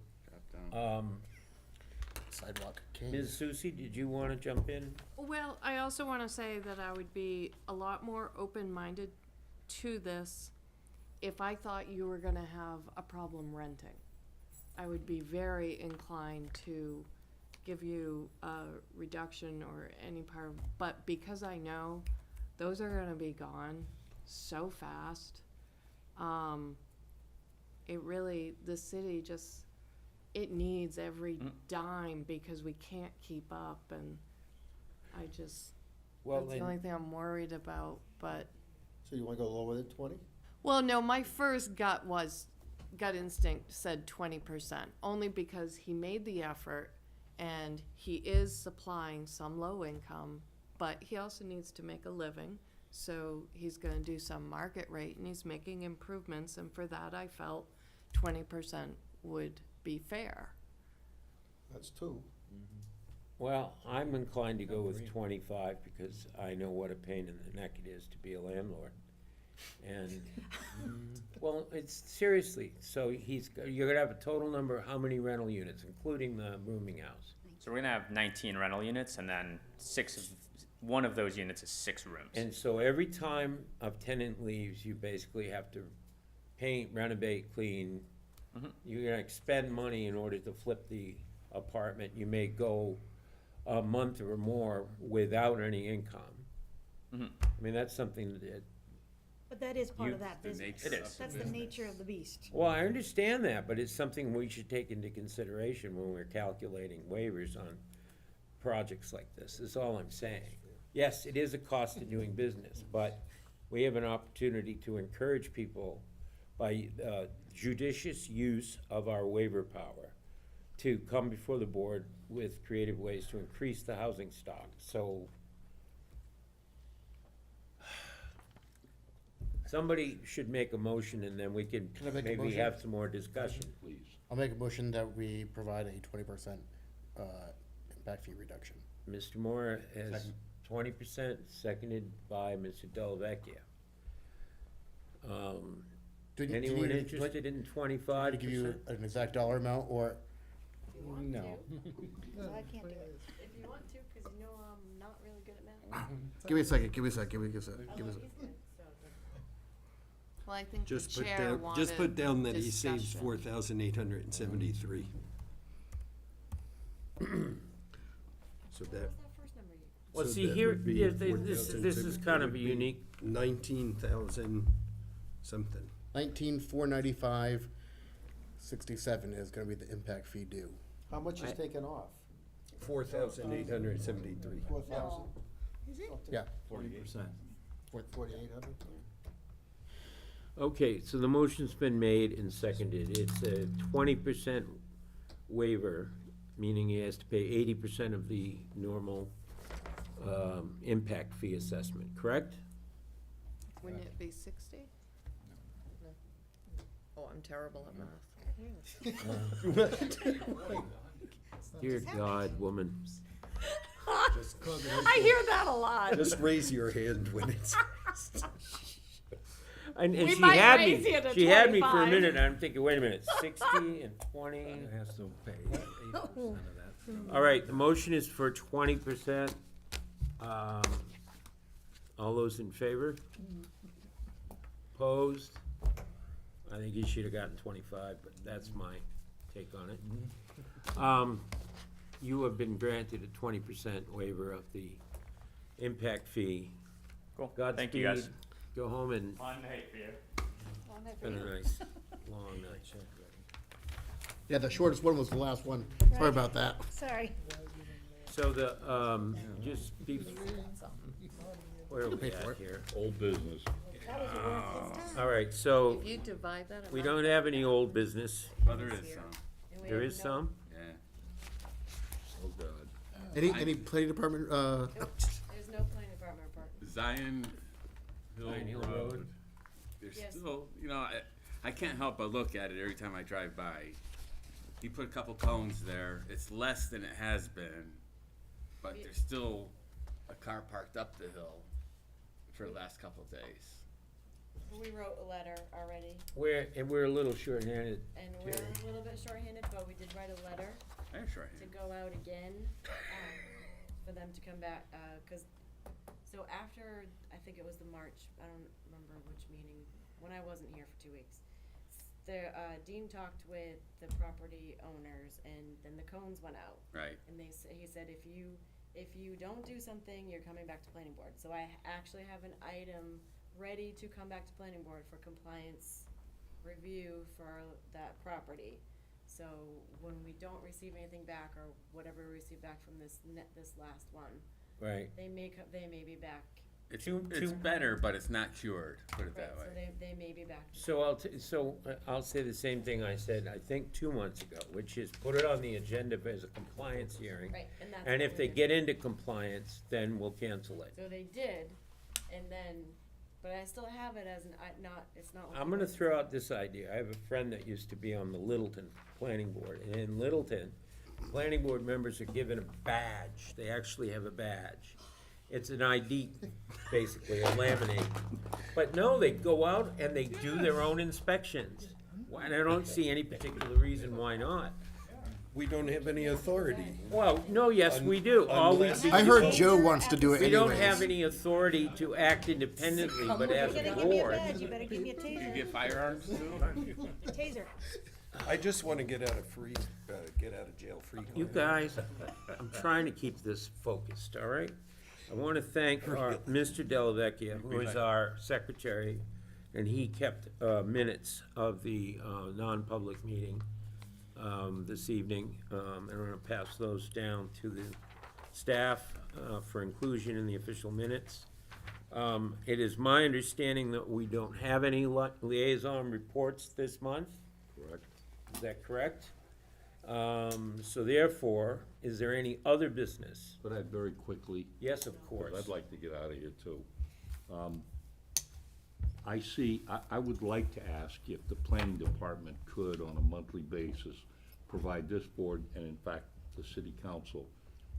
Sidewalk king. Ms. Susie, did you want to jump in? Well, I also want to say that I would be a lot more open-minded to this if I thought you were going to have a problem renting. I would be very inclined to give you a reduction or any part of, but because I know those are going to be gone so fast, it really, the city just, it needs every dime because we can't keep up, and I just, Well, that's the only thing I'm worried about, but. So you wanna go lower than 20? Well, no, my first gut instinct said 20%, only because he made the effort and he is supplying some low income, but he also needs to make a living. So he's gonna do some market rate and he's making improvements, and for that I felt 20% would be fair. That's 2. Well, I'm inclined to go with 25 because I know what a pain in the neck it is to be a landlord. And, well, it's seriously, so you're gonna have a total number, how many rental units, including the rooming house? So we're gonna have 19 rental units, and then one of those units is 6 rooms. And so every time a tenant leaves, you basically have to paint, renovate, clean. You're gonna expend money in order to flip the apartment. You may go a month or more without any income. I mean, that's something that, But that is part of that business. It is. That's the nature of the beast. well, I understand that, but it's something we should take into consideration when we're calculating waivers on projects like this, is all I'm saying. Yes, it is a cost of doing business, but we have an opportunity to encourage people by judicious use of our waiver power to come before the board with creative ways to increase the housing stock. So somebody should make a motion, and then we can Can I make a maybe motion? have some more discussion. Please. I'll make a motion that we provide a 20% impact fee reduction. Mr. Moore has Second. 20%, seconded by Mr. Delvecchia. Do you- Anyone do you- interested in To 25%? give you an exact dollar amount, or No. So I can't do it. If you want to, because you know I'm not really good at math. give me a second, give me a second, give me a second. He's good, so. Well, I think the Just put chair down, wanted just put down that he saves discussion. 4,873. So What that, was that first number you? Well, so see, that here, would be yeah, this is kind of a 4,700 unique, 19,000 something. 19,495.67 is gonna be the impact fee due. How much is taken off? 4,873. 4,000? Is it? Yeah. 40%. 4,800? okay, so the motion's been made and seconded. It's a 20% waiver, meaning he has to pay 80% of the normal impact fee assessment, correct? Wouldn't it be 60? No. Oh, I'm terrible at math. Dear God, woman. I hear that a lot. Just raise your hand when it's. And We she might had me, raise you to she had me for a 25. minute, and I'm thinking, wait a minute, 60 and 20? It has to pay 8% of that. All right, the motion is for 20%. All those in favor? Opposed? I think he should have gotten 25, but that's my take on it. You have been granted a 20% waiver of the impact fee. Cool. Godspeed. Thank you, guys. Go home and Fun night for you. it's been a nice, long night. Yeah, the shortest one was the last one. Sorry about that. Sorry. So the, just be, where are we at here? Old business. That was a worthless time. All right, so If you divide that we amount don't have any old business. Well, there is some, And we There have is no- some? yeah. Oh, God. Any planning department, There's no planning department report. Zion Zion Hill Hill Road. Road. There's Yes. still, I can't help but look at it every time I drive by. He put a couple cones there. It's less than it has been, but there's still a car parked up the hill for the last couple of days. We wrote a letter already, We're a little short-handed. and we're a little bit shorthanded, but we did write a letter I'm sure. to go out again, for them to come back, so after, I think it was the March, I don't remember which meeting, when I wasn't here for 2 weeks. Dean talked with the property owners, and then the cones went out. Right. And he said, if you don't do something, you're coming back to planning board. So I actually have an item ready to come back to planning board for compliance review for that property. So when we don't receive anything back, or whatever we receive back from this last one, Right. they may be back. It's better, but it's not cured, put it that Right, way. so they may be back. So I'll say the same thing I said, I think 2 months ago, which is put it on the agenda as a compliance hearing. Right, and that's And what if they we did. get into compliance, then we'll cancel it. So they did, and then, but I still have it as it's not. I'm gonna throw out this idea. I have a friend that used to be on the Littleton Planning Board, and in Littleton, planning board members are given a badge. They actually have a badge. It's an ID, basically, a laminate. But no, they go out and they do their own inspections. And I don't see any particular reason why not. We don't have any authority. Well, no, yes, we do. All we Unless- do- I heard Joe wants to do it We don't anyways. have any authority to act independently, but as You're a gonna give me a board. badge, you better give me a You taser. get firearms too? Taser. I just want to get out of jail free. You guys, I'm trying to keep this focused, all right? I want to thank our, Mr. Delavecchia, who is our secretary, and he kept minutes of the non-public meeting this evening. And I'm going to pass those down to the staff for inclusion in the official minutes. It is my understanding that we don't have any liaison reports this month. Correct. Is that correct? So therefore, is there any other business? But I'd very quickly. Yes, of course. Because I'd like to get out of here too. I would like to ask if the planning department could, on a monthly basis, provide this board, and in fact, the city council,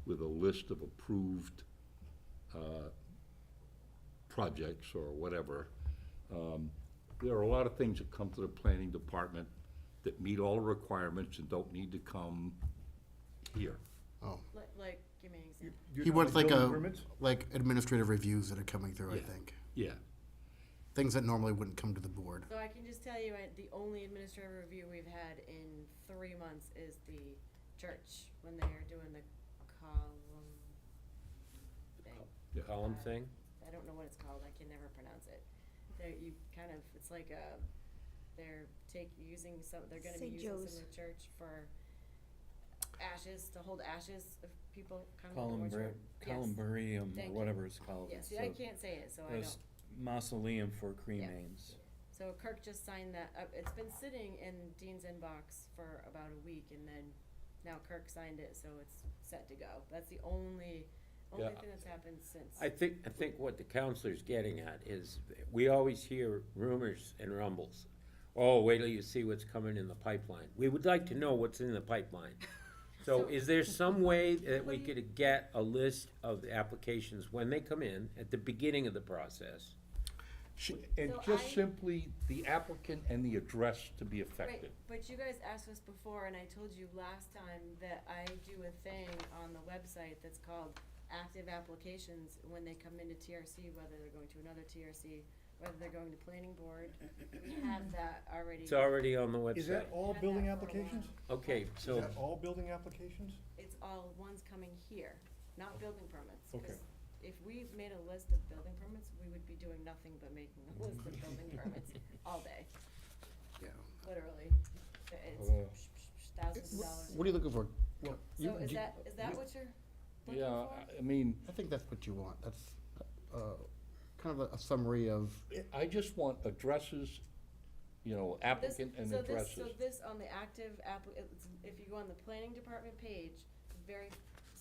with a list of approved projects or whatever. There are a lot of things that come to the planning department that meet all the requirements and don't need to come here. Oh. Like, give me an example. He wants like administrative reviews that are coming through, I Yeah. think. Yeah. Things that normally wouldn't come to the board. So I can just tell you, the only administrative review we've had in 3 months is the church, when they're doing the column thing. The column thing? I don't know what it's called, I can never pronounce it. It's like they're they're gonna be St. using some Joe's. of the church for ashes, to hold ashes of people coming to the mortuary. Yes. Columbarium, Thank or you. whatever it's called. Yeah, It's see, I a- can't say it, so I it's don't. Mausoleum for cremains. So Kirk just signed that, it's been sitting in Dean's inbox for about a week, and then now Kirk signed it, so it's set to go. That's the only Yeah. thing that's happened since. I think what the counselor's getting at is, we always hear rumors and rumbles. Oh, wait till you see what's coming in the pipeline. We would like to know what's in the pipeline. So is there some way that we could get a list of the applications when they come in, at the beginning of the process? And So just I- simply the applicant and the address to be affected. Right, but you guys asked us before, and I told you last time that I do a thing on the website that's called active applications when they come into TRC, whether they're going to another TRC, whether they're going to planning board. We have that already. It's already on the website. Is that all Had building that for a while. applications? Okay, Is so, that all building applications? It's all ones coming here, not building permits. 'Cause Okay. if we made a list of building permits, we would be doing nothing but making a list of building permits all day, Yeah. literally. It's Uh, thousands of dollars. What are you looking for? So is that what you're looking Yeah, for? I mean, I think that's what you want. That's kind of a summary of. I just want addresses, applicant and So addresses. this on the active if you go on the planning department page, very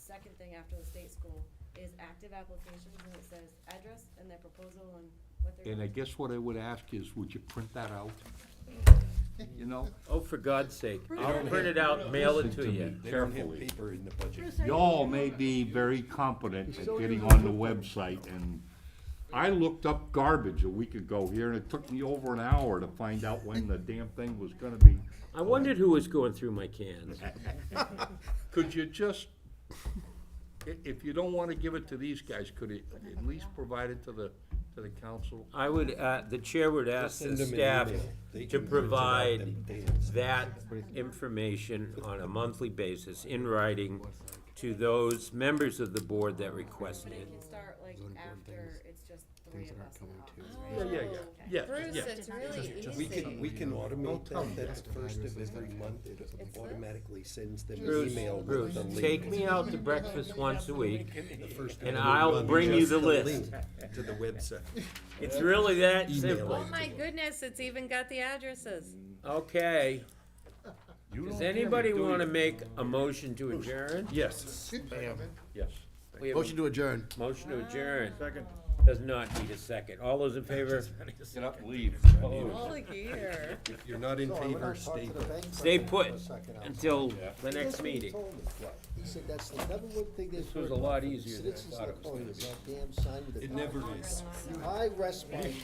second thing after the state school is active applications, and it says address and their proposal and what they're. And I guess what I would ask is, would you print that out? You know? Oh, for God's sake, They I'll don't print have- it out, mail it Listen to to you. me. They don't have Carefully. paper in the budget. Bruce, are you- Y'all may be very competent at getting on the website, and I looked up garbage a week ago here, and it took me over an hour to find out when the damn thing was gonna be. I wondered who was going through my cans. Could you just, if you don't wanna give it to these guys, could it at least provide it to the council? I would, the chair would ask the Send them an staff email. They to can print it out provide themselves. that information on a monthly basis in writing to those members of the board that requested But it it. can start like after it's just three of us. in the office, Yeah, right? yeah, yeah, Okay. yeah, Bruce, yeah. it's really easy. We can automate tell me that the first of every month, it automatically sends them an Bruce, email with Bruce, the link. take me out to breakfast once a week, The first of and every I'll month, bring you just the list. link To the website. It's really that Email simple. Oh my goodness, it's even got the addresses. Okay, You does don't anybody hear me, do wanna you? make a motion to adjourn? Yes. Yes. We have a Motion to adjourn. motion to adjourn. Second. Does not need a second. All those in favor? Get up and leave. Holy gear. If you're not in So I went favor, out and talked stay to the put. bank Stay president put for a second outside. until the That's next what he meeting. told me. He said that's the number one thing they've This was heard a about lot from the easier than I citizens thought of it was gonna Laconia is be. that damn sign with the. It never is. I rest my case.